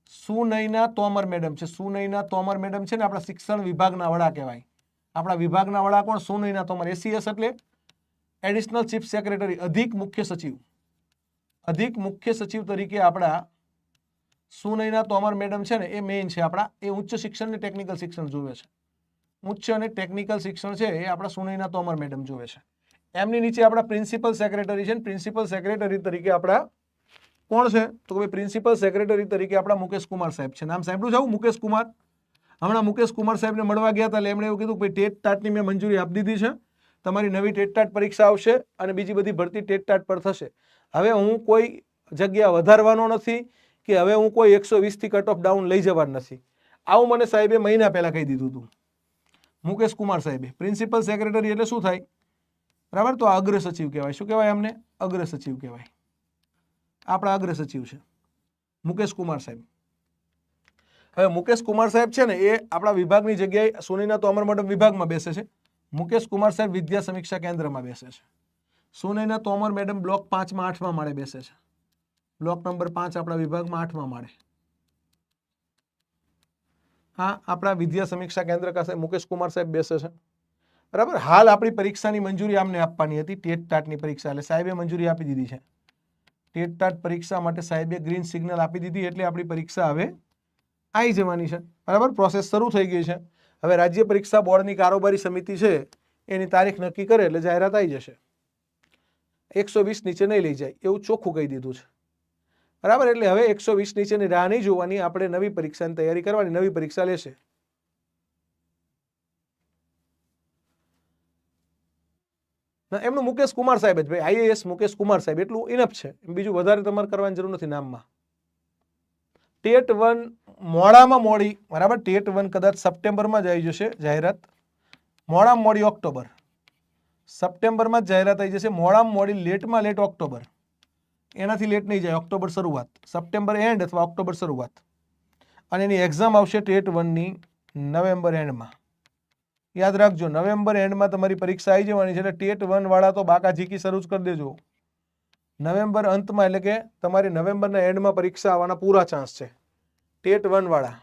સુનયના તોમર મેડમ છે. સુનયના તોમર મેડમ છે ને આપણા શિક્ષણ વિભાગના વડા કહેવાય. આપણા વિભાગના વડા કોણ? સુનયના તોમર. એસીએસ એટલે એડિશનલ ચીફ સેક્રેટરી, અધિક મુખ્ય સચિવ. અધિક મુખ્ય સચિવ તરીકે આપણા સુનયના તોમર મેડમ છે ને એ મેઇન છે આપણા. એ ઉચ્ચ શિક્ષણ ને ટેકનિકલ શિક્ષણ જોવે છે. ઉચ્ચ અને ટેકનિકલ શિક્ષણ છે એ આપણા સુનયના તોમર મેડમ જોવે છે. એમની નીચે આપણા પ્રિન્સિપલ સેક્રેટરી છે. પ્રિન્સિપલ સેક્રેટરી તરીકે આપણા કોણ છે? તો ભાઈ પ્રિન્સિપલ સેક્રેટરી તરીકે આપણા મુકેશ કુમાર સાહેબ છે. નામ સાંભળ્યું છે આવું? મુકેશ કુમાર. હમણાં મુકેશ કુમાર સાહેબને મળવા ગયા હતા એટલે એમણે એવું કીધું કે ભાઈ ટેટ ટાટની મેં મંજૂરી આપી દીધી છે, તમારી નવી ટેટ ટાટ પરીક્ષા આવશે અને બીજી બધી ભરતી ટેટ ટાટ પર થશે. હવે હું કોઈ જગ્યા વધારવાનો નથી કે હવે હું કોઈ 120 કટ ઓફ ડાઉન લઈ જવાનું નથી. આવું મને સાહેબે મહિના પહેલા કહી દીધું હતું, મુકેશ કુમાર સાહેબે. પ્રિન્સિપલ સેક્રેટરી એટલે શું થાય? બરાબર, તો અગ્ર સચિવ કહેવાય. શું કહેવાય અમને? અગ્ર સચિવ કહેવાય. આપણા અગ્ર સચિવ છે મુકેશ કુમાર સાહેબ. હવે મુકેશ કુમાર સાહેબ છે ને એ આપણા વિભાગની જગ્યાએ સુનયના તોમર મેડમ વિભાગમાં બેસે છે. મુકેશ કુમાર સાહેબ વિદ્યા સમીક્ષા કેન્દ્રમાં બેસે છે. સુનયના તોમર મેડમ બ્લોક 5માં 8મા માળે બેસે છે. બ્લોક નંબર 5 આપણા વિભાગમાં 8મા માળે. હા, આપણા વિદ્યા સમીક્ષા કેન્દ્ર પાસે મુકેશ કુમાર સાહેબ બેસે છે. બરાબર. હાલ આપણી પરીક્ષાની મંજૂરી આમને આપવાની હતી, ટેટ ટાટની પરીક્ષા, એટલે સાહેબે મંજૂરી આપી દીધી છે. ટેટ ટાટ પરીક્ષા માટે સાહેબે ગ્રીન સિગ્નલ આપી દીધી એટલે આપણી પરીક્ષા હવે આવી જવાની છે. બરાબર, પ્રોસેસ શરૂ થઈ ગઈ છે. હવે રાજ્ય પરીક્ષા બોર્ડની કારોબારી સમિતિ છે એની તારીખ નક્કી કરે એટલે જાહેરાત આવી જશે. 120 નીચે નહીં લઈ જાય એવું ચોખ્ખું કહી દીધું છે. બરાબર, એટલે હવે 120 નીચેની રાહ નહીં જોવાની, આપણે નવી પરીક્ષાની તૈયારી કરવાની. નવી પરીક્ષા લેશે. એમનું મુકેશ કુમાર સાહેબ જ ભાઈ, આઈએએસ મુકેશ કુમાર સાહેબ, એટલું ઇનફ છે. બીજું વધારે તમારે કરવાની જરૂર નથી નામમાં. ટેટ 1 મોડામાં મોડી, બરાબર, ટેટ 1 કદાચ સપ્ટેમ્બરમાં જ આવી જશે જાહેરાત, મોડામાં મોડી ઓક્ટોબર. સપ્ટેમ્બરમાં જ જાહેરાત આવી જશે, મોડામાં મોડી, લેટમાં લેટ ઓક્ટોબર. એનાથી લેટ નહીં જાય, ઓક્ટોબર શરૂઆત, સપ્ટેમ્બર એન્ડ અથવા ઓક્ટોબર શરૂઆત. અને એની એક્ઝામ આવશે ટેટ 1ની નવેમ્બર એન્ડમાં. યાદ રાખજો, નવેમ્બર એન્ડમાં તમારી પરીક્ષા આવી જવાની છે. એટલે ટેટ 1 વાળા તો બાકા ઝીકી શરૂ જ કરી દેજો. નવેમ્બર અંતમાં, એટલે કે તમારી નવેમ્બરના એન્ડમાં પરીક્ષા આવવાના પૂરા ચાન્સ છે ટેટ 1 વાળા.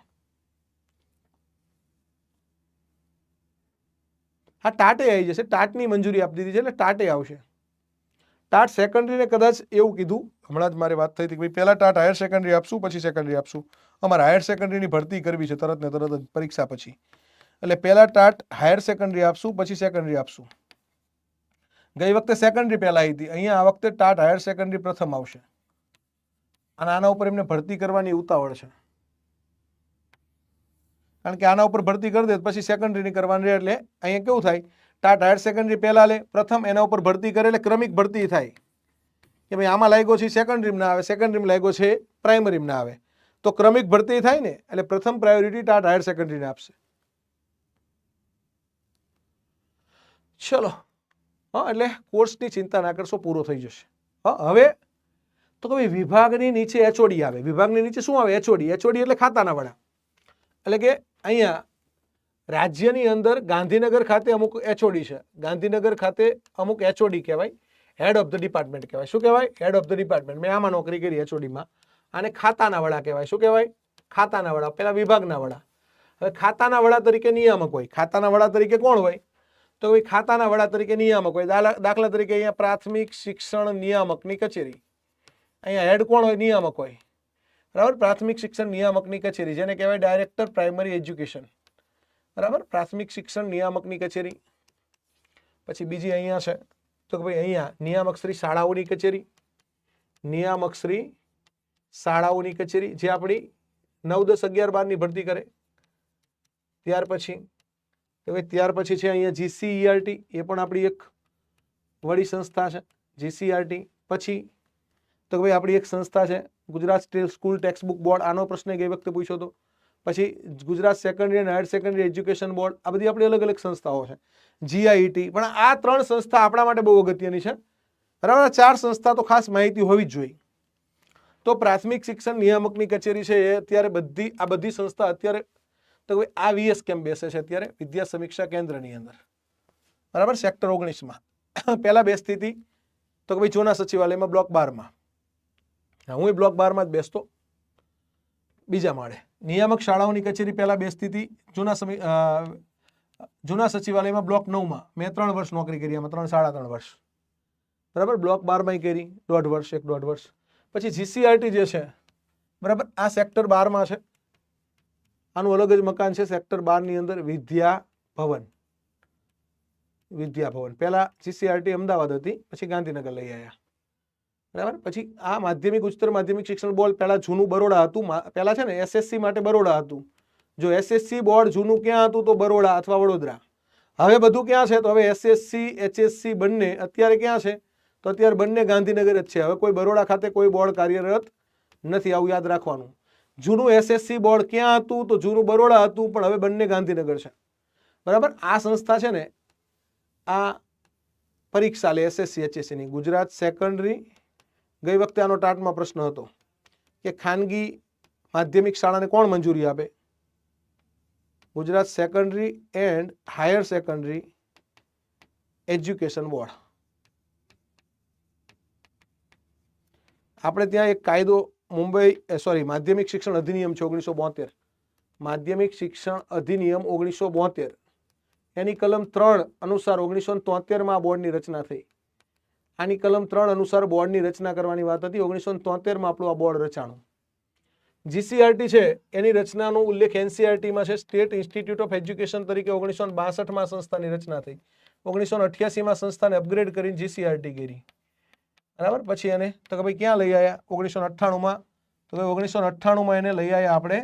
હા, ટાટે આવી જશે. ટાટની મંજૂરી આપી દીધી છે એટલે ટાટે આવશે. ટાટ સેકન્ડરીને કદાચ એવું કીધું, હમણાં જ મારી વાત થઈ હતી કે ભાઈ પહેલાં ટાટ હાયર સેકન્ડરી આપશું પછી સેકન્ડરી આપશું. અમારે હાયર સેકન્ડરીની ભરતી કરવી છે તરત ને તરત જ પરીક્ષા પછી, એટલે પહેલાં ટાટ હાયર સેકન્ડરી આપશું પછી સેકન્ડરી આપશું. ગઈ વખતે સેકન્ડરી પહેલાં આવી હતી, અહીંયા આ વખતે ટાટ હાયર સેકન્ડરી પ્રથમ આવશે. અને આના ઉપર એમને ભરતી કરવાની ઉતાવળ છે, કારણ કે આના ઉપર ભરતી કરી દે પછી સેકન્ડરીની કરવાની રહે. એટલે અહીંયા કેવું થાય, ટાટ હાયર સેકન્ડરી પહેલા લે પ્રથમ, એના ઉપર ભરતી કરે એટલે ક્રમિક ભરતી થાય કે ભાઈ આમાં લાગ્યો છે સેકન્ડરીમાં ના આવે, સેકન્ડરીમાં લાગ્યો છે પ્રાઇમરીમાં ના આવે, તો ક્રમિક ભરતી થાય ને એટલે પ્રથમ પ્રાયોરિટી ટાટ હાયર સેકન્ડરીને આપશે. ચલો, હા, એટલે કોર્સની ચિંતા ના કરશો, પૂરો થઈ જશે. હા, હવે તો ભાઈ વિભાગની નીચે એચઓડી આવે. વિભાગની નીચે શું આવે? એચઓડી. એચઓડી એટલે ખાતાના વડા. એટલે કે અહીંયા રાજ્યની અંદર ગાંધીનગર ખાતે અમુક એચઓડી છે, ગાંધીનગર ખાતે અમુક એચઓડી કહેવાય, હેડ ઓફ ધ ડિપાર્ટમેન્ટ કહેવાય. શું કહેવાય? Head of the department. મેં આમાં નોકરી કરી એચઓડીમાં. આને ખાતાના વડા કહેવાય. શું કહેવાય? ખાતાના વડા. પેલા વિભાગના વડા. હવે ખાતાના વડા તરીકે નિયામક હોય. ખાતાના વડા તરીકે કોણ હોય? તો ભાઈ ખાતાના વડા તરીકે નિયામક હોય. દાખલા તરીકે અહીંયા પ્રાથમિક શિક્ષણ નિયામકની કચેરી, અહીંયા હેડ કોણ હોય? નિયામક હોય. બરાબર, પ્રાથમિક શિક્ષણ નિયામકની કચેરી, જેને કહેવાય ડાયરેક્ટર પ્રાઇમરી એજ્યુકેશન. બરાબર, પ્રાથમિક શિક્ષણ નિયામકની કચેરી. પછી બીજી અહીંયા છે તો ભાઈ અહીંયા નિયામક શ્રી શાળાઓની કચેરી, નિયામક શ્રી શાળાઓની કચેરી, જે આપણી 9, 10, 11, 12ની ભરતી કરે. ત્યાર પછી છે અહીંયા જીસીઈઆરટી, એ પણ આપણી એક વડી સંસ્થા છે જીસીઈઆરટી. પછી તો ભાઈ આપણી એક સંસ્થા છે Gujarat school text book board, આનો પ્રશ્ન ગઈ વખતે પૂછ્યો હતો. પછી ગુજરાત સેકન્ડરી અને હાયર સેકન્ડરી એજ્યુકેશન બોર્ડ, આ બધી આપણી અલગ અલગ સંસ્થાઓ છે. જીઆઈટી, પણ આ 3 સંસ્થા આપણા માટે બહુ અગત્યની છે. બરાબર, 4 સંસ્થા તો ખાસ માહિતી હોવી જ જોઈએ. તો પ્રાથમિક શિક્ષણ નિયામકની કચેરી છે એ અત્યારે બધી સંસ્થા અત્યારે તો આ વીએસ કેમ બેસે છે અત્યારે વિદ્યા સમીક્ષા કેન્દ્રની અંદર. બરાબર, સેક્ટર 19માં પહેલા બેસતી હતી તો ભાઈ ચોના સચિવાલયમાં બ્લોક 12માં. હું બ્લોક 12માં જ બેસતો. બીજા માળે. નિયામક શાળાઓની કચેરી પહેલા બેસતી હતી જૂના સચિવાલયમાં બ્લોક 9માં. મેં 3 વર્ષ નોકરી કરી, એમાં 3.5 વર્ષ. બરાબર. બ્લોક 12માં કરી 1.5 વર્ષ, 1.5 વર્ષ. પછી જીસીઆરટી જે છે, બરાબર, આ સેક્ટર 12માં છે. આનું અલગ જ મકાન છે સેક્ટર 12 ની અંદર, વિદ્યા ભવન. પહેલા જીસીઆરટી અમદાવાદ હતી, પછી ગાંધીનગર લઈ આવ્યા. બરાબર. પછી આ માધ્યમિક ઉચ્ચતર માધ્યમિક શિક્ષણ બોર્ડ પહેલા જૂનું બરોડા હતું. પહેલા છે ને એસએસસી માટે બરોડા હતું. જો એસએસસી બોર્ડ જૂનું ક્યાં હતું તો બરોડા અથવા વડોદરા. હવે બધું ક્યાં છે તો હવે એસએસસી એચએસસી બંને અત્યારે ક્યાં છે તો અત્યારે બંને ગાંધીનગર જ છે. હવે કોઈ બરોડા ખાતે કોઈ બોર્ડ કાર્યરત નથી, આવું યાદ રાખવાનું. જૂનું એસએસસી બોર્ડ ક્યાં હતું તો જૂનું બરોડા હતું, પણ હવે બંને ગાંધીનગર છે. બરાબર. આ સંસ્થા છે ને આ પરીક્ષા લે એસએસસી એચએસસી ની. ગુજરાત સેકન્ડરી, ગઈ વખતે આનો ટાટમાં પ્રશ્ન હતો કે ખાનગી માધ્યમિક શાળાને કોણ મંજૂરી આપે? Gujarat secondary and higher secondary education board. આપણે ત્યાં એક કાયદો માધ્યમિક શિક્ષણ અધિનિયમ છે 1972. માધ્યમિક શિક્ષણ અધિનિયમ 1972 એની કલમ 3 અનુસાર 1973માં બોર્ડની રચના થઈ. આની કલમ 3 અનુસાર બોર્ડની રચના કરવાની વાત હતી. 1973માં આપણું આ બોર્ડ રચાણું. જીસીઆરટી છે એની રચનાનો ઉલ્લેખ એનસીઆરટીમાં છે. સ્ટેટ ઇન્સ્ટિટ્યૂટ ઓફ એજ્યુકેશન તરીકે 1962માં સંસ્થાની રચના થઈ. 1988માં સંસ્થાને અપગ્રેડ કરીને જીસીઆરટી કરી. બરાબર. પછી એને તો કે ભાઈ ક્યાં લઈ આવ્યા? 1998માં. તો ભાઈ 1998માં એને લઈ આવ્યા આપણે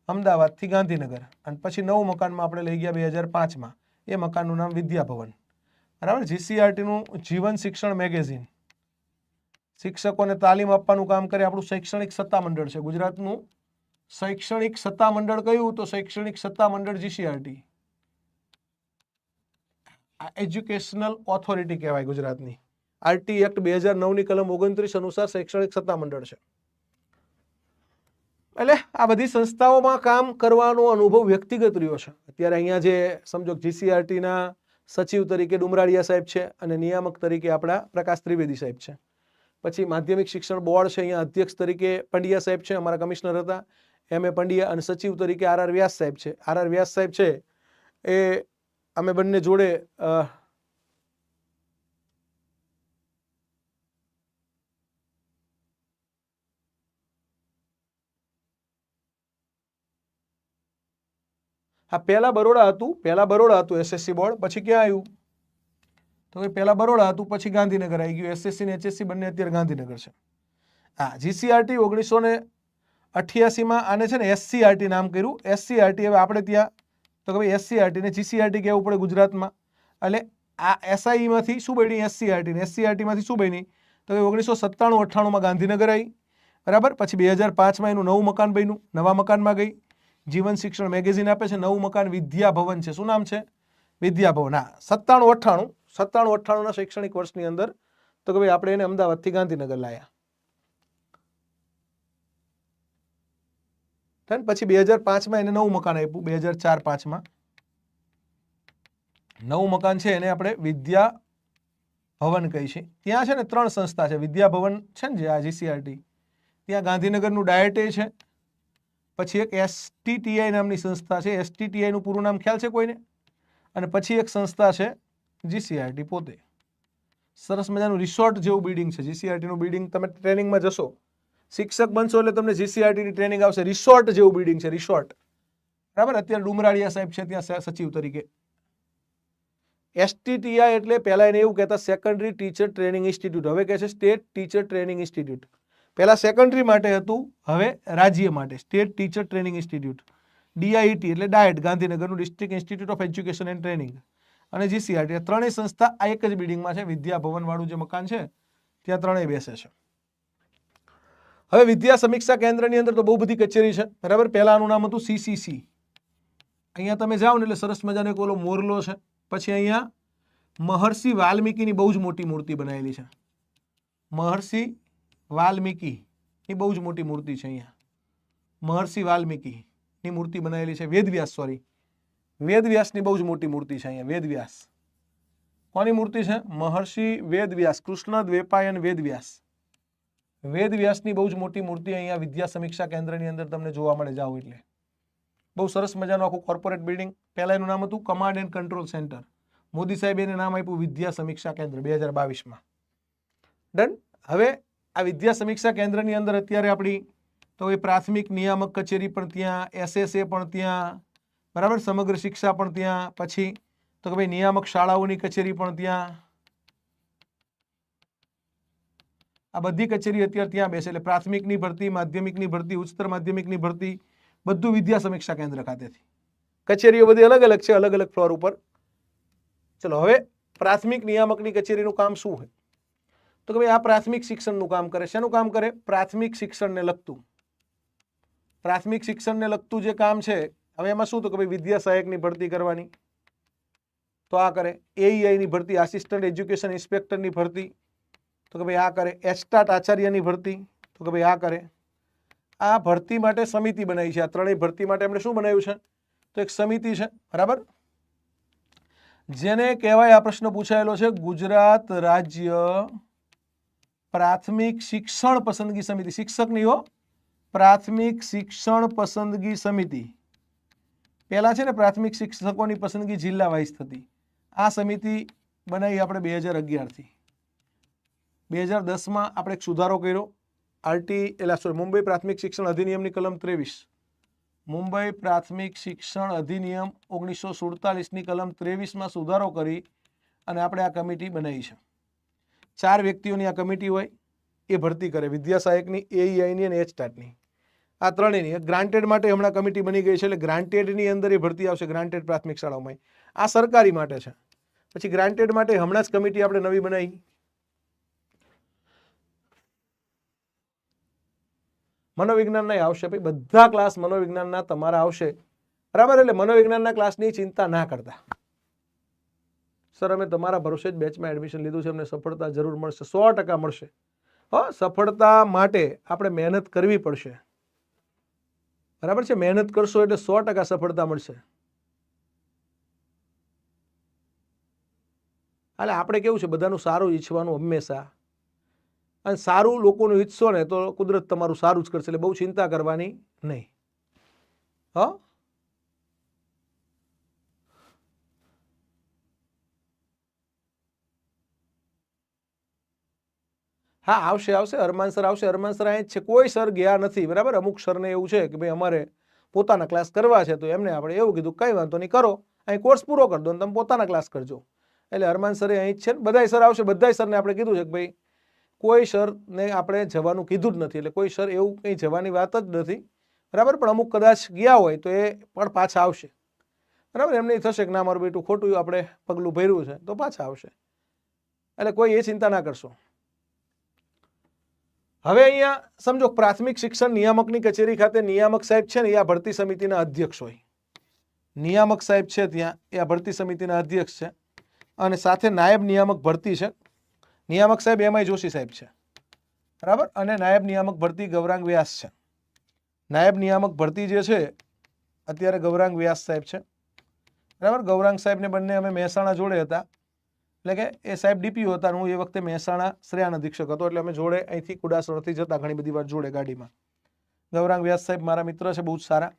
અમદાવાદથી ગાંધીનગર, અને પછી નવું મકાનમાં આપણે લઈ ગયા 2005માં. એ મકાનનું નામ વિદ્યા ભવન. બરાબર. જીસીઆરટીનું જીવન શિક્ષણ મેગેઝિન શિક્ષકોને તાલીમ આપવાનું કામ કરે આપણું શૈક્ષણિક સત્તામંડળ છે. ગુજરાતનું શૈક્ષણિક સત્તામંડળ કયું તો શૈક્ષણિક સત્તામંડળ જીસીઆરટી. એજ્યુકેશનલ ઓથોરિટી કહેવાય ગુજરાતની. આરટી એક્ટ 2009ની કલમ 29 અનુસાર શૈક્ષણિક સત્તામંડળ છે. એટલે આ બધી સંસ્થાઓમાં કામ કરવાનો અનુભવ વ્યક્તિગત રહ્યો છે. અત્યારે અહીંયા જે સમજો જીસીઆરટીના સચિવ તરીકે ડુમરાળિયા સાહેબ છે અને નિયામક તરીકે આપણા પ્રકાશ ત્રિવેદી સાહેબ છે. પછી માધ્યમિક શિક્ષણ બોર્ડ છે, અહીંયા અધ્યક્ષ તરીકે પંડ્યા સાહેબ છે, અમારા કમિશનર હતા એમ એ પંડ્યા, અને સચિવ તરીકે આર વ્યાસ સાહેબ છે. આર વ્યાસ સાહેબ છે એ અમે બંને જોડે પહેલા બરોડા હતું એસએસસી બોર્ડ. પછી ક્યાં આવ્યું તો પહેલા બરોડા હતું, પછી ગાંધીનગર આવી ગયું. એસએસસી ને એચએસસી બંને અત્યારે ગાંધીનગર છે. હા, જીસીઆરટી 1988માં આને છે ને એસસીઆરટી નામ કર્યું. એસસીઆરટી હવે આપણે ત્યાં તો કે ભાઈ એસસીઆરટી ને જીસીઆરટી કહેવું પડે ગુજરાતમાં. એટલે આ એસઆઈમાંથી શું બની એસસીઆરટી, ને એસસીઆરટીમાંથી શું બની તો 1997-98માં ગાંધીનગર આવી. બરાબર. પછી 2005માં એનું નવું મકાન બન્યું. નવા મકાનમાં ગઈ. જીવન શિક્ષણ મેગેઝિન આપે છે. નવું મકાન વિદ્યા ભવન છે. શું નામ છે? વિદ્યા ભવન. હા, 97-98ના શૈક્ષણિક વર્ષની અંદર તો કે ભાઈ આપણે એને અમદાવાદથી ગાંધીનગર લાયા. પછી 2005માં એને નવું મકાન આપ્યું. 2004-05માં નવું મકાન છે એને આપણે વિદ્યા ભવન કહી છે. ત્યાં છે ને 3 સંસ્થા છે. વિદ્યા ભવન છે ને જે આ જીસીઆરટી, ત્યાં ગાંધીનગરનું ડાયટે છે. પછી એક એસટીટીઆઈ નામની સંસ્થા છે. એસટીટીઆઈનું પૂરું નામ ખ્યાલ છે કોઈને? અને પછી એક સંસ્થા છે જીસીઆરટી પોતે. સરસ મજાનું રિસોર્ટ જેવું બિલ્ડિંગ છે જીસીઆરટીનું બિલ્ડિંગ. તમે ટ્રેનિંગમાં જશો, શિક્ષક બનશો એટલે તમને જીસીઆરટીની ટ્રેનિંગ આવશે. રિસોર્ટ જેવું બિલ્ડિંગ છે, રિસોર્ટ. બરાબર. અત્યારે ડુમરાળિયા સાહેબ છે ત્યાં સચિવ તરીકે. એસટીટીઆઈ એટલે પહેલા એને એવું કહેતા સેકન્ડરી ટીચર ટ્રેનિંગ ઇન્સ્ટિટ્યૂટ, હવે કહે છે સ્ટેટ ટીચર ટ્રેનિંગ ઇન્સ્ટિટ્યૂટ. પહેલા સેકન્ડરી માટે હતું, હવે રાજ્ય માટે state teacher training institute. DIT એટલે ડાયટ, ગાંધીનગરનું district institute of education and training, અને જીસીઆરટી. ત્રણેય સંસ્થા આ એક જ બિલ્ડિંગમાં છે. વિદ્યા ભવન વાળું જે મકાન છે ત્યાં ત્રણેય બેસે છે. હવે વિદ્યા સમીક્ષા કેન્દ્રની અંદર તો બહુ બધી કચેરી છે. બરાબર. પહેલા આનું નામ હતું સીસીસી. અહીંયા તમે જાઓ ને એટલે સરસ મજાનો એક ઓલો મોરલો છે. પછી અહીંયા મહર્ષિ વાલ્મીકીની બહુ જ મોટી મૂર્તિ બનાવેલી છે. મહર્ષિ વાલ્મીકીની બહુ જ મોટી મૂર્તિ છે અહીંયા. મહર્ષિ વાલ્મીકીની મૂર્તિ બનાવેલી છે. વેદવ્યાસની બહુ જ મોટી મૂર્તિ છે અહીંયા. વેદવ્યાસ કોની મૂર્તિ છે? મહર્ષિ વેદવ્યાસ, કૃષ્ણ દ્વૈપાયન વેદવ્યાસ. વેદ વ્યાસની બહુ જ મોટી મૂર્તિ અહીંયા વિદ્યા સમીક્ષા કેન્દ્રની અંદર તમને જોવા મળે. જાઓ એટલે બહુ સરસ મજાનું આખું કોર્પોરેટ બિલ્ડિંગ. પહેલા એનું નામ હતું command and control centre. Modi સાહેબ એને નામ આપ્યું વિદ્યા સમીક્ષા કેન્દ્ર 2022માં. ડન. હવે આ વિદ્યા સમીક્ષા કેન્દ્રની અંદર અત્યારે આપણી તો એ પ્રાથમિક નિયામક કચેરી પણ ત્યાં, SSA પણ ત્યાં, બરાબર, સમગ્ર શિક્ષા પણ ત્યાં, પછી તો કે ભાઈ નિયામક શાળાઓની કચેરી પણ ત્યાં. આ બધી કચેરી અત્યારે ત્યાં બેસે. એટલે પ્રાથમિકની ભરતી, માધ્યમિકની ભરતી, ઉચ્ચતર માધ્યમિકની ભરતી બધું વિદ્યા સમીક્ષા કેન્દ્ર ખાતેથી. કચેરીઓ બધી અલગ અલગ છે, અલગ અલગ ફ્લોર ઉપર. ચલો હવે પ્રાથમિક નિયામકની કચેરીનું કામ શું હોય? તો કે ભાઈ આ પ્રાથમિક શિક્ષણનું કામ કરે. શેનું કામ કરે? પ્રાથમિક શિક્ષણને લગતું. પ્રાથમિક શિક્ષણને લગતું જે કામ છે, હવે એમાં શું? તો કે ભાઈ વિદ્યા સહાયકની ભરતી કરવાની, તો આ કરે. AEI ની ભરતી, આસિસ્ટન્ટ એજ્યુકેશન ઇન્સ્પેક્ટરની ભરતી, તો કે ભાઈ આ કરે. એસ્ટાટ આચાર્યની ભરતી, તો કે ભાઈ આ કરે. આ ભરતી માટે સમિતિ બનાવી છે. આ ત્રણેય ભરતી માટે આપણે શું બનાવ્યું છે? તો એક સમિતિ છે, બરાબર, જેને કહેવાય, આ પ્રશ્ન પૂછાયેલો છે, ગુજરાત રાજ્ય પ્રાથમિક શિક્ષણ પસંદગી સમિતિ. શિક્ષક નહીં હો, પ્રાથમિક શિક્ષણ પસંદગી સમિતિ. પહેલા છે ને પ્રાથમિક શિક્ષકોની પસંદગી જિલ્લા વાઇઝ થતી. આ સમિતિ બનાવી આપણે 2011થી. 2010માં આપણે એક સુધારો કર્યો. મુંબઈ પ્રાથમિક શિક્ષણ અધિનિયમની કલમ 23. મુંબઈ પ્રાથમિક શિક્ષણ અધિનિયમ 1947ની કલમ 23માં સુધારો કરી અને આપણે આ કમિટી બનાવી છે. 4 વ્યક્તિઓની આ કમિટી હોય, એ ભરતી કરે વિદ્યા સહાયકની, AEIની અને એચટાટની. આ ત્રણેયની. ગ્રાન્ટેડ માટે હમણાં કમિટી બની ગઈ છે, એટલે ગ્રાન્ટેડની અંદર એ ભરતી આવશે. ગ્રાન્ટેડ પ્રાથમિક શાળાઓમાં આ સરકારી માટે છે. પછી ગ્રાન્ટેડ માટે હમણાં જ કમિટી આપણે નવી બનાવી. મનોવિજ્ઞાનના આવશે ભાઈ, બધા ક્લાસ મનોવિજ્ઞાનના તમારા આવશે, બરાબર. એટલે મનોવિજ્ઞાનના ક્લાસની ચિંતા ના કરતા. સર અમે તમારા ભરોસે જ બેચમાં એડમિશન લીધું છે, અમને સફળતા જરૂર મળશે, 100% મળશે. સફળતા માટે આપણે મહેનત કરવી પડશે, બરાબર છે. મહેનત કરશો એટલે 100% સફળતા મળશે. એટલે આપણે કેવું છે, બધાનું સારું ઈચ્છવાનું હંમેશા, અને સારું લોકોનું ઈચ્છશો ને તો કુદરત તમારું સારું જ કરશે. એટલે બહુ ચિંતા કરવાની નહીં. હા આવશે, આવશે. અરમાન સર આવશે. અરમાન સર અહીં જ છે, કોઈ સર ગયા નથી, બરાબર. અમુક સરને એવું છે કે ભાઈ અમારે પોતાના ક્લાસ કરવા છે, તો એમને આપણે એવું કીધું કંઈ વાંધો નહીં, કરો, અહીં કોર્સ પૂરો કરી દો ને તમે પોતાના ક્લાસ કરજો. એટલે અરમાન સરે અહીં જ છે. બધાય સર આવશે. બધાય સરને આપણે કીધું છે કે ભાઈ કોઈ સરને આપણે જવાનું કીધું જ નથી. એટલે કોઈ સર એવું કંઈ જવાની વાત જ નથી, બરાબર. પણ અમુક કદાચ ગયા હોય તો એ પણ પાછા આવશે, બરાબર. એમને થશે કે ના મારું બેટું ખોટું આપણે પગલું ભર્યું છે, તો પાછા આવશે. એટલે કોઈ એ ચિંતા ના કરશો. હવે અહીંયા સમજો, પ્રાથમિક શિક્ષણ નિયામકની કચેરી ખાતે નિયામક સાહેબ છે ને, એ આ ભરતી સમિતિના અધ્યક્ષ હોય. નિયામક સાહેબ છે ત્યાં, એ આ ભરતી સમિતિના અધ્યક્ષ છે. અને સાથે નાયબ નિયામક ભરતી છે. નિયામક સાહેબ MI જોશી સાહેબ છે, બરાબર. અને નાયબ નિયામક ભરતી ગૌરાંગ વ્યાસ છે. નાયબ નિયામક ભરતી જે છે અત્યારે ગૌરાંગ વ્યાસ સાહેબ છે, બરાબર. ગૌરાંગ સાહેબને બંને અમે મહેસાણા જોડે હતા. એટલે કે એ સાહેબ DPO હતા, હું એ વખતે મહેસાણા શ્રેયાન અધિક્ષક હતો. એટલે અમે જોડે અહીંથી કુડાસરથી જતા ઘણી બધી વાર જોડે ગાડીમાં. ગૌરાંગ વ્યાસ સાહેબ મારા મિત્ર છે, બહુ જ સારા,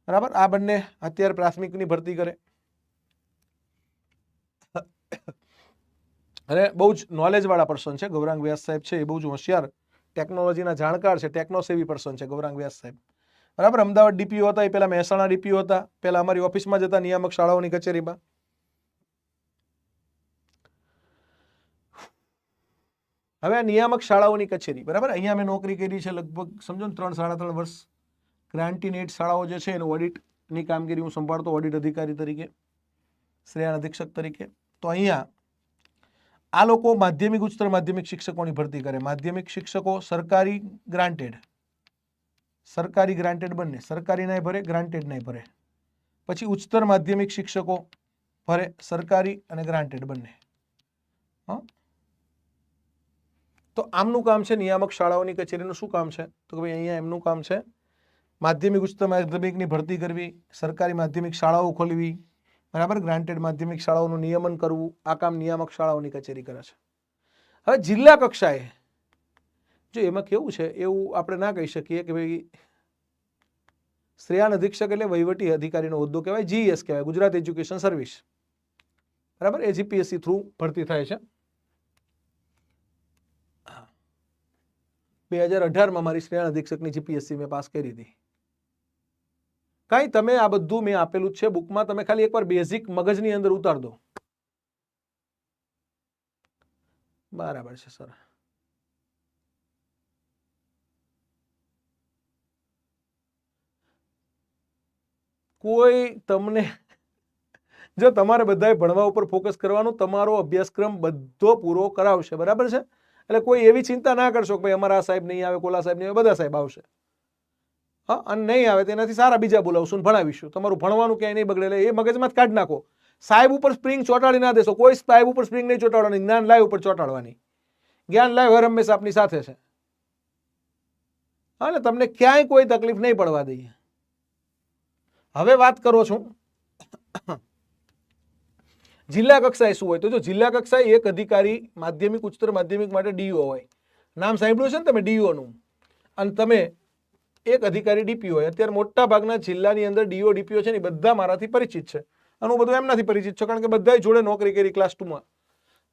બરાબર. આ બંને અત્યારે પ્રાથમિકની ભરતી કરે અને બહુ જ નોલેજવાળા પર્સન છે. ગૌરાંગ વ્યાસ સાહેબ છે એ બહુ જ હોશિયાર, ટેકનોલોજીના જાણકાર છે, ટેકનોસેવી પર્સન છે ગૌરાંગ વ્યાસ સાહેબ, બરાબર. અમદાવાદ DPO હતા, એ પહેલા મહેસાણા DPO હતા, પહેલા અમારી ઓફિસમાં જ હતા નિયામક શાળાઓની કચેરીમાં. હવે આ નિયામક શાળાઓની કચેરી, બરાબર. અહીંયા મેં નોકરી કરી છે લગભગ સમજો ને 3 સાડા 3 વર્ષ. ગ્રાન્ટીન એડ શાળાઓ જે છે એનું ઓડિટની કામગીરી હું સંભાળતો, ઓડિટ અધિકારી તરીકે, શ્રેયાન અધિક્ષક તરીકે. તો અહીંયા આ લોકો માધ્યમિક, ઉચ્ચતર માધ્યમિક શિક્ષકોની ભરતી કરે. માધ્યમિક શિક્ષકો સરકારી ગ્રાન્ટેડ, સરકારી ગ્રાન્ટેડ બંને, સરકારી નાય ભરે, ગ્રાન્ટેડ નાય ભરે. પછી ઉચ્ચતર માધ્યમિક શિક્ષકો ભરે, સરકારી અને ગ્રાન્ટેડ બંને. તો આમનું કામ છે નિયામક શાળાઓની કચેરીનું શું કામ છે? તો કે ભાઈ અહીંયા એમનું કામ છે માધ્યમિક, ઉચ્ચતર માધ્યમિકની ભરતી કરવી, સરકારી માધ્યમિક શાળાઓ ખોલવી, બરાબર. ગ્રાન્ટેડ માધ્યમિક શાળાઓનું નિયમન કરવું. આ કામ નિયામક શાળાઓની કચેરી કરે છે. હવે જિલ્લા કક્ષાએ જો એમાં કેવું છે, એવું આપણે ના કહી શકીએ કે ભાઈ શ્રેયાન અધિક્ષક એટલે વહીવટી અધિકારીનો હોદ્દો કહેવાય, જીએસ કહેવાય, ગુજરાત એજ્યુકેશન સર્વિસ, બરાબર. એ જીપીએસસી થ્રુ ભરતી થાય છે. 2018માં મારી શ્રેયાન અધિક્ષકની જીપીએસસી મેં પાસ કરી હતી. કાંઈ તમે આ બધું મેં આપેલું છે બુકમાં, તમે ખાલી એકવાર બેઝિક મગજની અંદર ઉતાર દો. બરાબર છે સર. કોઈ તમને, જો તમારે બધાએ ભણવા ઉપર ફોકસ કરવાનું, તમારો અભ્યાસક્રમ બધો પૂરો કરાવશે, બરાબર છે. એટલે કોઈ એવી ચિંતા ના કરશો કે ભાઈ અમારા સાહેબ નહીં આવે, કોલા સાહેબ નહીં આવે, બધા સાહેબ આવશે. હા, અને નહીં આવે તેનાથી સારા બીજા બોલાવશું, ભણાવીશું. તમારું ભણવાનું ક્યાંય નહીં બગડે, એટલે એ મગજમાં જ કાઢી નાખો. સાહેબ ઉપર સ્પ્રિંગ ચોંટાડી ના દેશો. કોઈ સાહેબ ઉપર સ્પ્રિંગ નહીં ચોંટાડવાની, જ્ઞાન લાઈવ ઉપર ચોંટાડવાની. જ્ઞાન લાઈવ હર હંમેશા આપની સાથે છે. હા, એટલે તમને ક્યાંય કોઈ તકલીફ નહીં પડવા દઈએ. હવે વાત કરો છું જિલ્લા કક્ષાએ શું હોય. તો જો જિલ્લા કક્ષાએ એક અધિકારી માધ્યમિક, ઉચ્ચતર માધ્યમિક માટે ડીઓ હોય. નામ સાંભળ્યું છે ને તમે ડીઓ નું, અને તમે એક અધિકારી ડીપીઓ હોય. અત્યારે મોટા ભાગના જિલ્લાની અંદર ડીઓ ડીપીઓ છે ને બધા મારાથી પરિચિત છે, અને હું બધું એમનાથી પરિચિત છું, કારણ કે બધા જોડે નોકરી કરી ક્લાસ 2માં.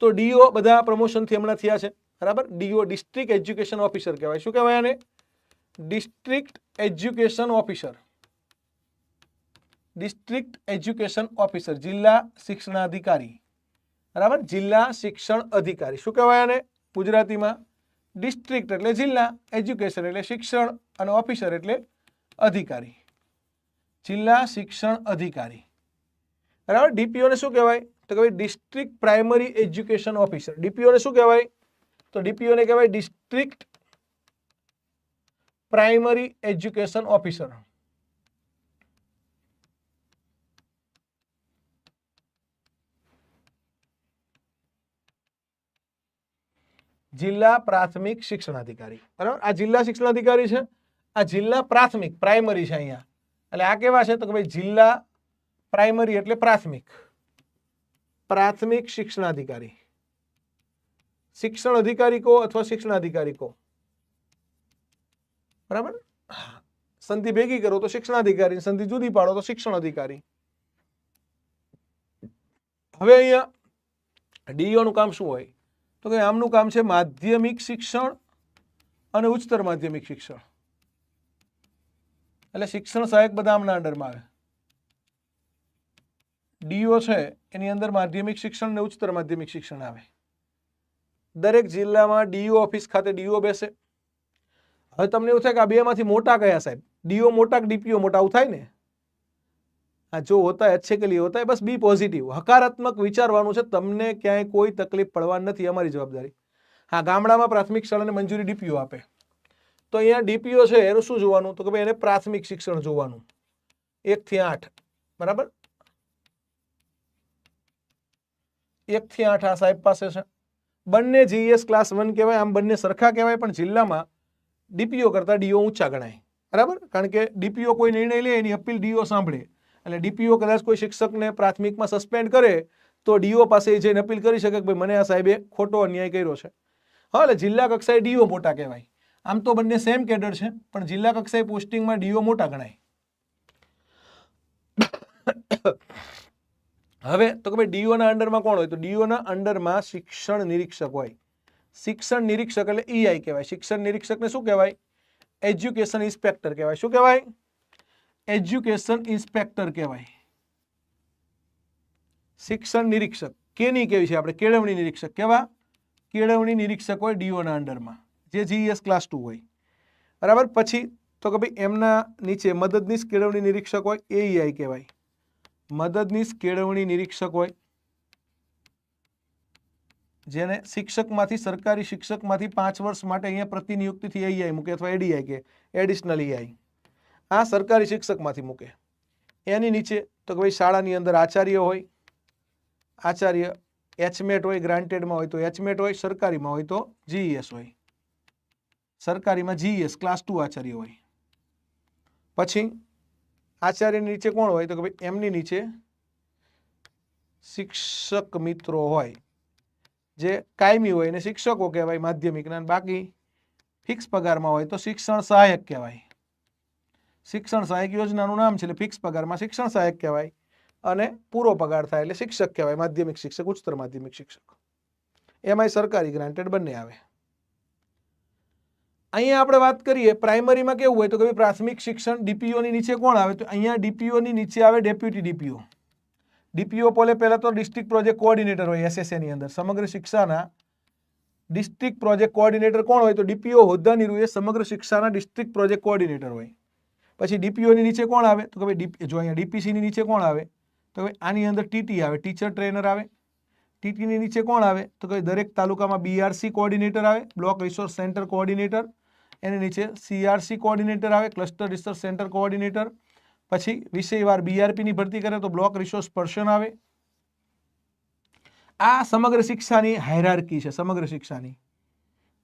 તો ડીઓ બધા પ્રમોશનથી હમણાં થયા છે, બરાબર. ડીઓ ડિસ્ટ્રિક્ટ એજ્યુકેશન ઓફિસર કહેવાય. શું કહેવાય આને? District education officer. District education officer, જિલ્લા શિક્ષણાધિકારી, બરાબર. જિલ્લા શિક્ષણ અધિકારી. શું કહેવાય આને ગુજરાતીમાં? ડિસ્ટ્રિક્ટ એટલે જિલ્લા, એજ્યુકેશન એટલે શિક્ષણ, અને ઓફિસર એટલે અધિકારી. જિલ્લા શિક્ષણ અધિકારી, બરાબર. ડીપીઓને શું કહેવાય? તો કે ભાઈ ડિસ્ટ્રિક્ટ પ્રાઇમરી એજ્યુકેશન ઓફિસર. ડીપીઓને શું કહેવાય? તો ડીપીઓને કહેવાય ડિસ્ટ્રિક્ટ પ્રાઇમરી એજ્યુકેશન ઓફિસર. જિલ્લા પ્રાથમિક શિક્ષણાધિકારી, બરાબર. આ જિલ્લા શિક્ષણાધિકારી છે, આ જિલ્લા પ્રાથમિક, પ્રાઇમરી છે અહીંયા. એટલે આ કેવા છે? તો કે ભાઈ જિલ્લા પ્રાઇમરી એટલે પ્રાથમિક, પ્રાથમિક શિક્ષણાધિકારી. શિક્ષણ અધિકારી કો અથવા શિક્ષણાધિકારી કો, બરાબર. સંધિ ભેગી કરો તો શિક્ષણાધિકારી, સંધિ જુદી પાડો તો શિક્ષણ અધિકારી. હવે અહીંયા ડીઓ નું કામ શું હોય? તો કે આમનું કામ છે માધ્યમિક શિક્ષણ અને ઉચ્ચતર માધ્યમિક શિક્ષણ. એટલે શિક્ષણ સહાયક બધા આમના અંડરમાં આવે. ડીઓ છે એની અંદર માધ્યમિક શિક્ષણ અને ઉચ્ચતર માધ્યમિક શિક્ષણ આવે. દરેક જિલ્લામાં ડીઓ ઓફિસ ખાતે ડીઓ બેસે. હવે તમને એવું થાય કે આ બેમાંથી મોટા કયા સાહેબ? ડીઓ મોટા કે ડીપીઓ મોટા? આવું થાય ને. હા, જો હોતા है अच्छे के लिए होता है, बस बी पॉजिटिव, હકારાત્મક વિચારવાનું છે. તમને ક્યાંય કોઈ તકલીફ પડવાની નથી, અમારી જવાબદારી. હા, ગામડામાં પ્રાથમિક શાળાને મંજૂરી ડીપીઓ આપે, તો અહીંયા ડીપીઓ છે એનું શું જોવાનું? તો કે ભાઈ એને પ્રાથમિક શિક્ષણ જોવાનું, 1 થી 8, બરાબર. 1 થી 8 આ સાહેબ પાસે છે. બંને જીએસ ક્લાસ 1 કહેવાય, આમ બંને સરખા કહેવાય, પણ જિલ્લામાં ડીપીઓ કરતા ડીઓ ઊંચા ગણાય, બરાબર. કારણ કે ડીપીઓ કોઈ નિર્ણય લે એની અપીલ ડીઓ સાંભળે. એટલે ડીપીઓ કદાચ કોઈ શિક્ષકને પ્રાથમિકમાં સસ્પેન્ડ કરે તો ડીઓ પાસે જઈને અપીલ કરી શકે કે ભાઈ મને આ સાહેબે ખોટો અન્યાય કર્યો છે. હા, એટલે જિલ્લા કક્ષાએ ડીઓ મોટા કહેવાય. આમ તો બંને સેમ કેડર છે, પણ જિલ્લા કક્ષાએ પોસ્ટિંગમાં ડીઓ મોટા ગણાય. હવે તો કે ભાઈ ડીઓના અંડરમાં કોણ હોય? તો ડીઓના અંડરમાં શિક્ષણ નિરીક્ષક હોય. શિક્ષણ નિરીક્ષક એટલે ઈઆઈ કહેવાય. શિક્ષણ નિરીક્ષકને શું કહેવાય? એજ્યુકેશન ઇન્સ્પેક્ટર કહેવાય. શું કહેવાય? એજ્યુકેશન ઇન્સ્પેક્ટર કહેવાય. શિક્ષણ નિરીક્ષક કેની કેવી છે આપણે? કેળવણી નિરીક્ષક. કેવા? કેળવણી નિરીક્ષક હોય ડીઓના અંડરમાં, જે જીએસ ક્લાસ 2 હોય, બરાબર. પછી તો કે ભાઈ એમના નીચે મદદનીશ કેળવણી નિરીક્ષક હોય, એઈઆઈ કહેવાય. મદદનીશ કેળવણી નિરીક્ષક હોય, જેને શિક્ષકમાંથી, સરકારી શિક્ષકમાંથી 5 વર્ષ માટે અહીંયા પ્રતિનિયુક્તિથી એઈઆઈ મૂકે, અથવા એડીઆઈ કે એડિશનલ ઈઆઈ. આ સરકારી શિક્ષકમાંથી મૂકે. એની નીચે તો કે ભાઈ શાળાની અંદર આચાર્ય હોય. આચાર્ય એચમેટ હોય, ગ્રાન્ટેડમાં હોય તો એચમેટ હોય, સરકારીમાં હોય તો જીઈએસ હોય. સરકારીમાં જીઈએસ ક્લાસ 2 આચાર્ય હોય. પછી આચાર્યની નીચે કોણ હોય? તો કે ભાઈ એમની નીચે શિક્ષક મિત્રો હોય, જે કાયમી હોય એને શિક્ષકો કહેવાય માધ્યમિકના. બાકી ફિક્સ પગારમાં હોય તો શિક્ષણ સહાયક કહેવાય. શિક્ષણ સહાયક યોજનાનું નામ છે એટલે ફિક્સ પગારમાં શિક્ષણ સહાયક કહેવાય અને પૂરો પગાર થાય એટલે શિક્ષક કહેવાય. માધ્યમિક શિક્ષક, ઉચ્ચતર માધ્યમિક શિક્ષક. એમાંય સરકારી ગ્રાન્ટેડ બંને આવે. અહીંયા આપણે વાત કરીએ પ્રાઇમરીમાં કેવું હોય તો કે પ્રાથમિક શિક્ષણ ડીપીઓની નીચે કોણ આવે તો અહીંયા ડીપીઓની નીચે આવે ડેપ્યુટી ડીપીઓ. ડીપીઓ પહેલા તો ડિસ્ટ્રિક્ટ પ્રોજેક્ટ કોઓર્ડિનેટર હોય એસએસએ ની અંદર. સમગ્ર શિક્ષાના ડિસ્ટ્રિક્ટ પ્રોજેક્ટ કોઓર્ડિનેટર કોણ હોય તો ડીપીઓ હોદ્દાની રૂએ સમગ્ર શિક્ષાના ડિસ્ટ્રિક્ટ પ્રોજેક્ટ કોઓર્ડિનેટર હોય. પછી ડીપીઓની નીચે કોણ આવે તો કે ભાઈ જો અહીંયા ડીપીસીની નીચે કોણ આવે તો ભાઈ આની અંદર ટીટી આવે, ટીચર ટ્રેનર આવે. ટીટીની નીચે કોણ આવે તો કે દરેક તાલુકામાં બીઆરસી કોઓર્ડિનેટર આવે, બ્લોક રિસોર્સ સેન્ટર કોઓર્ડિનેટર. એની નીચે સીઆરસી કોઓર્ડિનેટર આવે, ક્લસ્ટર રિસર્ચ સેન્ટર કોઓર્ડિનેટર. પછી વિષયવાર બીઆરપીની ભરતી કરે તો બ્લોક રિસોર્સ પર્સન આવે. આ સમગ્ર શિક્ષાની હાયરાર્કી છે, સમગ્ર શિક્ષાની.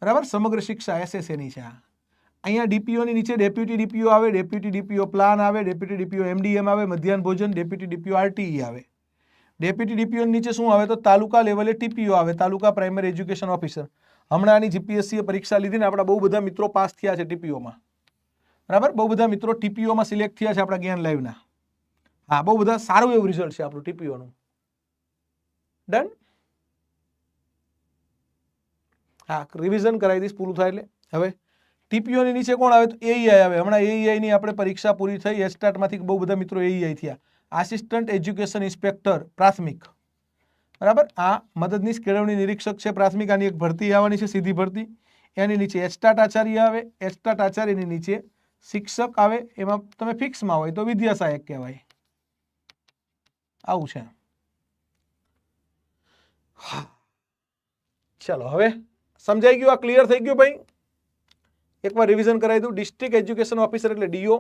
બરાબર, સમગ્ર શિક્ષા એસએસએની છે. અહીંયા ડીપીઓની નીચે ડેપ્યુટી ડીપીઓ આવે, ડેપ્યુટી ડીપીઓ પ્લાન આવે, ડેપ્યુટી ડીપીઓ એમડીએમ આવે, મધ્યાહન ભોજન, ડેપ્યુટી ડીપીઓ આરટીઈ આવે. ડેપ્યુટી ડીપીઓની નીચે શું આવે તો તાલુકા લેવલે ટીપીઓ આવે, તાલુકા પ્રાઇમરી એજ્યુકેશન ઓફિસર. હમણાં આની જીપીએસસીએ પરીક્ષા લીધી ને આપણા બહુ બધા મિત્રો પાસ થયા છે ટીપીઓમાં. બરાબર, બહુ બધા મિત્રો ટીપીઓમાં સિલેક્ટ થયા છે આપણા જ્ઞાન લાઈવના. હા, બહુ બધા સારું એવું રિઝલ્ટ છે આપણું ટીપીઓનું. ડન. હા, રિવિઝન કરાવી દઈશ પૂરું થાય એટલે. હવે ટીપીઓની નીચે કોણ આવે તો એઈઆઈ આવે. હમણાં એઈઆઈની આપણે પરીક્ષા પૂરી થઈ, એસ્ટાટમાંથી બહુ બધા મિત્રો એઈઆઈ થયા. આસિસ્ટન્ટ એજ્યુકેશન ઇન્સ્પેક્ટર પ્રાથમિક. બરાબર, આ મદદનીશ કેળવણી નિરીક્ષક છે પ્રાથમિક. આની એક ભરતી આવવાની છે, સીધી ભરતી. એની નીચે એસ્ટાટ આચાર્ય આવે, એસ્ટાટ આચાર્યની નીચે શિક્ષક આવે. એમાં તમે ફિક્સમાં હોય તો વિદ્યા સહાયક કહેવાય. આવું છે. હા, ચલો હવે સમજાઈ ગયું, આ ક્લિયર થઈ ગયું ભાઈ? એકવાર રિવિઝન કરાવી દઉં. ડિસ્ટ્રિક્ટ એજ્યુકેશન ઓફિસર એટલે ડીઓ,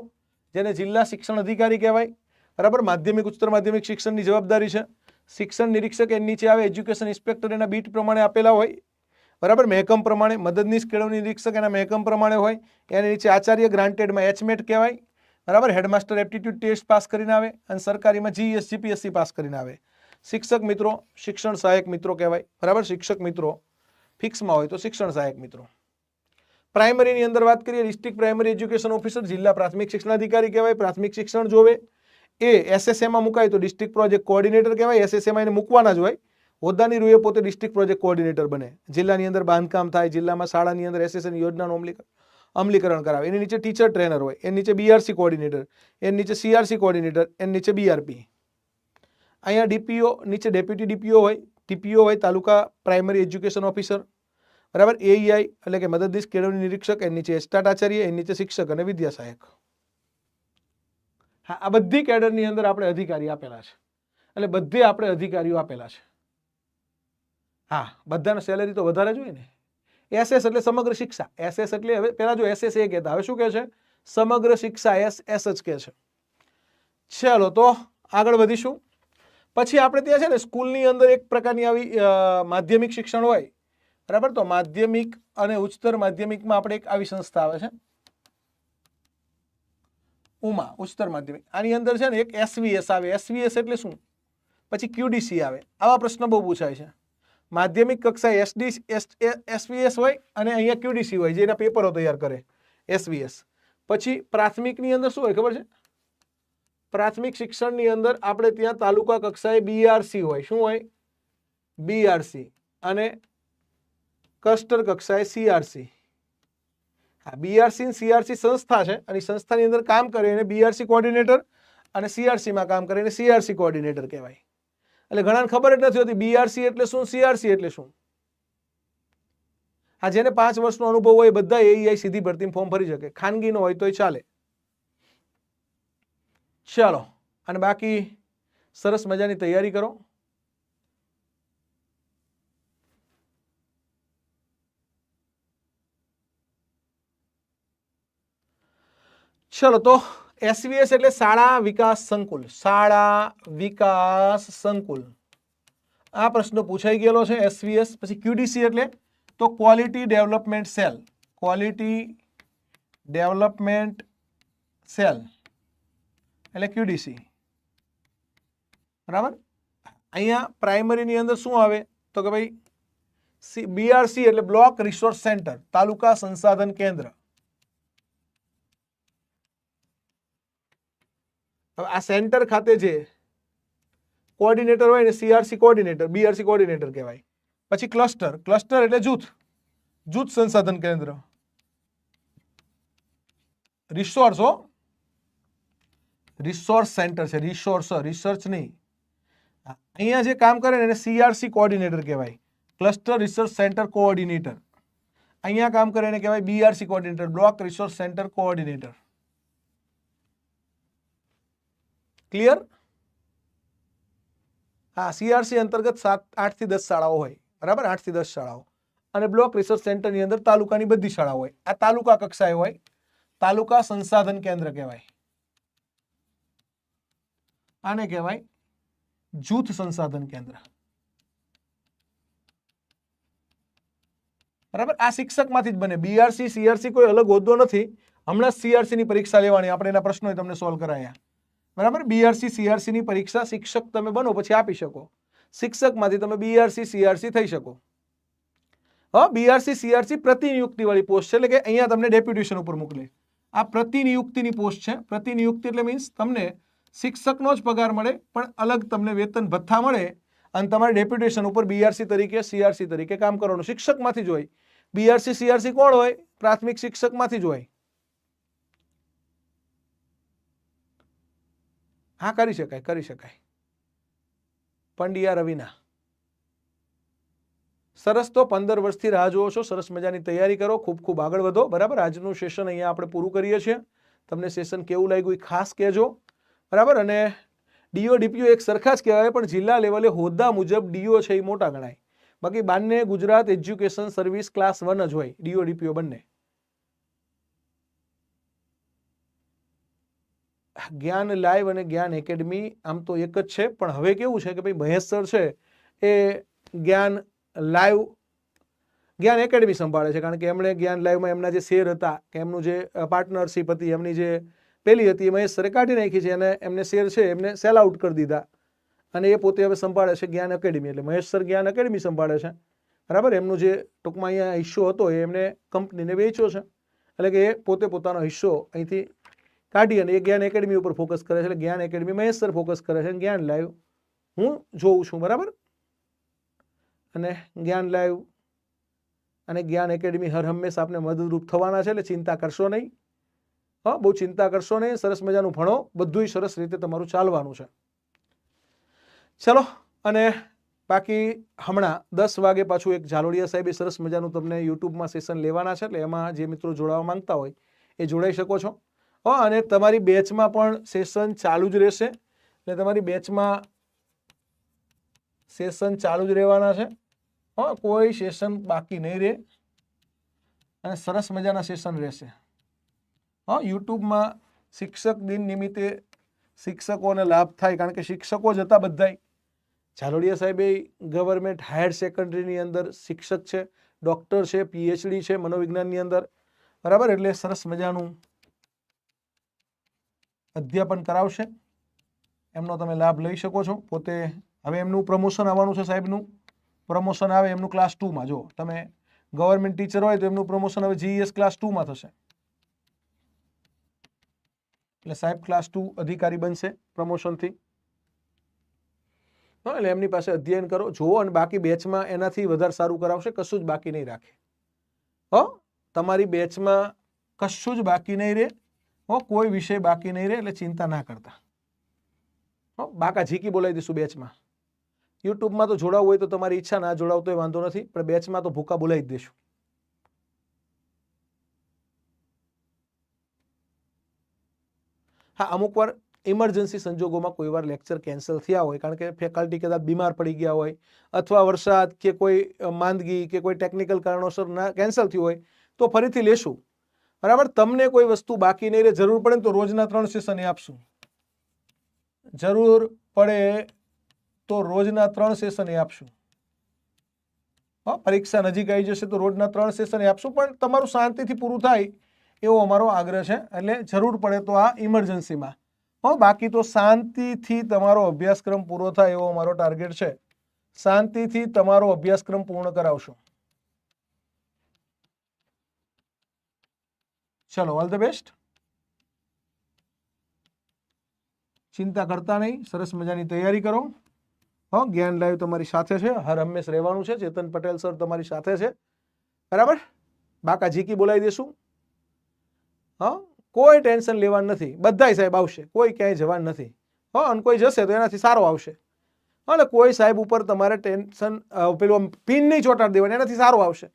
જેને જિલ્લા શિક્ષણ અધિકારી કહેવાય. બરાબર, માધ્યમિક ઉચ્ચતર માધ્યમિક શિક્ષણની જવાબદારી છે. શિક્ષણ નિરીક્ષક એની નીચે આવે, એજ્યુકેશન ઇન્સ્પેક્ટર એના બીટ પ્રમાણે આપેલા હોય. બરાબર, મહેકમ પ્રમાણે. મદદનીશ કેળવણી નિરીક્ષક એના મહેકમ પ્રમાણે હોય. એની નીચે આચાર્ય ગ્રાન્ટેડમાં એચમેટ કહેવાય. બરાબર, હેડમાસ્ટર એપ્ટિટ્યુડ ટેસ્ટ પાસ કરીને આવે અને સરકારીમાં જીએસ જીપીએસસી પાસ કરીને આવે. શિક્ષક મિત્રો શિક્ષણ સહાયક મિત્રો કહેવાય. બરાબર, શિક્ષક મિત્રો ફિક્સમાં હોય તો શિક્ષણ સહાયક મિત્રો. પ્રાઇમરીની અંદર વાત કરીએ, ડિસ્ટ્રિક્ટ પ્રાઇમરી એજ્યુકેશન ઓફિસર જિલ્લા પ્રાથમિક શિક્ષણ અધિકારી કહેવાય. પ્રાથમિક શિક્ષણ જોવે એ એસએસએમાં મુકાય તો ડિસ્ટ્રિક્ટ પ્રોજેક્ટ કોઓર્ડિનેટર કહેવાય. એસએસએમાં એને મૂકવાના જ હોય. હોદ્દાની રૂએ પોતે ડિસ્ટ્રિક્ટ પ્રોજેક્ટ કોઓર્ડિનેટર બને. જિલ્લાની અંદર બાંધકામ થાય, જિલ્લામાં શાળાની અંદર એસએસએની યોજનાનું અમલીકરણ કરાવે. એની નીચે ટીચર ટ્રેનર હોય, એની નીચે બીઆરસી કોઓર્ડિનેટર, એની નીચે સીઆરસી કોઓર્ડિનેટર, એની નીચે બીઆરપી. અહીંયા ડીપીઓ નીચે ડેપ્યુટી ડીપીઓ હોય, ટીપીઓ હોય તાલુકા પ્રાઇમરી એજ્યુકેશન ઓફિસર. બરાબર, એઈઆઈ એટલે કે મદદનીશ કેળવણી નિરીક્ષક, એની નીચે એસ્ટાટ આચાર્ય, એની નીચે શિક્ષક અને વિદ્યા સહાયક. હા, આ બધી કેડરની અંદર આપણે અધિકારી આપેલા છે, એટલે બધે આપણે અધિકારીઓ આપેલા છે. હા, બધાને સેલેરી તો વધારે જોઈએ ને. એસએસ એટલે સમગ્ર શિક્ષા. એસએસ એટલે હવે પેલા જો એસએસ એ કહેતા, હવે શું કહે છે? સમગ્ર શિક્ષા. એસ જ કહે છે. ચાલો તો આગળ વધીશું. પછી આપણે ત્યાં છે ને સ્કૂલની અંદર એક પ્રકારની આવી માધ્યમિક શિક્ષણ હોય. બરાબર, તો માધ્યમિક અને ઉચ્ચતર માધ્યમિકમાં આપણે એક આવી સંસ્થા આવે છે ઉમા, ઉચ્ચતર માધ્યમિક. આની અંદર છે ને એક એસવીએસ આવે. એસવીએસ એટલે શું? પછી ક્યુડીસી આવે. આવા પ્રશ્ન બહુ પૂછાય છે. માધ્યમિક કક્ષાએ એસવીએસ હોય અને અહીંયા ક્યુડીસી હોય, જે એના પેપરો તૈયાર કરે, એસવીએસ. પછી પ્રાથમિકની અંદર શું હોય ખબર છે? પ્રાથમિક શિક્ષણની અંદર આપણે ત્યાં તાલુકા કક્ષાએ બીઆરસી હોય. શું હોય? બીઆરસી. અને ક્લસ્ટર કક્ષાએ સીઆરસી. હા, બીઆરસી અને સીઆરસી સંસ્થા છે અને સંસ્થાની અંદર કામ કરે એને બીઆરસી કોઓર્ડિનેટર અને સીઆરસીમાં કામ કરે એને સીઆરસી કોઓર્ડિનેટર કહેવાય. એટલે ઘણાને ખબર જ નથી હોતી બીઆરસી એટલે શું, સીઆરસી એટલે શું. હા, જેને 5 વર્ષનો અનુભવ હોય બધા એઈઆઈ સીધી ભરતીમાં ફોર્મ ભરી શકે. ખાનગીનો હોય તોય ચાલે. ચાલો, અને બાકી સરસ મજાની તૈયારી કરો. ચલો તો એસવીએસ એટલે શાળા વિકાસ સંકુલ. શાળા વિકાસ સંકુલ. આ પ્રશ્ન પૂછાઈ ગયેલો છે. એસવીએસ. પછી ક્યુડીસી એટલે તો quality development cell. Quality development cell એટલે ક્યુડીસી. બરાબર. અહીંયા પ્રાઇમરીની અંદર શું આવે તો કે ભાઈ BRC એટલે બ્લોક રિસોર્સ સેન્ટર, તાલુકા સંસાધન કેન્દ્ર. હવે આ સેન્ટર ખાતે જે કોઓર્ડિનેટર હોય ને CRC કોઓર્ડિનેટર, BRC કોઓર્ડિનેટર કહેવાય. પછી ક્લસ્ટર, ક્લસ્ટર એટલે જૂથ, જૂથ સંસાધન કેન્દ્ર. રિસોર્સ રિસોર્સ સેન્ટર છે, રિસર્ચ નહીં. અહીંયા જે કામ કરે ને એને CRC કોઓર્ડિનેટર કહેવાય, ક્લસ્ટર રિસર્ચ સેન્ટર કોઓર્ડિનેટર. અહીંયા કામ કરે એને કહેવાય BRC coordinator, block resource centre coordinator. Clear? હા, CRC અંતર્ગત 8 થી 10 શાળાઓ હોય, બરાબર, 8 થી 10 શાળાઓ. અને બ્લોક રિસર્ચ સેન્ટરની અંદર તાલુકાની બધી શાળાઓ હોય. આ તાલુકા કક્ષાએ હોય, તાલુકા સંસાધન કેન્દ્ર કહેવાય. આને કહેવાય જૂથ સંસાધન કેન્દ્ર. બરાબર, આ શિક્ષકમાંથી જ બને. BRC CRC કોઈ અલગ હોદ્દો નથી. હમણાં CRC ની પરીક્ષા લેવાની, આપણે એના પ્રશ્નો તમને સોલ્વ કરાયા. બરાબર, BRC CRC ની પરીક્ષા શિક્ષક તમે બનો પછી આપી શકો. શિક્ષકમાંથી તમે BRC CRC થઈ શકો. હા, BRC CRC પ્રતિનિયુક્તિ વાળી પોસ્ટ છે, એટલે કે અહીંયા તમને ડેપ્યુટેશન ઉપર મોકલે. આ પ્રતિનિયુક્તિની પોસ્ટ છે. પ્રતિનિયુક્તિ એટલે મીન્સ તમને શિક્ષકનો જ પગાર મળે પણ અલગ તમને વેતન ભથ્થા મળે અને તમારે ડેપ્યુટેશન ઉપર BRC તરીકે CRC તરીકે કામ કરવાનું. શિક્ષકમાંથી જ હોય. BRC CRC કોણ હોય? પ્રાથમિક શિક્ષકમાંથી જ હોય. હા, કરી શકાય, કરી શકાય. પંડ્યા રવિના સરસ. તો 15 વર્ષથી રાહ જુઓ છો, સરસ મજાની તૈયારી કરો, ખૂબ ખૂબ આગળ વધો. બરાબર, આજનું સેશન અહીંયા આપણે પૂરું કરીએ છીએ. તમને સેશન કેવું લાગ્યું એ ખાસ કહેજો. બરાબર, અને DO DPO એક સરખા જ કહેવાય પણ જિલ્લા લેવલે હોદ્દા મુજબ DO છે એ મોટા ગણાય. બાકી બંને ગુજરાત એજ્યુકેશન સર્વિસ ક્લાસ 1 જ હોય, DO DPO બંને. જ્ઞાન લાઈવ અને જ્ઞાન એકેડમી આમ તો એક જ છે, પણ હવે કેવું છે કે ભાઈ મહેશ સર છે એ જ્ઞાન લાઈવ જ્ઞાન એકેડમી સંભાળે છે, કારણ કે એમણે જ્ઞાન લાઈવમાં એમના જે શેર હતા કે એમનું જે પાર્ટનરશિપ હતી, એમની જે પેલી હતી એ મહેશ સરે કાઢી નાખી છે અને એમને શેર છે એમને સેલ આઉટ કરી દીધા અને એ પોતે હવે સંભાળે છે જ્ઞાન એકેડમી. એટલે મહેશ સર જ્ઞાન એકેડમી સંભાળે છે. બરાબર, એમનું જે ટૂંકમાં અહીંયા હિસ્સો હતો એ એમને કંપનીને વેચ્યો છે, એટલે કે એ પોતે પોતાનો હિસ્સો અહીંથી કાઢી અને એ જ્ઞાન એકેડમી ઉપર ફોકસ કરે છે. એટલે જ્ઞાન એકેડમી મહેશ સર ફોકસ કરે છે, જ્ઞાન લાઈવ હું જોઉં છું. બરાબર, અને જ્ઞાન લાઈવ અને જ્ઞાન એકેડમી હર હંમેશા આપને મદદરૂપ થવાના છે, એટલે ચિંતા કરશો નહીં. હા, બહુ ચિંતા કરશો નહીં, સરસ મજાનું ભણો, બધું સરસ રીતે તમારું ચાલવાનું છે. ચલો, અને બાકી હમણાં 10 વાગે પાછું એક ઝાલોડિયા સાહેબે સરસ મજાનું તમને યુટ્યુબમાં સેશન લેવાના છે, એટલે એમાં જે મિત્રો જોડાવા માંગતા હોય એ જોડાઈ શકો છો. અને તમારી બેચમાં પણ સેશન ચાલુ જ રહેશે, એટલે તમારી બેચમાં સેશન ચાલુ જ રહેવાના છે. કોઈ સેશન બાકી નહીં રહે અને સરસ મજાના સેશન રહેશે. યુટ્યુબમાં શિક્ષક દિન નિમિત્તે શિક્ષકોને લાભ થાય, કારણ કે શિક્ષકો જ હતા બધાય. ઝાલોડિયા સાહેબ એ ગવર્મેન્ટ હાયર સેકન્ડરીની અંદર શિક્ષક છે, ડૉક્ટર છે, PhD છે મનોવિજ્ઞાનની અંદર. બરાબર, એટલે સરસ મજાનું અધ્યાપન કરાવશે, એમનો તમે લાભ લઈ શકો છો. પોતે હવે એમનું પ્રમોશન આવવાનું છે, સાહેબનું પ્રમોશન આવે એમનું ક્લાસ 2માં. જો તમે ગવર્મેન્ટ ટીચર હોય તો એમનું પ્રમોશન હવે GES ક્લાસ 2માં થશે, એટલે સાહેબ ક્લાસ 2 અધિકારી બનશે પ્રમોશનથી. એટલે એમની પાસે અધ્યયન કરો, જુઓ, અને બાકી બેચમાં એનાથી વધારે સારું કરાવશે. કશું જ બાકી નહીં રાખે. તમારી બેચમાં કશું જ બાકી નહીં રહે, કોઈ વિષય બાકી નહીં રહે, એટલે ચિંતા ના કરતા. બાકા ઝીકી બોલાવી દઈશું બેચમાં. યુટ્યુબમાં તો જોડાવવું હોય તો તમારી ઈચ્છા, ના જોડાવ તો વાંધો નથી, પણ બેચમાં તો ભૂકા બોલાવી જ દઈશું. હા, અમુક વાર ઇમરજન્સી સંજોગોમાં કોઈ વાર લેક્ચર કેન્સલ થયા હોય, કારણ કે ફેકલ્ટી કદાચ બીમાર પડી ગયા હોય અથવા વરસાદ કે કોઈ માંદગી કે કોઈ ટેકનિકલ કારણોસર કેન્સલ થયું હોય તો ફરીથી લેશું. બરાબર, તમને કોઈ વસ્તુ બાકી નહીં રહે. જરૂર પડે તો રોજના 3 સેશન આપશું. જરૂર પડે તો રોજના 3 સેશન આપશું. પરીક્ષા નજીક આવી જશે તો રોજના 3 સેશન આપશું, પણ તમારું શાંતિથી પૂરું થાય એવો અમારો આગ્રહ છે. એટલે જરૂર પડે તો આ ઇમરજન્સીમાં, બાકી તો શાંતિથી તમારો અભ્યાસક્રમ પૂરો થાય એવો અમારો ટાર્ગેટ છે. શાંતિથી તમારો અભ્યાસક્રમ પૂર્ણ કરાવશું. ચલો ઓલ ધ બેસ્ટ. ચિંતા કરતા નહીં, સરસ મજાની તૈયારી કરો. હા, જ્ઞાન લાઈવ તમારી સાથે છે, હર હંમેશ રહેવાનું છે. ચેતન પટેલ સર તમારી સાથે છે, બરાબર. બાકા ઝીકી બોલાવી દેશું. હા, કોઈ ટેન્શન લેવાનું નથી, બધાય સાહેબ આવશે, કોઈ ક્યાંય જવાનું નથી. હા, અને કોઈ જશે તો એનાથી સારો આવશે. અને કોઈ સાહેબ ઉપર તમારે ટેન્શન પેલું પિન નહીં ચોંટાડી દેવાની, એનાથી સારો આવશે.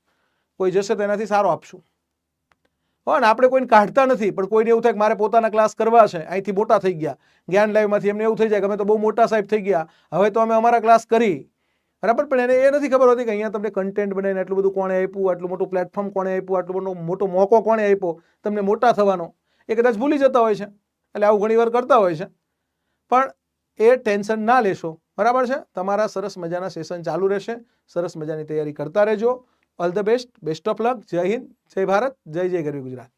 કોઈ જશે તો એનાથી સારો આપશું. હા, ને આપણે કોઈને કાઢતા નથી, પણ કોઈને એવું થાય કે મારે પોતાના ક્લાસ કરવા છે, અહીંથી મોટા થઈ ગયા જ્ઞાન લાઈવમાંથી, એમને એવું થઈ જાય કે અમે તો બહુ મોટા સાહેબ થઈ ગયા, હવે તો અમે અમારા ક્લાસ કરી, બરાબર. પણ એને એ નથી ખબર હોતી કે અહીંયા તમને કન્ટેન્ટ બનાવીને આટલું બધું કોણે આપ્યું, આટલું મોટું પ્લેટફોર્મ કોણે આપ્યું, આટલું મોટો મોકો કોણે આપ્યો તમને મોટા થવાનો, એ કદાચ ભૂલી જતા હોય છે. એટલે આવું ઘણી વાર કરતા હોય છે, પણ એ ટેન્શન ના લેશો, બરાબર છે. તમારા સરસ મજાના સેશન ચાલુ રહેશે, સરસ મજાની તૈયારી કરતા રહેજો. All the best, best of luck. જય હિન્દ, જય ભારત, જય જય ગરવી ગુજરાત.